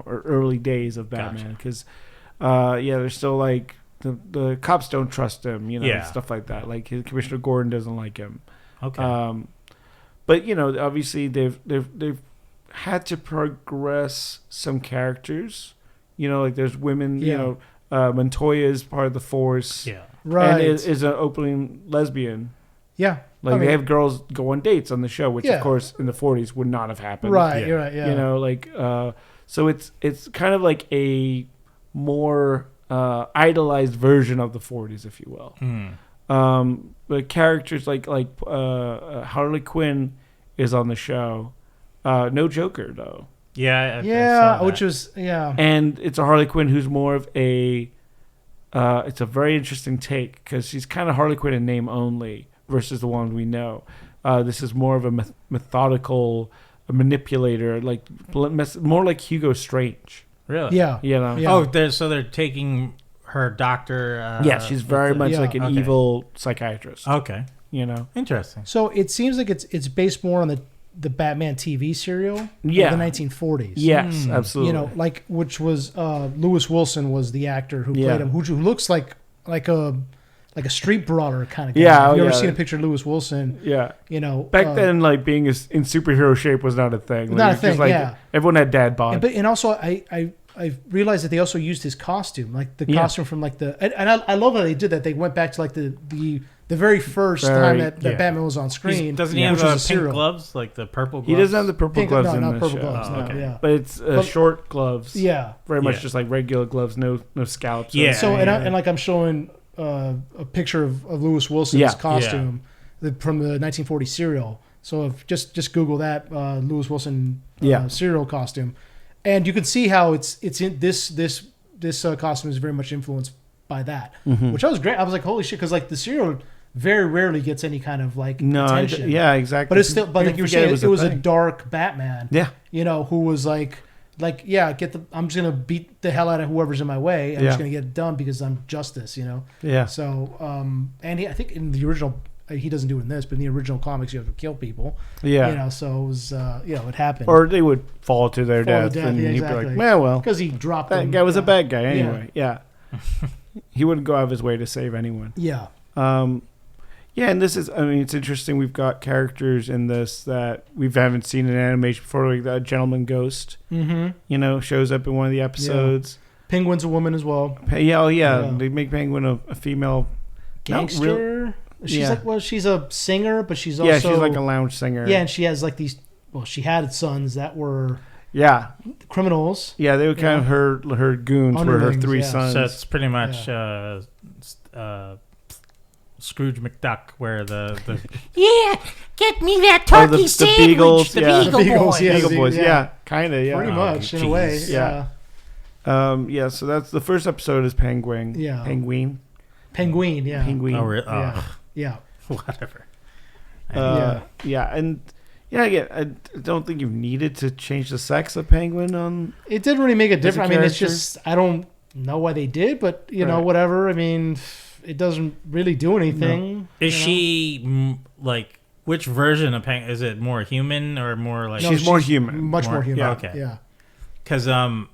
early days of Batman. Because, they're still like... The cops don't trust him, stuff like that. Like Commissioner Gordon doesn't like him. Okay. But obviously they've had to progress some characters. Like there's women. Montoya is part of the Force. Yeah. Right. And is an opening lesbian. Yeah. Like they have girls go on dates on the show, which of course in the 40s would not have happened. Right. You're right. Yeah. So it's kind of like a more idolized version of the 40s, if you will. But characters like Harley Quinn is on the show. No Joker though. Yeah, which was and it's a Harley Quinn who's more of a. It's a very interesting take because she's kind of Harley Quinn in name only versus the one we know. This is more of a methodical manipulator, like more like Hugo Strange. Really? Yeah. Oh, they're taking her doctor. She's very much like an evil psychiatrist. Okay. Interesting. So it seems like it's based more on the Batman TV serial of the 1940s. Yes, absolutely. Which was Lewis Wilson was the actor who played him, who looks like a street brawler kind of guy. Yeah, have you ever seen a picture of Lewis Wilson? Yeah. Back then, like being in superhero shape was not a thing. Not a thing. Everyone had dad bod. And also, I realized that they also used his costume, like the costume from like and I love how they did that. They went back to like the very first time that Batman was on screen. Doesn't he have pink gloves, like the purple gloves? He doesn't have the purple gloves in not the purple show. gloves. Oh, okay. Yeah. But it's short gloves. Yeah. Very much just like regular gloves, no scalps. Yeah. So and like I'm showing a picture of Lewis Wilson's costume from the 1940 serial. So if just Google that Lewis Wilson serial costume. And you can see how it's in this costume is very much influenced by that, which I was great. I was like, holy shit, because like the serial very rarely gets any kind of like attention. Yeah, exactly. But it's still, but like you were saying, it was a dark Batman. Yeah, who was like I'm just gonna beat the hell out of whoever's in my way. I'm just gonna get it done because I'm justice. Yeah. So and I think in the original. He doesn't do it in this, but in the original comics, you have to kill people. Yeah. So it was, it happened. Or they would fall to their death, and he'd be like, well. Because he dropped that guy was a bad guy anyway. Yeah. He wouldn't go out of his way to save anyone. Yeah. And this is, it's interesting. We've got characters in this that we haven't seen in animation before, like that Gentleman Ghost, shows up in one of the episodes. Yeah. Penguin's a woman as well. Yeah. They make Penguin a female gangster. She's a singer, but she's also... Yeah, she's like a lounge singer. Yeah, and she has like these... Well, she had sons that were... Yeah. Criminals. Yeah, they were kind of her goons were her three sons. So it's pretty much Scrooge McDuck, where the get me that turkey sandwich. The Beagles, the Beagle Boys. Beagle Boys, kind of, Pretty much, in a way. Yeah. So that's the first episode is Penguin. Yeah. Penguin, yeah. Penguin. Oh, really? Yeah. Whatever. And I don't think you needed to change the sex of Penguin on. It didn't really make a difference. It's just I don't know why they did, but whatever. It doesn't really do anything. No. Is she like which version of Penguin? Is it more human or more like? She's more human. Much more human. Yeah, okay. Yeah. Because and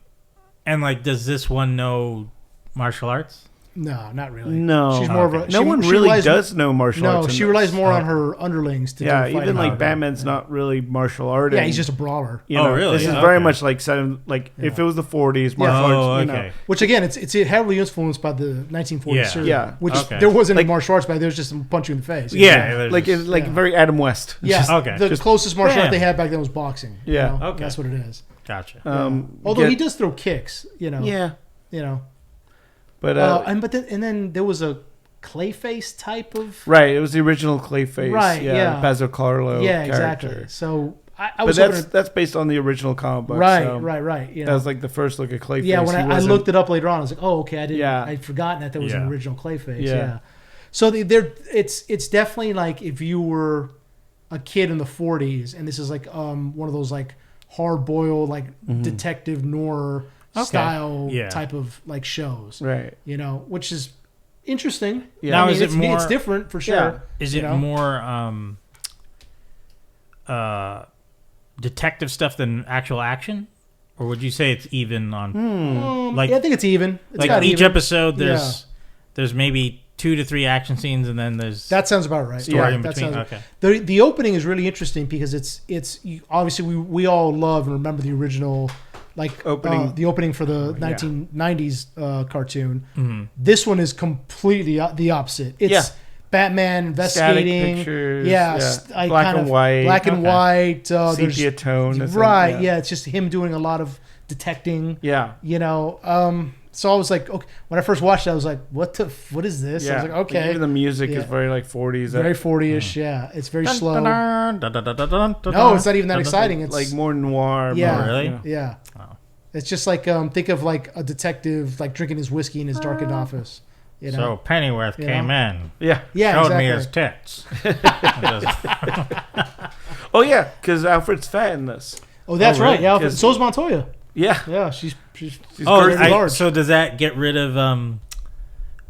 like, does this one know martial arts? No, not really. No, she's more of a. No one really does know martial arts. No, she relies more on her underlings to do fighting. Even like Batman's not really martial arting. Yeah, he's just a brawler. Really? This is very much like if it was the 40s, martial arts. Okay. Which again, it's heavily influenced by the 1940s series. Yeah. Which there wasn't any martial arts back. There was just some punch you in the face. Yeah, very Adam West. Yeah. Okay. The closest martial art they had back then was boxing. Yeah. Okay. That's what it is. Gotcha. Although he does throw kicks. Yeah. But then there was a Clayface type of it was the original Clayface, yeah. Basil Carlo, exactly. So I was that's based on the original comic book, right. That was like the first look at Clayface. Yeah, when I looked it up later on, I was like, oh, okay, I'd forgotten that there was an original Clayface. Yeah, so it's definitely like if you were a kid in the 40s, and this is like one of those like hard boiled like detective noir. Style type of like shows, right? Which is interesting. Yeah. Now, is it more? It's different for sure. Yeah. Is it more detective stuff than actual action, or would you say it's even on? I think it's even. It's like each episode, there's maybe 2 to 3 action scenes, and then there's that sounds about right. Story in between. Okay. The opening is really interesting because it's obviously we all love and remember the original. Like the opening for the 1990s cartoon. Mm-hmm. This one is completely the opposite. It's Batman investigating. Pictures, black and white. Sepia tone. Right. Yeah. It's just him doing a lot of detecting. Yeah. So I was like, okay. When I first watched it, I was like, what is this? Yeah. I was like, okay. Even the music is very like 40s. Very 40ish. Yeah. It's very slow. No, it's not even that exciting. It's like more noir. Yeah. Really? Yeah. Wow. It's just like think of like a detective like drinking his whiskey in his darkened office. So Pennyworth came in. Yeah. Showed me his tits. Oh yeah, because Alfred's fat in this. Oh, that's right. Yeah. Alfred. So's Montoya. Yeah. Yeah. She's large. So does that get rid of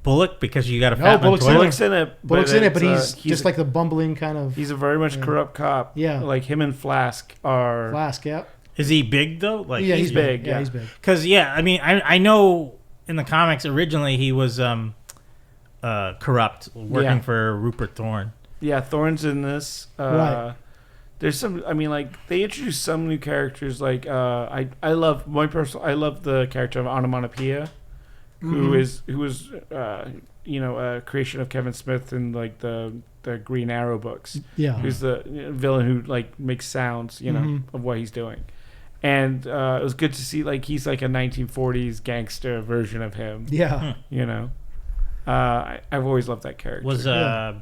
Bullock because you got a fat Montoya? Bullock's in it. But he's just like the bumbling kind of. He's a very much corrupt cop. Yeah. Like him and Flask are. Flask, yeah. Is he big though? Like he's big. Yeah, he's big. Because I know in the comics originally he was corrupt, working for Rupert Thorne. Yeah, Thorne's in this. Right. There's some. They introduced some new characters. Like I love the character of Onomatopoeia, who was a creation of Kevin Smith in like the Green Arrow books. Yeah. Who's the villain who like makes sounds, of what he's doing. And it was good to see like he's like a 1940s gangster version of him. Yeah. I've always loved that character.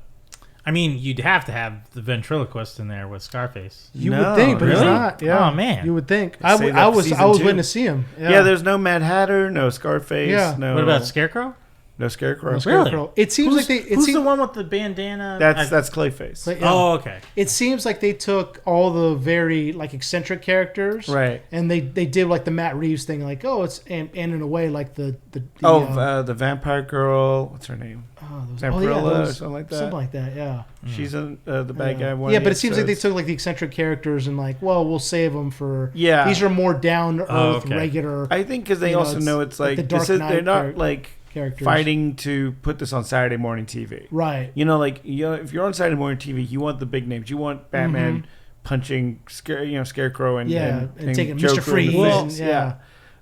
You'd have to have the ventriloquist in there with Scarface. You would think, but really? He's not. Yeah. Oh man, you would think. I was waiting to see him. Yeah. There's no Mad Hatter, no Scarface. Yeah. No. What about Scarecrow? No Scarecrow. No Scarecrow. Really? It seems like they. Who's the one with the bandana? That's Clayface. Oh, okay. It seems like they took all the very like eccentric characters, right? And they did like the Matt Reeves thing, like it's and in a way like the vampire girl. What's her name? Vampirilla or something like that. Something like that. Yeah. She's the bad guy. Yeah, but it seems like they took like the eccentric characters and like, well, we'll save them for. Yeah. These are more down to earth, regular. I think because they also know it's like they're not like. Characters. Fighting to put this on Saturday morning TV, right? If you're on Saturday morning TV, you want the big names. You want Batman punching Scarecrow and taking Mr. Freeze. Yeah,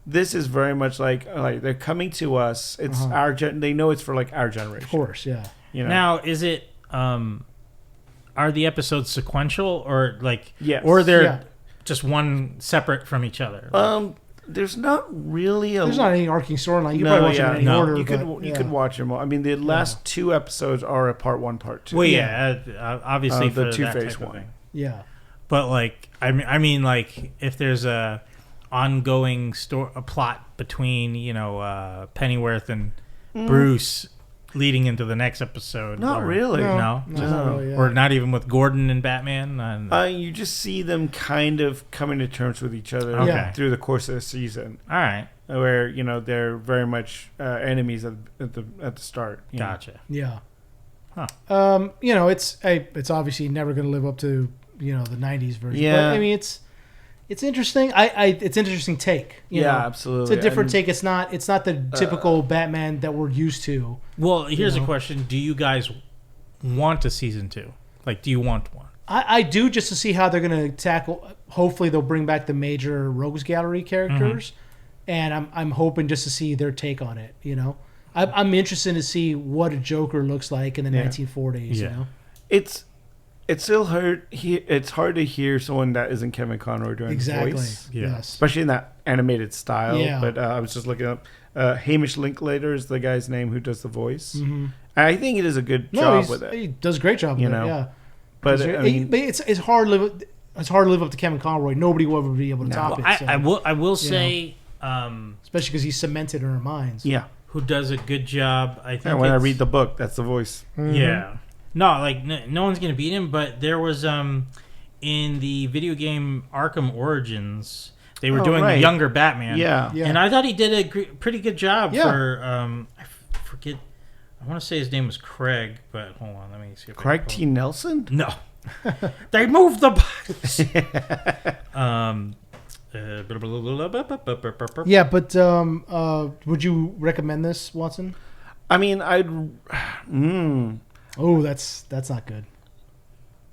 this is very much like they're coming to us. It's our they know it's for like our generation. Of course, yeah. Now, is it are the episodes sequential or like or they're just one separate from each other? There's not really There's not any arcing storyline. You probably watch them in any order. You could watch them all. I mean, the last 2 episodes are a part 1, part 2. Well, obviously for the Two-Face one. Yeah, but like I mean, like if there's a ongoing a plot between Pennyworth and Bruce leading into the next episode. Not really. No. Not really, yeah. Or not even with Gordon and Batman. You just see them kind of coming to terms with each other through the course of the season. All right. Where they're very much enemies at the start. Gotcha. Yeah. Huh. It's obviously never going to live up to the '90s version. Yeah. But, I mean, it's interesting. It's an interesting take. Absolutely. It's a different take. It's not the typical Batman that we're used to. Well, here's a question: do you guys want a season 2? Like, do you want one? I do, just to see how they're going to tackle. Hopefully, they'll bring back the major Rogues Gallery characters, and I'm hoping just to see their take on it. I'm interested to see what a Joker looks like in the 1940s. Yeah. It's still hard. It's hard to hear someone that isn't Kevin Conroy doing his voice. Yes. Especially in that animated style. Yeah. But I was just looking up. Hamish Linklater is the guy's name who does the voice. And I think he does a good job with it. He does a great job with it. Yeah. But it's hard to live. It's hard to live up to Kevin Conroy. Nobody will ever be able to top it. So, I will say, especially because he's cemented in our minds. Yeah. Who does a good job? I think. When I read the book, that's the voice. Yeah. No, like no one's gonna beat him. But there was in the video game Arkham Origins, they were doing the younger Batman. Yeah. And I thought he did a pretty good job for I forget. I want to say his name was Craig, but hold on, let me see. Craig T. Nelson? No, they moved the box. Yeah, but would you recommend this, Watson? I mean, Oh, that's not good.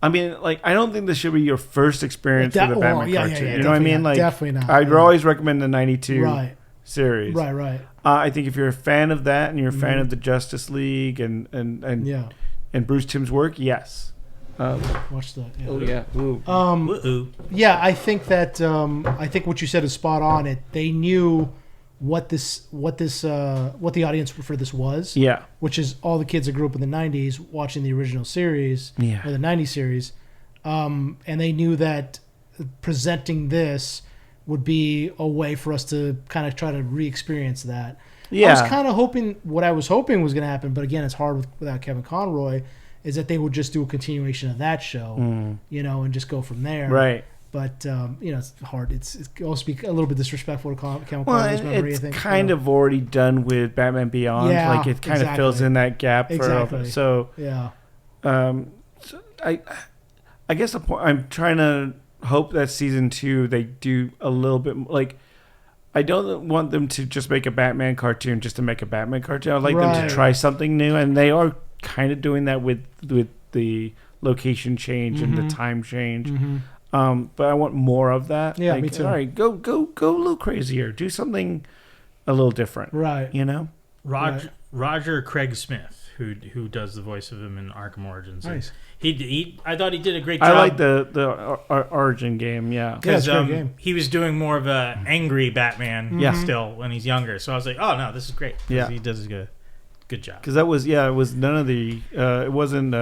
I mean, like, I don't think this should be your first experience with a Batman cartoon. Yeah, you know what I mean? Like, definitely not. I'd always recommend the '92 series. Right. I think if you're a fan of that and you're a fan of the Justice League and Bruce Timm's work, yes. Watch that. Yeah. Oh yeah. Yeah, I think that I think what you said is spot on. They knew what the audience for this was. Yeah. Which is all the kids that grew up in the 90s watching the original series or the 90s series. And they knew that presenting this would be a way for us to kind of try to re-experience that. Yeah. I was kind of hoping, what I was hoping was going to happen, but again, it's hard without Kevin Conroy, is that they would just do a continuation of that show, and just go from there. Right. But it's hard. It's also be a little bit disrespectful to Kevin Conroy's memory. It's I think kind of already done with Batman Beyond. Yeah, like it kind of fills in that gap. So yeah. I guess the point, I'm trying to hope that season 2 they do a little bit like. I don't want them to just make a Batman cartoon just to make a Batman cartoon. I'd like them to try something new, and they are kind of doing that with the location change and the time change. But I want more of that. Yeah, me too. All right, go a little crazier. Do something a little different. Right. Roger Craig Smith, who does the voice of him in Arkham Origins. Nice. I thought he did a great job. I like the Origin game. Yeah. Because he was doing more of a angry Batman still when he's younger. So I was like, oh no, this is great. Yeah. He does a good job. Because it was none of the it wasn't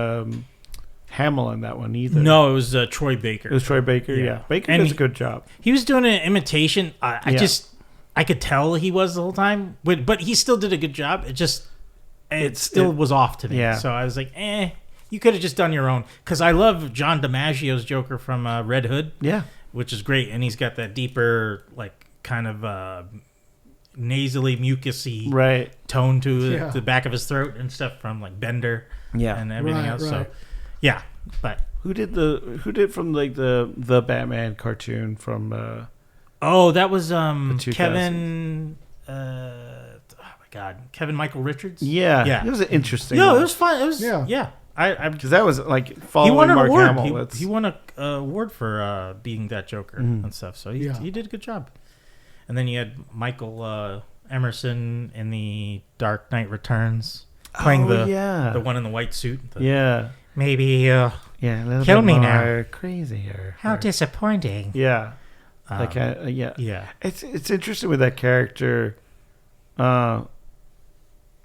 Hamill in that one either. No, it was Troy Baker. It was Troy Baker. Yeah. Baker does a good job. He was doing an imitation. I could tell he was the whole time, but he still did a good job. It just it still was off to me. Yeah. So I was like, you could have just done your own. Because I love John DiMaggio's Joker from Red Hood. Yeah. Which is great. And he's got that deeper, like, kind of nasally, mucusy tone to the back of his throat and stuff from, like, Bender and everything else. Right. So, yeah. But who did from, like, the Batman cartoon from... that was Kevin... God, Kevin Michael Richards. Yeah, it was an interesting. No, it was fun. It was because that was like following Mark Hamill. He won an award for being that Joker and stuff. So he did a good job. And then you had Michael Emerson in the Dark Knight Returns playing the one in the white suit. Maybe kill me now. Crazier. How disappointing. Yeah. It's interesting with that character.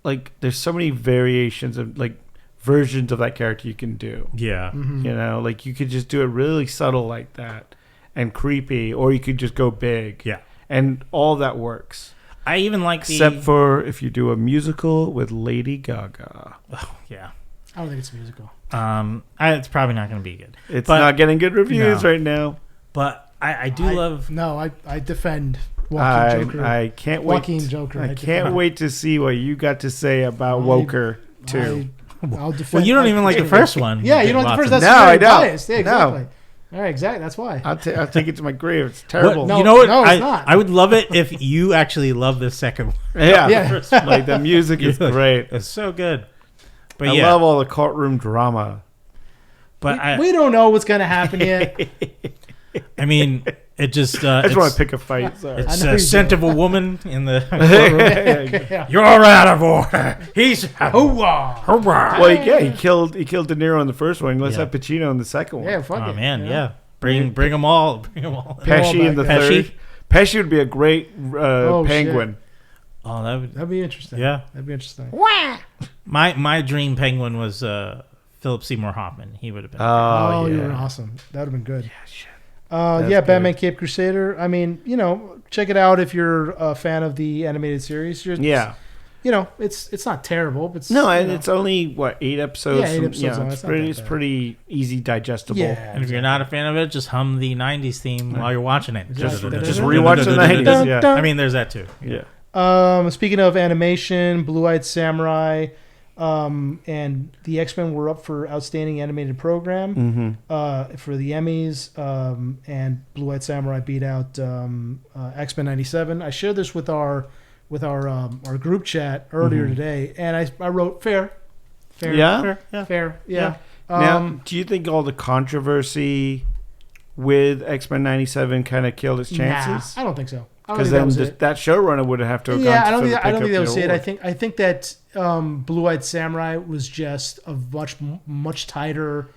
Like there's so many variations of like versions of that character you can do. Yeah. Mm-hmm. You know, like you could just do it really subtle like that and creepy, or you could just go big. Yeah. And all that works. I even like except for if you do a musical with Lady Gaga. Oh, yeah. I don't think it's a musical. It's probably not going to be good. It's not getting good reviews right now. But I do love... No, I defend Joaquin Joker. I can't wait. Joaquin Joker. I can't wait to see what you got to say about Woker, too. I'll defend. Well, you don't even like the first one. Yeah, you don't like the first. That's I don't. Biased. Yeah, exactly. No. All right, exactly. That's why. I'll take it to my grave. It's terrible. No, you know what? No, it's not. I would love it if you actually love the second one. Yeah. Like the music is great. It's so good. But I love all the courtroom drama. But we don't know what's going to happen yet. I mean, it just... I just want to pick a fight. Sorry. It's a scent of a woman in the courtroom. You're out of order. He's... Hoorah! Hoorah! Well, he killed De Niro in the first one. Let's have Pacino in the second one. Yeah, fuck it. Oh, man, Bring them all. Pesci in the third. Pesci would be a great penguin. Shit. Oh, that'd be interesting. Yeah. That'd be interesting. My dream penguin was Philip Seymour Hoffman. He would have been. Oh, you were awesome. That would have been good. Yeah, shit. Batman Caped Crusader. I mean, check it out if you're a fan of the animated series. It's not terrible, but it's only 8 episodes. Yeah, 8 episodes. It's pretty easy digestible. Yeah, and if you're not a fan of it, just hum the '90s theme while you're watching it. Just rewatch the '90s. Yeah, I mean, there's that too. Yeah. Speaking of animation, Blue-Eyed Samurai, and the X-Men were up for Outstanding Animated Program for the Emmys, and Blue-Eyed Samurai beat out X-Men '97. I shared this with our group chat earlier today, and I wrote fair. Yeah. Now, do you think all the controversy with X-Men '97 kind of killed its chances? Nah, I don't think so. Because then that showrunner would have to have gone. I don't think that was it. I think that Blue-Eyed Samurai was just a much tighter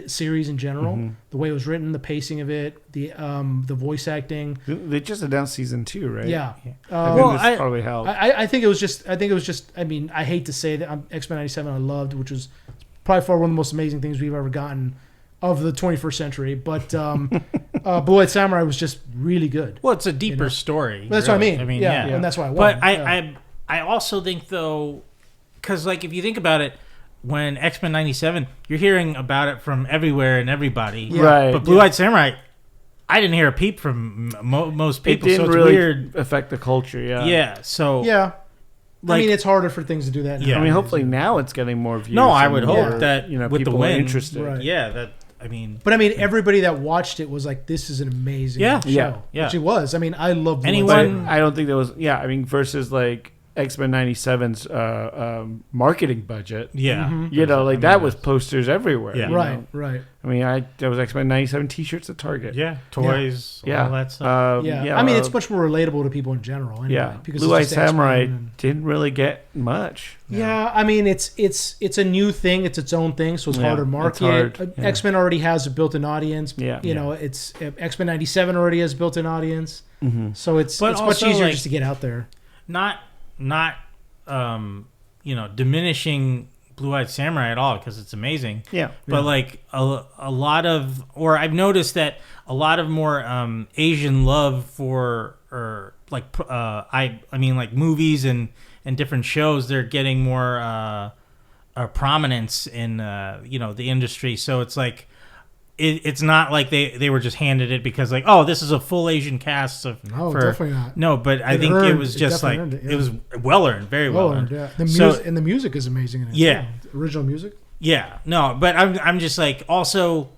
series in general. The way it was written, the pacing of it, the voice acting. They just announced season 2, right? Yeah. This probably helped. I think it was just. I mean, I hate to say that X-Men '97 I loved, which was probably far one of the most amazing things we've ever gotten of the 21st century. But Blue-Eyed Samurai was just really good. Well, it's a deeper story. But that's what I mean. And that's why I won. But I also think though, because like if you think about it. When X-Men '97, you're hearing about it from everywhere and everybody. Right. But Blue-Eyed Samurai, I didn't hear a peep from most people. It didn't so it's really weird. affect the culture, Yeah, so... Yeah. I mean, it's harder for things to do that now. Yeah. I mean, hopefully now it's getting more views. No, I would hope that with people the win, are interested. Right. Yeah, But I mean, everybody that watched it was like, this is an amazing show. Yeah. Which it was. I mean, I love Anyone... I don't think there was... Yeah, I mean, versus like... X-Men '97's marketing budget. Yeah. That was posters everywhere. Yeah. Right. I mean, there was X-Men '97 T-shirts at Target. Yeah. Toys. All that stuff. I mean, it's much more relatable to people in general. Anyway, because Blue-Eyed Samurai didn't really get much. Yeah. I mean, it's a new thing. It's its own thing, so it's hard to market. X-Men already has a built-in audience. Yeah. It's X-Men '97 already has a built-in audience. So it's much easier just to get out there. Not diminishing Blue-Eyed Samurai at all because it's amazing. Yeah. But like a lot of, or I've noticed that a lot of more Asian love for, or like I mean like movies and and different shows, they're getting more prominence in the industry. So it's like it's not like they were just handed it because like, oh, this is a full Asian cast of definitely not. No, but I think it was just like it was well earned, very well earned. Yeah. And the music is amazing in it. Yeah, the original music. Yeah, no, but I'm just like also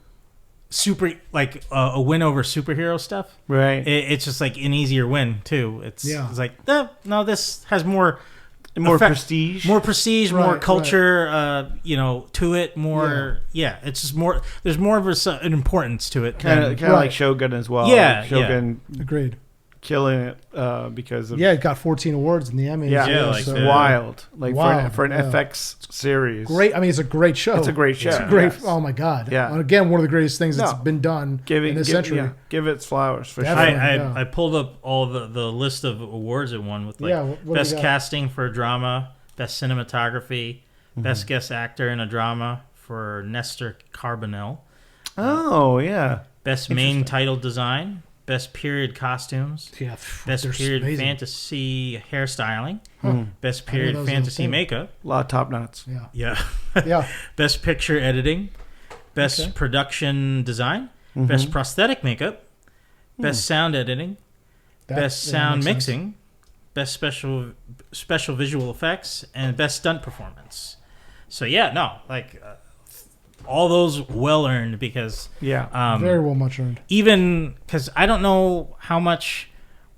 super like a win over superhero stuff. Right. It's just like an easier win too. It's like no, this has more prestige, more culture, to it. More, it's just more. There's more of an importance to it. Kind of like Shogun as well. Yeah, like Shogun, agreed. Killing it because of it got 14 awards in the Emmys. Wild, like for an FX series. Great. I mean, it's a great show. It's a great show. It's great. Yes. Oh my god. Yeah. And again, one of the greatest things that's been done in this century. Yeah, give it its flowers for sure. I pulled up all the list of awards it won with best casting for a drama, best cinematography, best guest actor in a drama for Nestor Carbonell. Oh yeah. Best main title design. Best period costumes. Yeah. Best period fantasy hairstyling. Best period fantasy makeup. A lot of top knots. Yeah. Best picture editing. Best production design. Best prosthetic makeup. Best sound editing. Best sound mixing. Best special visual effects. And best stunt performance. So all those well earned because very well much earned. Even because I don't know how much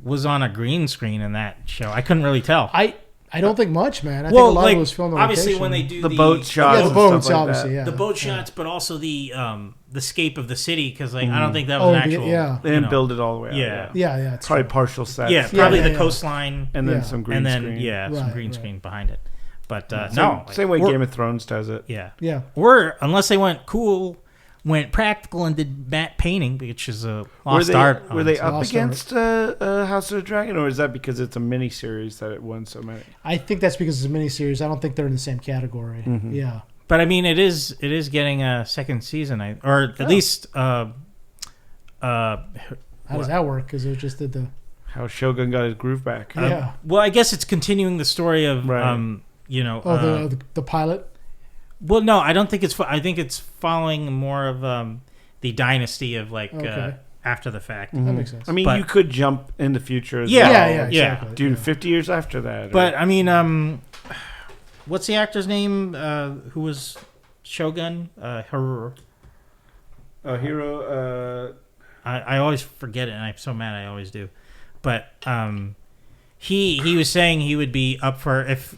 was on a green screen in that show. I couldn't really tell. I don't think much, man. I think a lot of it was filmed on obviously location. when they do the boat shots, the boats, obviously, the boat shots, but also the scape of the city because I don't think that was an actual. They didn't build it all the way. Yeah. It's probably partial sets. Yeah, probably the coastline and then some green screen. Some green screen behind it. But same way Game of Thrones does it. Yeah. Or unless they went practical and did matte painting, which is a lost art. Were they up against House of the Dragon, or is that because it's a miniseries that it won so many? I think that's because it's a miniseries. I don't think they're in the same category. Yeah. But I mean, it is getting a second season, or at least. How does that work? Because it just did how Shogun got his groove back. Well, I guess it's continuing the story of. The pilot. Well, no, I don't think it's. I think it's following more of the dynasty of after the fact. That makes sense. I mean, you could jump in the future. As well. Exactly. Dude, 50 years after that. But I mean, what's the actor's name? Who was Shogun? Hiro. I always forget it, and I'm so mad. I always do. But He was saying he would be up for if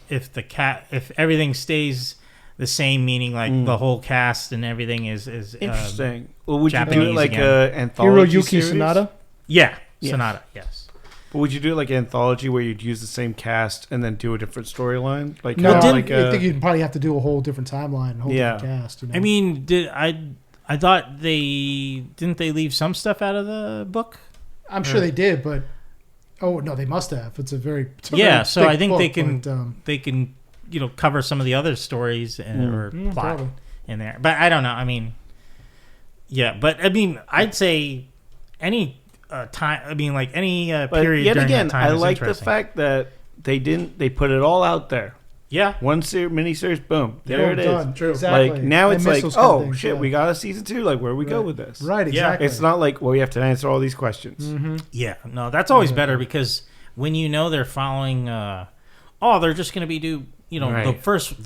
everything stays the same, meaning like the whole cast and everything is interesting. Well, would Japanese you do it like an anthology Hiroyuki series? Sanada? Yeah, Sanada. Yes. But would you do it like an anthology where you'd use the same cast and then do a different storyline? Like no, I think you'd probably have to do a whole different timeline, a whole different cast. You know? I mean, I thought didn't they leave some stuff out of the book? I'm sure they did, but. Oh no, they must have. It's a very so I think book, they can cover some of the other stories or plot in there. But I don't know. I mean, but I mean, I'd say any time. I mean, like any period. Yet again, I like the fact that they put it all out there. Yeah, one miniseries, boom, there it is. True. Exactly. Like now it's like, oh shit, we got a season 2. Like where we go with this? Right, exactly. It's not like we have to answer all these questions. Mm-hmm. Yeah, no, that's always better because when they're following, they're just going to be the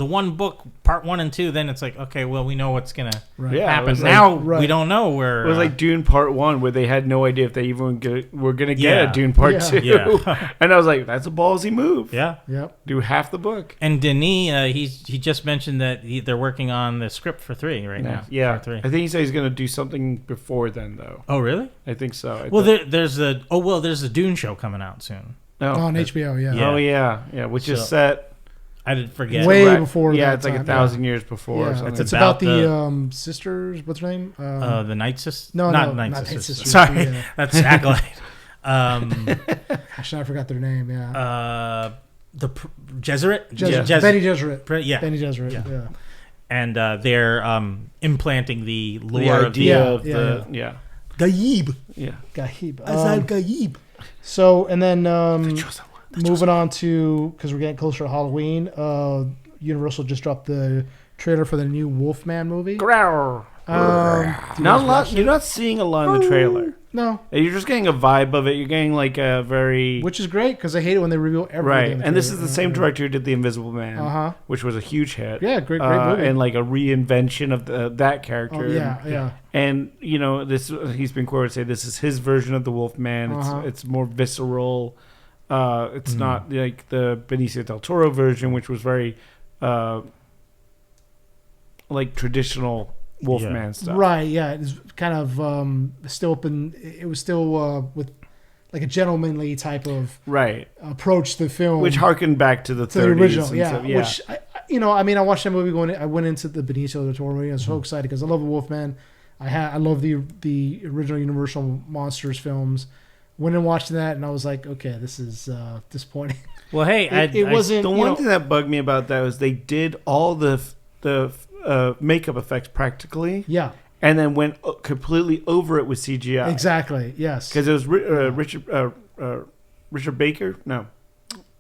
one book, part 1 and 2. Then it's like, okay, well, we know what's going to happen. Now we don't know where. It was like Dune Part 1, where they had no idea if they even were going to get a Dune Part 2. Yeah. And I was like, that's a ballsy move. Yeah. Yep. Do half the book. And Denis, he just mentioned that they're working on the script for 3 right now. Yeah. Part 3. I think he said he's going to do something before then, though. Oh, really? I think so. There's the Dune show coming out soon. On HBO, yeah. Oh, yeah. Which is set. I didn't forget. Way before. Yeah, it's like 1,000 years before. Yeah. It's about the sisters. What's her name? The Night Sisters. No, not Night Sisters. Sorry, that's Acolyte. Actually, I forgot their name. Yeah. The Jesuit. Bene Gesserit. Yeah. Bene Gesserit. Yeah. And they're implanting the lore the idea of the Gaib. Yeah. Gaib. Azal Gaib. So and then moving on to, because we're getting closer to Halloween, Universal just dropped the trailer for the new Wolfman movie. Not a lot. You're not seeing a lot in the trailer. No. You're just getting a vibe of it. You're getting like a very... Which is great, because I hate it when they reveal everything. Right. And this is the same director who did The Invisible Man, which was a huge hit. Yeah, great movie. And like a reinvention of that character. Oh, yeah. And, he's been quoted say this is his version of the Wolfman. It's more visceral. It's not like the Benicio del Toro version, which was very like traditional Wolfman stuff. Right, yeah. It's kind of still open. It was still with like a gentlemanly type of approach to the film. Which harkened back to the 30s. The original, yeah. Which, I watched that movie I went into the Benicio del Toro movie. I was so excited because I love the Wolfman. I love the original Universal Monsters films. Went and watched that, and I was like, okay, this is disappointing. Well, hey, it wasn't. The one thing that bugged me about that was they did all the makeup effects practically. Yeah. And then went completely over it with CGI. Exactly. Yes. Because it was Richard Baker. No.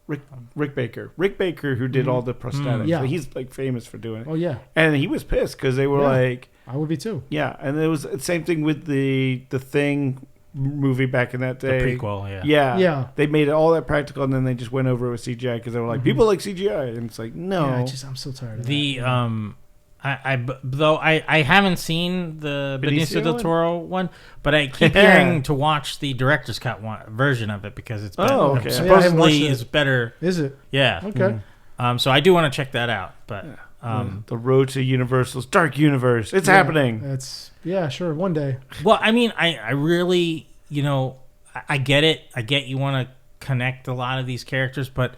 Rick Baker. Rick Baker, who did all the prosthetics. Yeah. So he's like famous for doing it. Oh yeah. And he was pissed because they were like, I would be too. Yeah, and it was the same thing with the Thing movie back in that day. The prequel, yeah. They made it all that practical, and then they just went over it with CGI because they were like, people like CGI, and it's like, no. Yeah, I'm so tired of that. I haven't seen the Benicio del Toro one, but I keep hearing to watch the director's cut version of it because it's better. Oh, okay. Supposedly is better. Is it? Yeah. Okay. So I do want to check that out, but the road to Universal's Dark Universe, it's happening. It's sure, one day. Well, I mean, I really, I get it. I get you want to connect a lot of these characters, but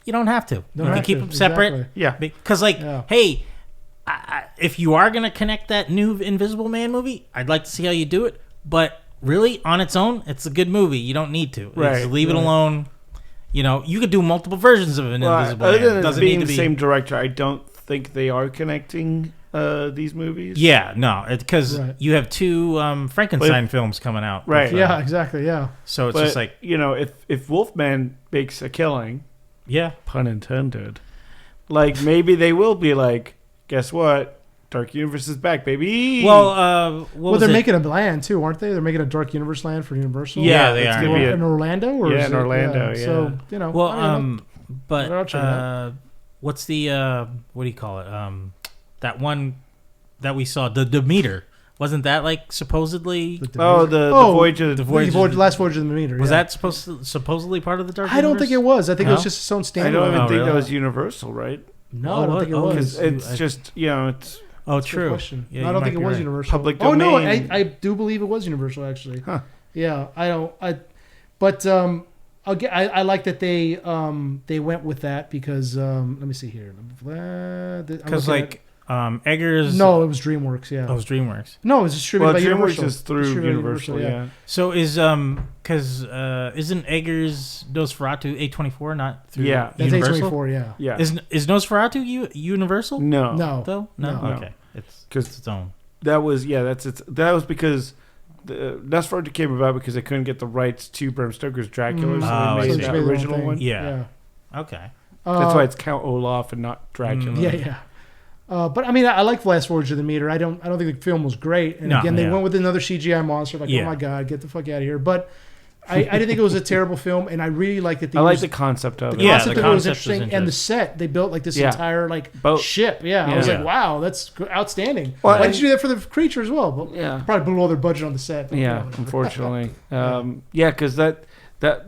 you don't have to. You can keep them separate. Exactly. Yeah. Because, hey, if you are going to connect that new Invisible Man movie, I'd like to see how you do it. But really, on its own, it's a good movie. You don't need to. Right. Just leave it alone. You could do multiple versions of an Invisible Man. Other than being the same director, I don't think they are connecting these movies. Yeah, no, because you have two Frankenstein films coming out. Right. Yeah, exactly, yeah. So it's just like... if Wolfman makes a killing... Yeah. Pun intended. Like, maybe they will be like, guess what? Dark Universe is back, baby. Well, they're making a land, too, aren't they? They're making a Dark Universe land for Universal. Yeah, they are. In Orlando? Or in Orlando, yeah. So, Well, but what's the... what do you call it? That one that we saw, the Demeter. Wasn't that like supposedly? The Voyage of the Last Voyage of the Demeter. Was that supposedly part of the Dark Universe? I don't think it was. I think it was just its own standalone. I don't even think that was Universal, right? No, I don't think it was. It's just it's. Oh, true. Yeah, I don't think it was Universal. Public domain. Oh no, I do believe it was Universal actually. Huh. Yeah, but I like that they went with that because let me see here. Because Eggers. No, it was DreamWorks. Yeah. Oh, it was DreamWorks. No, it was distributed by DreamWorks Universal. is through Universal. Yeah. So because isn't Eggers Nosferatu A24 not through That's Universal? A24. Yeah. Is Nosferatu Universal? No. Though no. Okay. It's its own. That was That was because the Nosferatu came about because they couldn't get the rights to Bram Stoker's Dracula, so they made that original one. Yeah. Okay. That's why it's Count Olaf and not Dracula. Yeah. But I mean, I like Last Voyage of the Meter. I don't think the film was great. And again, they went with another CGI monster. Like, oh my god, get the fuck out of here. But I didn't think it was a terrible film, and I really liked that. I like the concept of it. The concept of it was interesting, and the set they built like this entire boat ship. Yeah, I was like, wow, that's outstanding. Well, why did you do that for the creature as well? But probably blew all their budget on the set. But, unfortunately, because that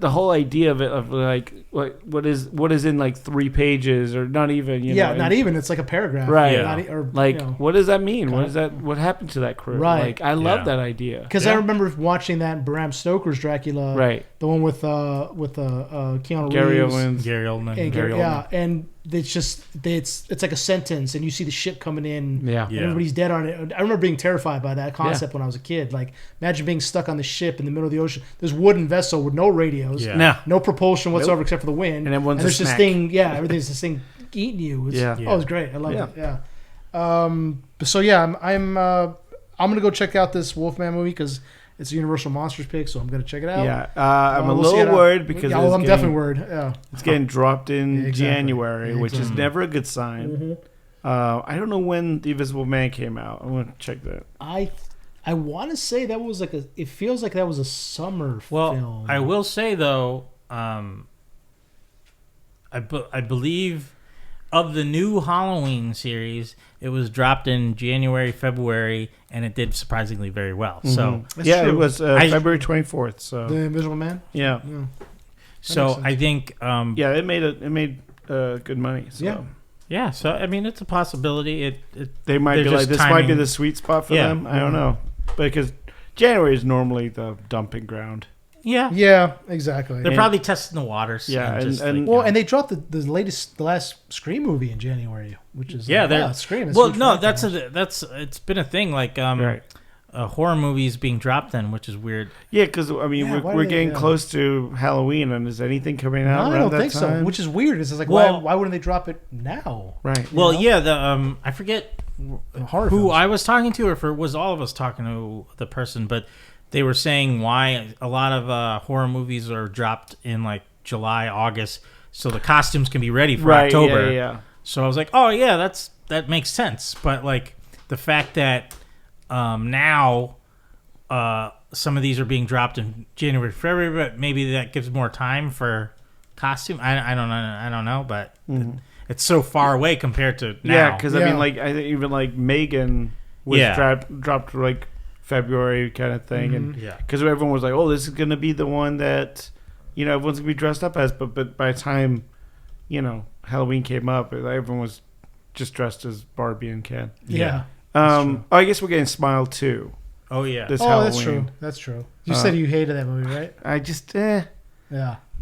the whole idea of it of like what is in like 3 pages or not even not even it's like a paragraph, right? What does that mean? What happened to that crew? Right. Like I love that idea because I remember watching that Bram Stoker's Dracula, right? The one with Keanu Gary Reeves, Gary Oldman, and it's just it's like a sentence, and you see the ship coming in, and everybody's dead on it. I remember being terrified by that concept when I was a kid. Like, imagine being stuck on the ship in the middle of the ocean. There's a wooden vessel with no radios, no propulsion whatsoever except for the wind, and there's this thing, everything's this thing eating you. It was great. I loved it. Yeah. So I'm gonna go check out this Wolfman movie because It's a Universal Monsters pick, so I'm going to check it out. Yeah, I'm a little worried because I'm definitely worried. Yeah, it's getting dropped in January, which is never a good sign. Mm-hmm. I don't know when The Invisible Man came out. I want to check that. I want to say that was it feels like that was a summer film. I will say though, I believe of the new Halloween series, it was dropped in January, February, and it did surprisingly very well. Mm-hmm. So it was February 24th. So The Invisible Man. Yeah. So I think it made good money. So. Yeah. So I mean, it's a possibility. They might be like, this might be the sweet spot for them. I don't know, because January is normally the dumping ground. Yeah, exactly. They're probably testing the waters. Yeah, and they dropped the last Scream movie in January, which is Scream. It's been a thing, like horror movies being dropped then, which is weird. Yeah, because I mean we're getting close to Halloween, and is anything coming out? No, I don't think so. Which is weird. It's like why wouldn't they drop it now? Right. Well, I forget who I was talking to, or if it was all of us talking to the person, but they were saying why a lot of horror movies are dropped in like July, August, so the costumes can be ready for October. Yeah. So I was like, oh yeah, that makes sense. But like the fact that now some of these are being dropped in January, February, but maybe that gives more time for costume. I don't know, but it's so far away compared to now. Yeah, because I mean, like I think even like Megan was dropped like February kind of thing, and because everyone was like, "Oh, this is going to be the one that everyone's going to be dressed up as," but by the time Halloween came up, everyone was just dressed as Barbie and Ken. Yeah. I guess we're getting Smile 2. Oh yeah. This Halloween. That's true. That's true. You said you hated that movie, right? I just yeah.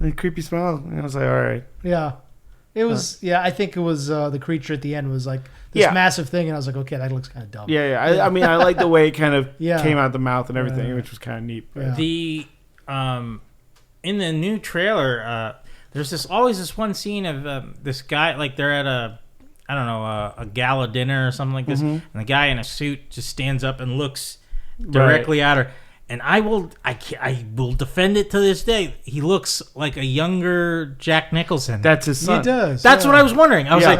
The creepy smile. And I was like, all right. Yeah. It was I think it was the creature at the end was like this massive thing, and I was like, okay, that looks kind of dumb. Yeah. I mean, I like the way it kind of came out the mouth and everything, which was kind of neat. But. The in the new trailer, there's always this one scene of this guy, like they're at a gala dinner or something like this, and the guy in a suit just stands up and looks directly at her. And I will defend it to this day. He looks like a younger Jack Nicholson. That's his son. He does. That's what I was wondering. I was like,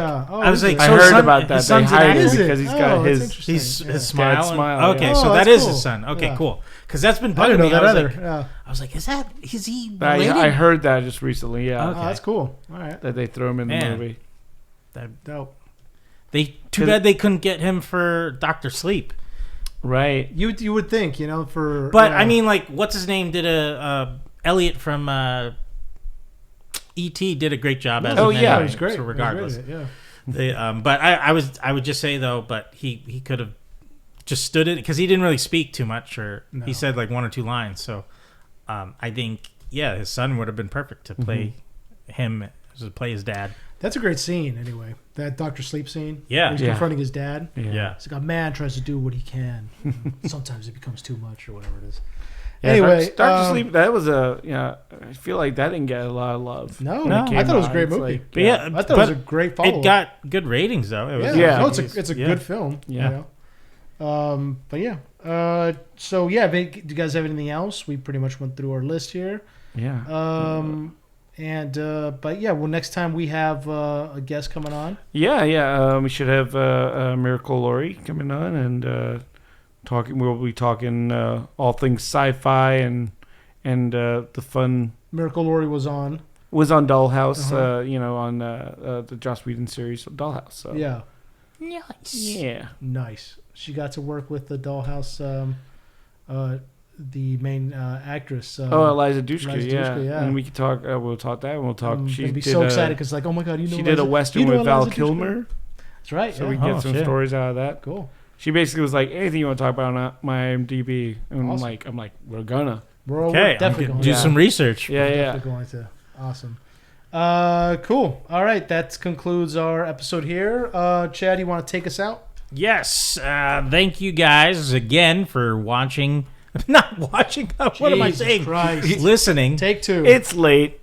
I heard about that. They hide it because he's got his smile. Okay, so that is cool. His son. Okay, cool. Because that's been bugging me. I was like, is he related? I heard that just recently. Yeah. Okay. Oh, that's cool. All right. That they threw him in the movie. That dope. Too bad they couldn't get him for Dr. Sleep. Right. You would think, for... But, I mean, like, what's his name did Elliot from E.T. did a great job as a man. He's great. So regardless. He's great, but I would just say, though, but he could have just stood it, because he didn't really speak too much, or he said, like, one or two lines. So I think, his son would have been perfect to play him, to play his dad. That's a great scene, anyway. That Dr. Sleep scene. Yeah. He's confronting his dad. Yeah. It's like a man tries to do what he can. Sometimes it becomes too much or whatever it is. Anyway. Dr. Sleep, that was I feel like that didn't get a lot of love. No. I thought it was a great movie. I thought it was a great follow-up. It got good ratings, though. It was, No, it's a good film. Yeah. But yeah. So, yeah, do you guys have anything else? We pretty much went through our list here. Yeah. And but yeah, well, next time we have a guest coming on. We should have Miracle Lori coming on and talking. We'll be talking all things sci-fi and the fun. Miracle Lori was on Dollhouse. On the Joss Whedon series Dollhouse. So. Yeah. Nice. Yeah. Nice. She got to work with the Dollhouse. The main actress. Eliza Dushku, yeah. And we can talk. We'll talk that. And we'll talk. I'm gonna be so excited because, like, oh my god, she did a western with Val Kilmer. That's right. So we can get some stories out of that. Cool. She basically was like, anything you want to talk about on my IMDb, and awesome. I'm like, we're gonna. We're definitely going to do some research. Yeah. Definitely going to. Awesome. Cool. All right, that concludes our episode here. Chad, you want to take us out? Yes. Thank you guys again for watching. Not watching. What am I saying? Christ. Listening. Take two. It's late.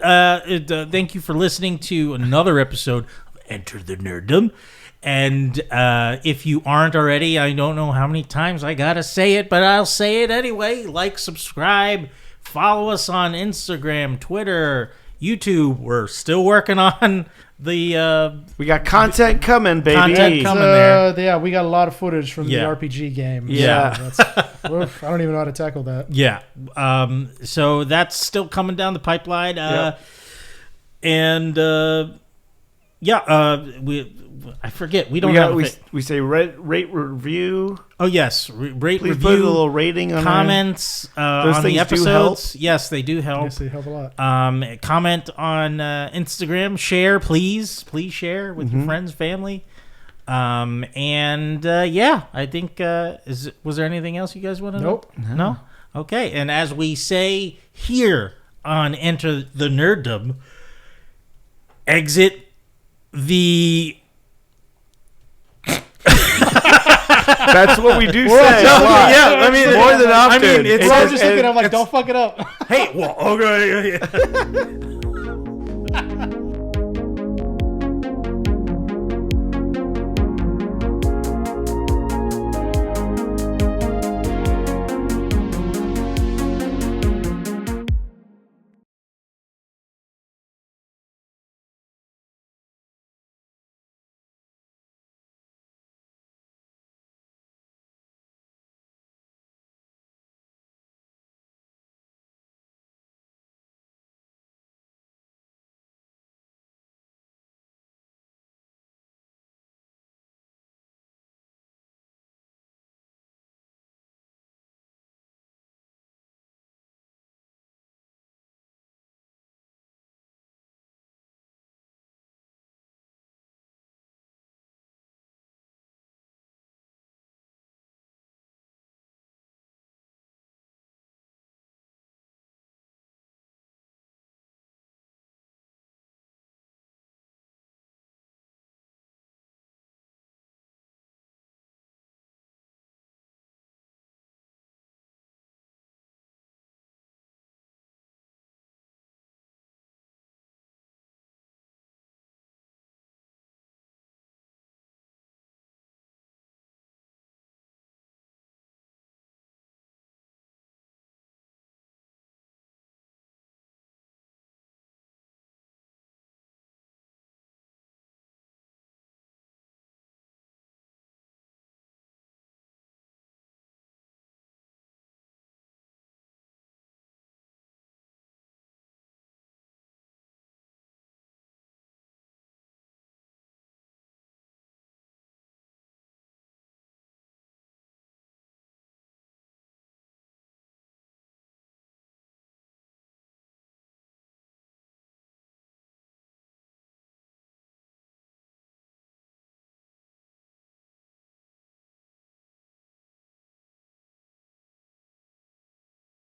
Thank you for listening to another episode of Enter the Nerdom. And if you aren't already, I don't know how many times I gotta say it, but I'll say it anyway. Like, subscribe, follow us on Instagram, Twitter, YouTube. We're still working on the... we got content coming, baby. Content coming there. Yeah, we got a lot of footage from the RPG game. Yeah. So I don't even know how to tackle that. Yeah. So that's still coming down the pipeline. And... I forget. We say rate, review. Oh yes, rate, Please review. Put a little rating on comments on the episodes. Yes, they do help. Yes, they help a lot. Comment on Instagram. Share, please share with your friends, family. I think was there anything else you guys want to know? Nope. No. Okay, and as we say here on Enter the Nerdom, exit the... That's what we do say. Yeah, I mean, more than often. I mean, it's I was just looking. I'm like, don't fuck it up. Hey, well, okay.